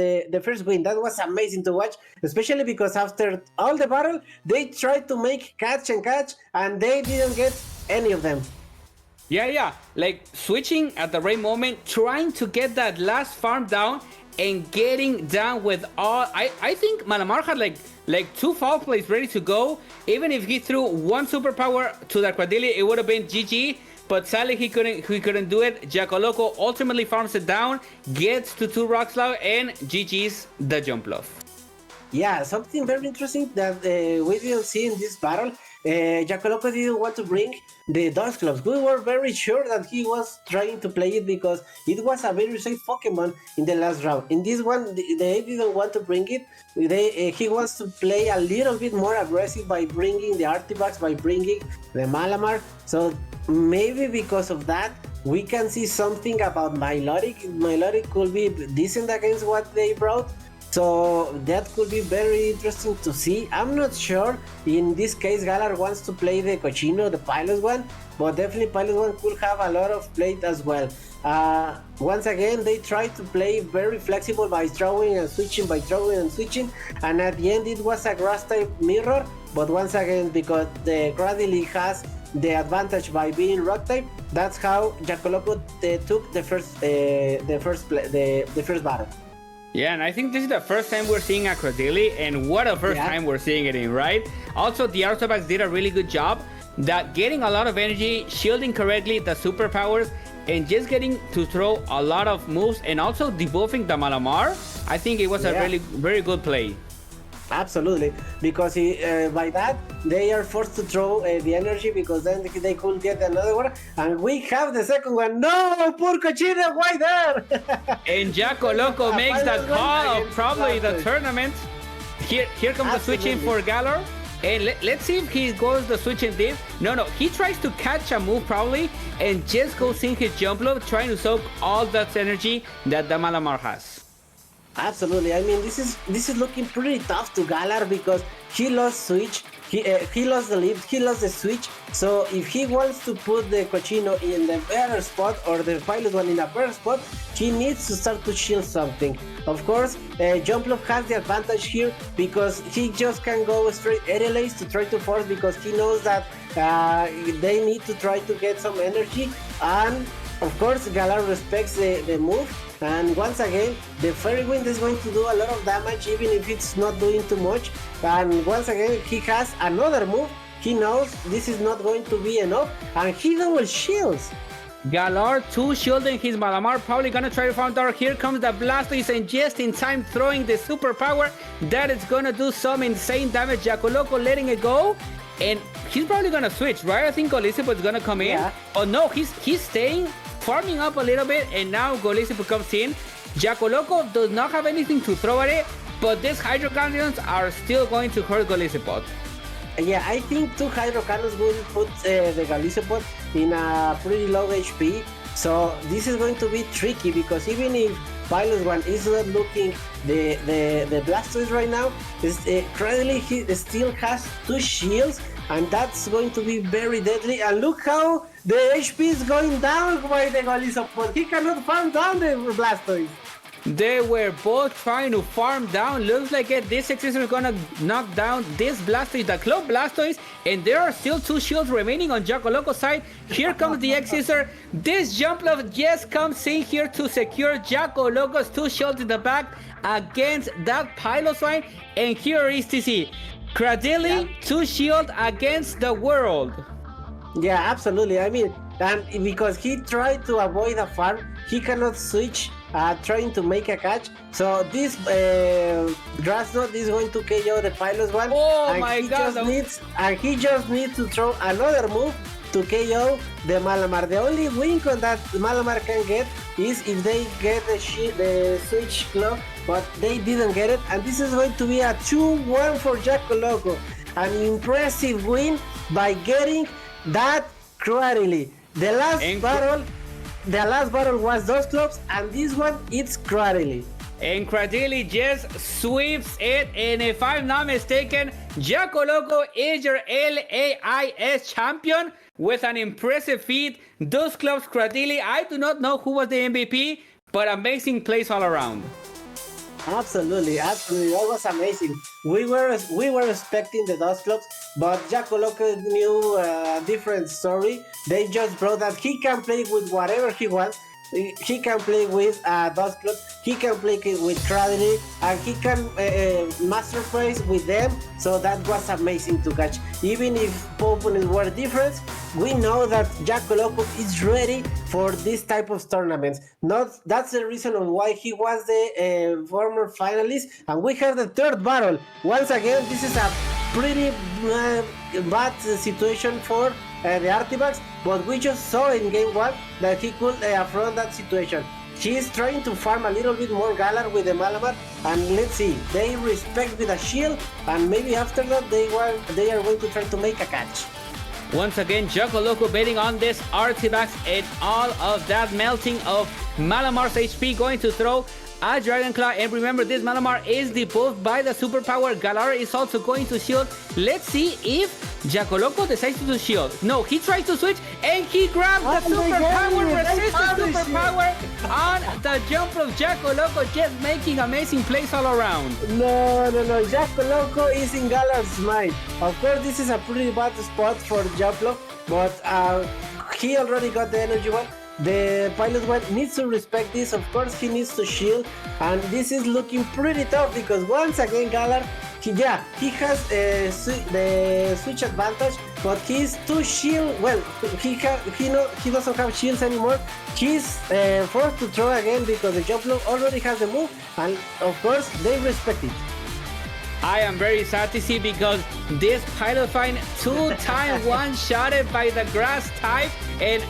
win. That was amazing to watch, especially because after all the battle, they tried to make catch, and they didn't get any of them. Yeah, like switching at the right moment, trying to get that last farm down and getting down with all. I think Malamar had like 2 foul plays ready to go. Even if he threw 1 superpower to the Cradily, it would have been GG. But sadly, he couldn't do it. Jacko ultimately farms it down, gets to 2 Rock Slide, and GG's the jump love. Yeah, something very interesting that we didn't see in this battle. Jacko didn't want to bring the Dust Gloves. We were very sure that he was trying to play it because it was a very safe Pokemon in the last round. In this one, they didn't want to bring it. He wants to play a little bit more aggressive by bringing the Artifacts, by bringing the Malamar. So maybe because of that, we can see something about Milotic. Milotic could be decent against what they brought. So that could be very interesting to see. I'm not sure. In this case, Galar wants to play the Cochino, the Pilot one, but definitely Pilot one could have a lot of play as well. Once again, they try to play very flexible by throwing and switching, and at the end it was a grass type mirror. But once again, because the Cradily has the advantage by being rock type, that's how Jacko took the first battle. Yeah, and I think this is the first time we're seeing a Cradily, and what a first time we're seeing it in, right? Also, the Artifacts did a really good job that getting a lot of energy, shielding correctly the superpowers, and just getting to throw a lot of moves, and also debuffing the Malamar. I think it was a really very good play. Absolutely, because by that they are forced to throw the energy, because then they could get another one, and we have the second one. No, poor Cochino, why there? And Jaco Loco makes that call of probably the tournament. Here comes the switching for Galar. And let's see if he goes the switching deep. No, he tries to catch a move probably, and just goes in his jump loop, trying to soak all that energy that the Malamar has. Absolutely. I mean, this is looking pretty tough to Galar, because he lost switch, he lost the lift, he lost the switch. So if he wants to put the Cochino in the better spot, or the Pilot one in a better spot, he needs to start to shield something. Of course, Jumpluff has the advantage here, because he just can go straight LAIS to try to force, because he knows that they need to try to get some energy. And of course, Galar respects the move. And once again, the Fairy Wind is going to do a lot of damage, even if it's not doing too much. And once again, he has another move. He knows this is not going to be enough, and he double shields. Galar 2 shielding his Malamar, probably gonna try to farm dark. Here comes the Blastoise, and just in time throwing the superpower that is gonna do some insane damage. Jaco Loco letting it go, and he's probably gonna switch, right? I think Golisippo is gonna come in. Oh no, he's staying, farming up a little bit, and now Golisippo comes in. Jaco Loco does not have anything to throw at it, but these Hydro Cannons are still going to hurt Golisippo. Yeah, I think 2 Hydro Cannons will put the Golisippo in a pretty low HP. So this is going to be tricky, because even if Pilot 1 is not looking the Blastoise right now, currently he still has 2 shields, and that's going to be very deadly. And look how the HP is going down by the Golisippo. He cannot farm down the Blastoise. They were both trying to farm down. Looks like this Executor is gonna knock down this Blastoise, the Club Blastoise, and there are still 2 shields remaining on Jaco Loco's side. Here comes the Executor. This Jumpluff just comes in here to secure Jaco Loco's 2 shields in the back against that Pilot line. And here is TC. Cradilly, 2 shield against the world. Yeah, absolutely. I mean, and because he tried to avoid a farm, he cannot switch, trying to make a catch. So this Grass Knot is going to KO the Pilot one. Oh and my God! He just needs to throw another move to KO the Malamar. The only win that Malamar can get is if they get the switch clock, but they didn't get it. And this is going to be a 2-1 for Jaco Loco. An impressive win by getting that Cradily. The last battle was Dusclops, and this one it's Cradily. And Cradily just sweeps it, and if I'm not mistaken, Jaco Loco is your LAIS champion with an impressive feat. Dusclops, Cradily, I do not know who was the MVP, but amazing plays all around. Absolutely, that was amazing. We were expecting the Dusclops, but Jaco Loco knew a different story. They just brought that he can play with whatever he wants. He can play with Dusclops, he can play with Cradily, and he can master plays with them. So that was amazing to catch. Even if opponents were different, we know that Jaco Loco is ready for this type of tournaments. That's the reason why he was the former finalist. And we have the third battle. Once again, this is a pretty bad situation for the Artifax, but we just saw in game 1 that he could affront that situation. He is trying to farm a little bit more Galar with the Malamar, and let's see, they respect with a shield, and maybe after that they are going to try to make a catch. Once again, Jaco Loco betting on this Artifax, and all of that melting of Malamar's HP going to throw a Dragon Claw. And remember, this Malamar is debuffed by the superpower. Galar is also going to shield. Let's see if Jaco Loco decides to shield. No, he tries to switch, and he grabs the superpower, resists the superpower on the jump of Jaco Loco, just making amazing plays all around. No, Jaco Loco is in Galar's mind. Of course, this is a pretty bad spot for Jumpluff, but he already got the energy one. The Pilot one needs to respect this. Of course, he needs to shield, and this is looking pretty tough because once again, Galar, he has the switch advantage, but he's too shield. Well, he doesn't have shields anymore. He's forced to throw again because the Jumpluff already has the move, and of course, they respect it. I am very sad to see because this Pilotfine 2-time one-shotted by the grass type. And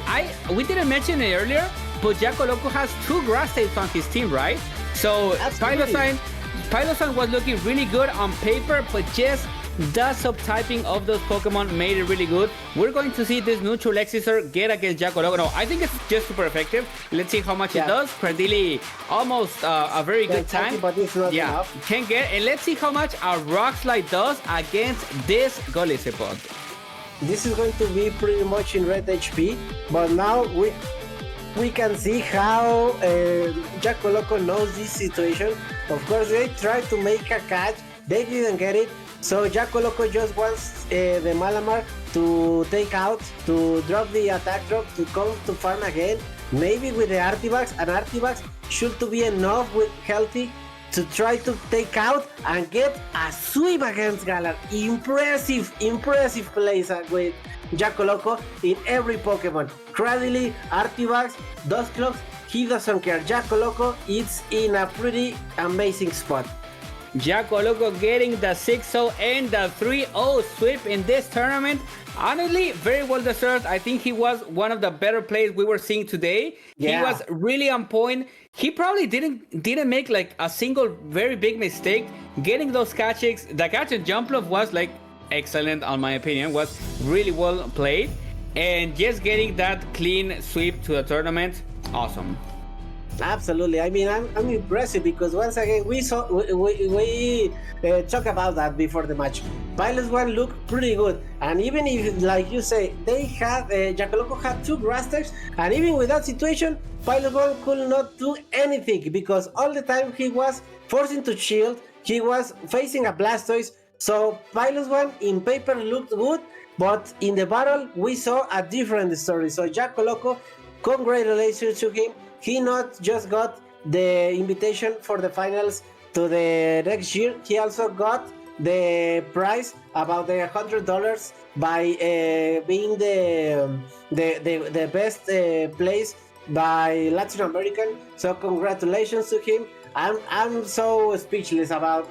we didn't mention it earlier, but Jaco Loco has 2 grass types on his team, right? So Pilotfine was looking really good on paper, but just the subtyping of those Pokemon made it really good. We're going to see this neutral Exeter get against Jaco Loco. No, I think it's just super effective. Let's see how much it does. Cradily almost a very good time. But it's not enough. Can get, and let's see how much a Rock Slide does against this Golisipod. This is going to be pretty much in red HP, but now we can see how Jaco Loco knows this situation. Of course, they tried to make a catch. They didn't get it. So Jaco Loco just wants the Malamar to take out, to drop the attack drop, to come to farm again. Maybe with the Artivax, and Artivax should to be enough with healthy to try to take out and get a sweep against Galar. Impressive plays with Jaco Loco in every Pokemon. Cradily, Artivax, Dusclops, he doesn't care. Jaco Loco is in a pretty amazing spot. Jaco Loco getting the 6-0 and the 3-0 sweep in this tournament. Honestly, very well deserved. I think he was one of the better plays we were seeing today. Yeah. He was really on point. He probably didn't make like a single very big mistake. Getting those catches, the catch and jump off was like excellent on my opinion. Was really well played, and just getting that clean sweep to the tournament, awesome. Absolutely. I mean, I'm impressed because once again we talk about that before the match. Pilots One looked pretty good, and even if, like you say, they had Jaco Loco had 2 grass types, and even with that situation, Pilot One could not do anything because all the time he was forcing to shield. He was facing a Blastoise. So Pilot One in paper looked good, but in the battle we saw a different story. So Jaco Loco, congratulations to him. He not just got the invitation for the finals to the next year, he also got the prize about the $100 by being the best place by Latin American. So congratulations to him. I'm so speechless about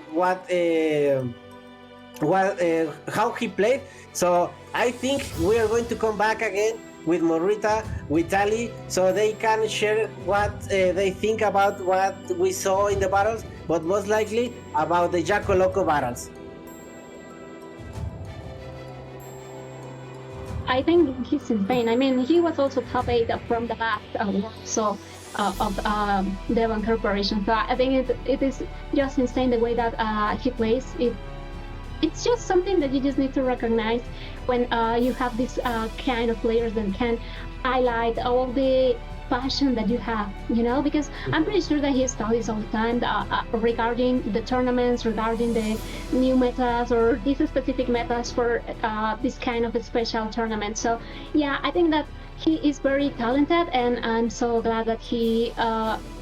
how he played. So I think we are going to come back again with Morita, with Ali, so they can share what they think about what we saw in the battles, but most likely about the Jaco Loco battles. I think he's insane. I mean, he was also top 8 from the last of Devon Corporation. So I think it is just insane the way that he plays. It's just something that you just need to recognize when you have this kind of players that can highlight all the passion that you have, because I'm pretty sure that he studies all the time regarding the tournaments, regarding the new metas or these specific metas for this kind of a special tournament. So yeah, I think that he is very talented, and I'm so glad that he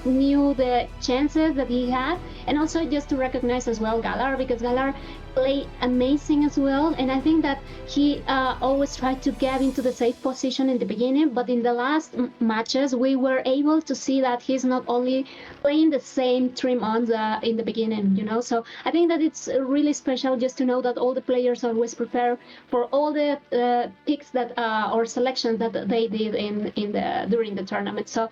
knew the chances that he had, and also just to recognize as well Galar, because Galar played amazing as well, and I think that he always tried to get into the safe position in the beginning, but in the last matches we were able to see that he's not only playing the same 3 months in the beginning, so I think that it's really special just to know that all the players always prepare for all the picks that or selections that they did during the tournament. So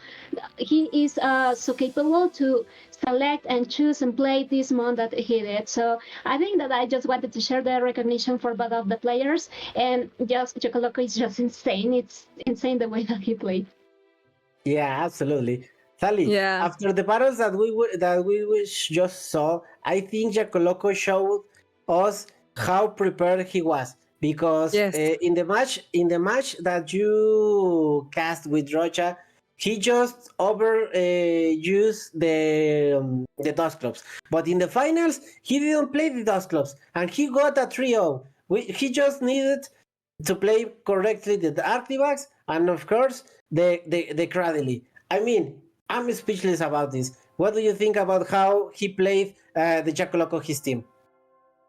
he is so capable to select and choose and play this month that he did. So I think that I just wanted to share the recognition for both of the players, and just Jaco Loco is just insane. It's insane the way that he played. Yeah, absolutely. Sally, Yeah. After the battles that we just saw, I think Jaco Loco showed us how prepared he was, because Yes. in the match that you cast with Rocha, he just used the Dusclops. But in the finals, he didn't play the Dusclops, and he got a 3-0. He just needed to play correctly the Artivax, and of course the Cradily. I mean, I'm speechless about this. What do you think about how he played the Jaco Loco, his team?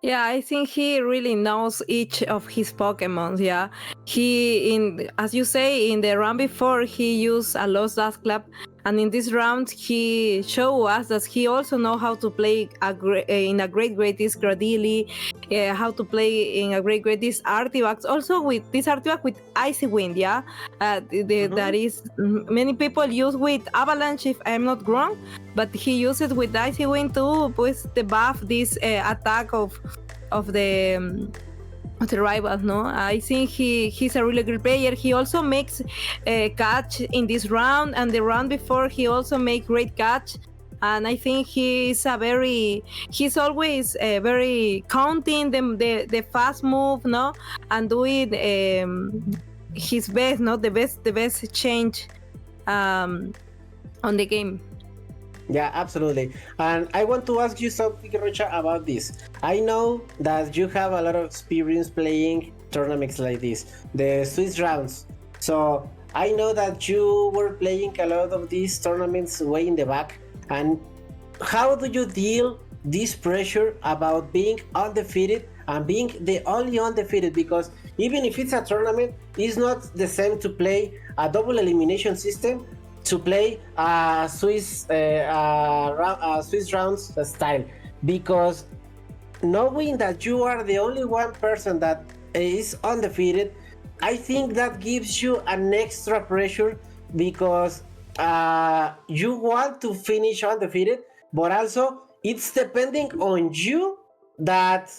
Yeah, I think he really knows each of his Pokemon. Yeah, as you say, in the round before, he used a Lost Dust Club, And in this round, he showed us that he also know how to play in a greatest Gradili, how to play in a greatest artifacts. Also with this artifact with Icy Wind, yeah, that is many people use with Avalanche if I'm not wrong, but he used it with Icy Wind to pues debuff this attack of the rivals. No, I think he's a really good player. He also makes a catch in this round, and the round before he also made great catch. And I think he's always very counting the fast move, no, and doing his best, no, the best change on the game. Yeah, absolutely. And I want to ask you something, Rocha, about this. I know that you have a lot of experience playing tournaments like this, the Swiss rounds. So I know that you were playing a lot of these tournaments way in the back. And how do you deal this pressure about being undefeated and being the only undefeated? Because even if it's a tournament, it's not the same to play a double elimination system to play a Swiss rounds style, because knowing that you are the only one person that is undefeated, I think that gives you an extra pressure, because you want to finish undefeated, but also it's depending on you that,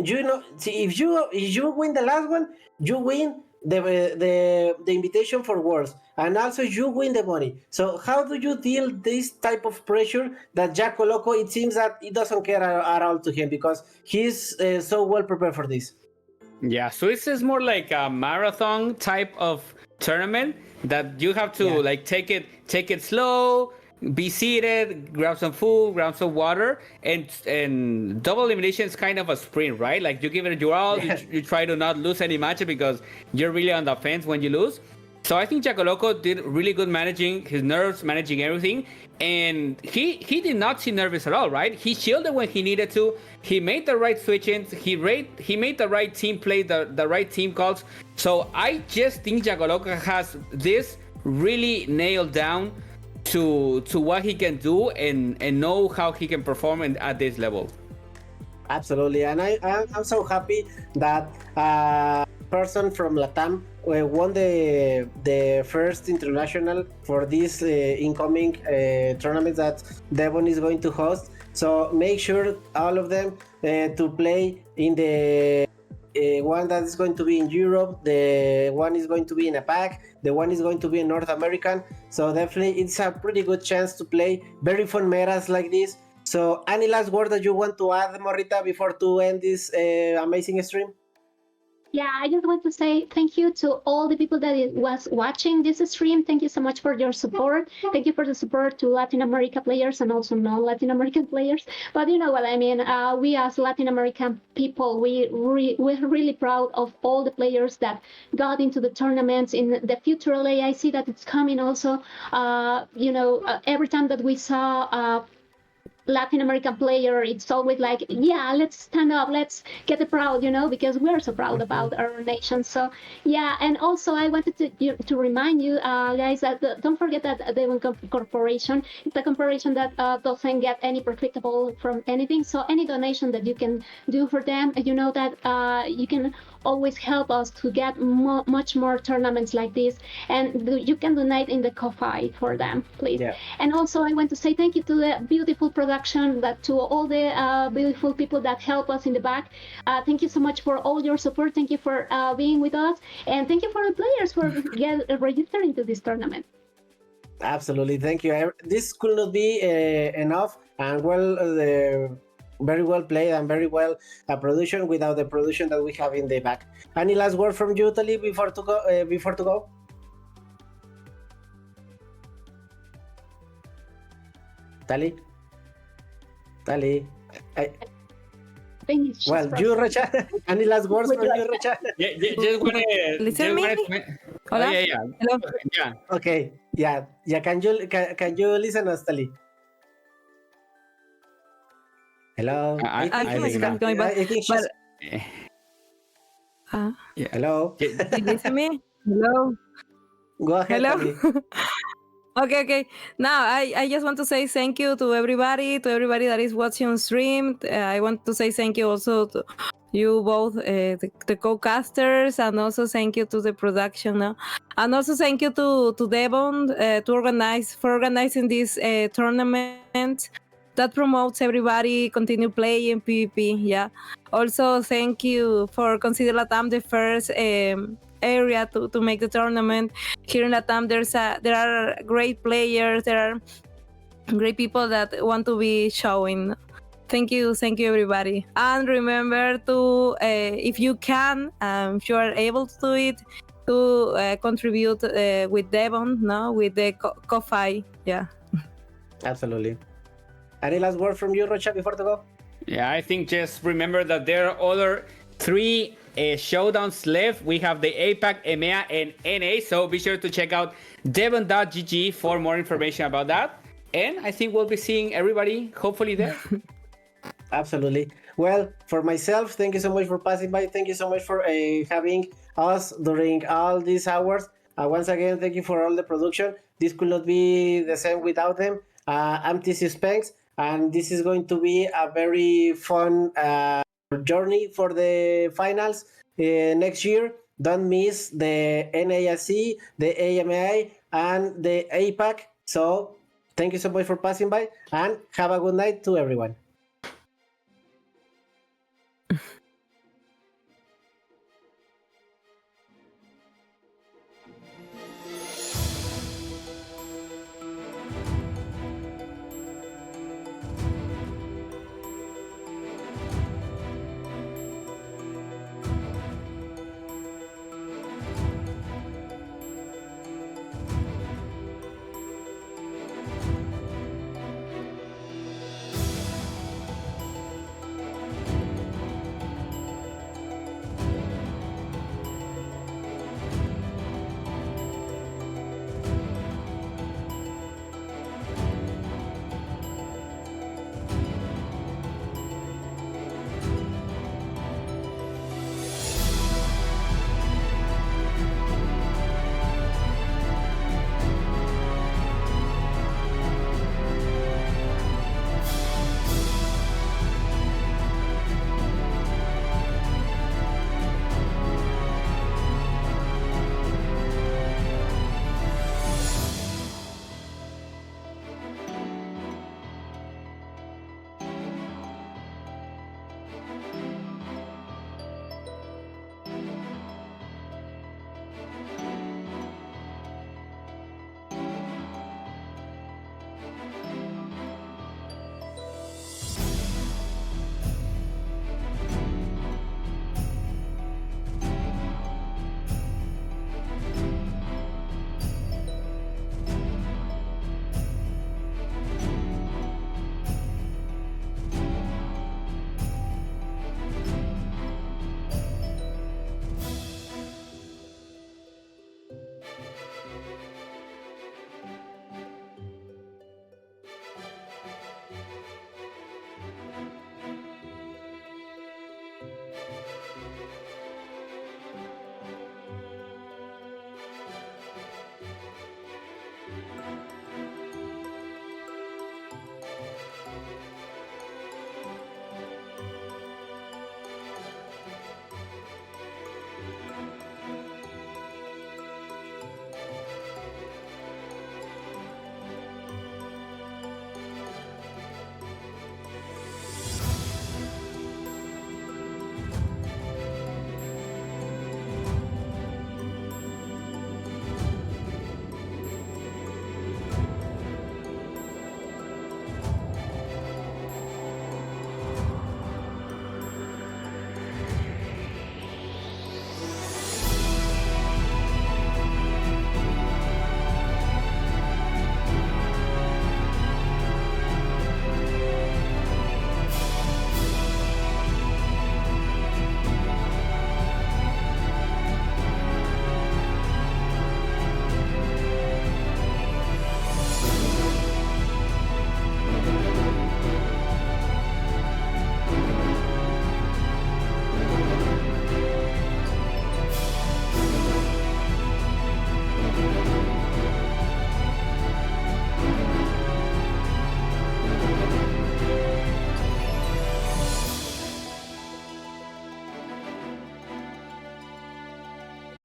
you know, if you win the last one, you win the invitation for Worlds, and also you win the money. So how do you deal this type of pressure that Jaco Loco, it seems that it doesn't care at all to him, because he's so well prepared for this? Yeah, Swiss is more like a marathon type of tournament that you have to like take it slow, be seated, grab some food, grab some water, and double elimination is kind of a sprint, right? Like you give it your all, you try to not lose any match because you're really on the fence when you lose. So I think Jaco Loco did really good managing his nerves, managing everything, and he did not seem nervous at all, right? He shielded when he needed to. He made the right switch-ins. He made the right team play, the right team calls. So I just think Jaco Loco has this really nailed down to what he can do and know how he can perform at this level. Absolutely, and I'm so happy that person from Latam won the first international for this incoming tournament that Devon is going to host. So make sure all of them to play in the one that is going to be in Europe, the one is going to be in APAC, the one is going to be in North American. So definitely it's a pretty good chance to play very fun metas like this. So any last word that you want to add, Morita, before to end this amazing stream? Yeah, I just want to say thank you to all the people that was watching this stream. Thank you so much for your support. Thank you for the support to Latin America players and also non-Latin American players. But you know what I mean. We as Latin American people, we're really proud of all the players that got into the tournaments in the future LA. I see that it's coming also. Every time that we saw Latin American player, it's always like, yeah, let's stand up, let's get proud, because we're so proud about our nation. So yeah, and also I wanted to remind you guys that don't forget that Devon Corporation, it's a corporation that doesn't get any profitable from anything. So any donation that you can do for them, you know that you can always help us to get much more tournaments like this, and you can donate in the Ko-Fi for them, please. Yeah. And also I want to say thank you to the beautiful production, that to all the beautiful people that help us in the back. Thank you so much for all your support. Thank you for being with us, and thank you for the players for registering to this tournament. Absolutely, thank you. This could not be enough, and very well played and very well production without the production that we have in the back. Any last word from you, Tali, before to go? Tali? Well, you, Rocha, any last words from you, Rocha? Just want to listen me. Hola? Yeah. Hello. Yeah. Okay. Yeah. Can you listen us, Tali? Hello. I think think it's going back. Hello. You listen me? Hello. Go ahead. Hello. Tali. Okay. Now, I just want to say thank you to everybody that is watching on stream. I want to say thank you also to you both, the co-casters, and also thank you to the production now. And also thank you to Devon for organizing this tournament that promotes everybody continue playing PvP. Yeah. Also, thank you for consider Latam the first area to make the tournament. Here in Latam, there are great players, there are great people that want to be showing. Thank you, everybody. And remember to, if you can, if you are able to do it, to contribute with Devon, no, with the Ko-Fi. Yeah. Absolutely. Any last word from you, Rocha, before to go? Yeah, I think just remember that there are other 3 showdowns left. We have the APAC, EMEA, and NA. So be sure to check out devon.gg for more information about that. And I think we'll be seeing everybody hopefully there. Absolutely. Well, for myself, thank you so much for passing by. Thank you so much for having us during all these hours. Once again, thank you for all the production. This could not be the same without them. I'm TC Spanks, and this is going to be a very fun journey for the finals next year. Don't miss the NASC, the AMA, and the APAC. So thank you so much for passing by, and have a good night to everyone.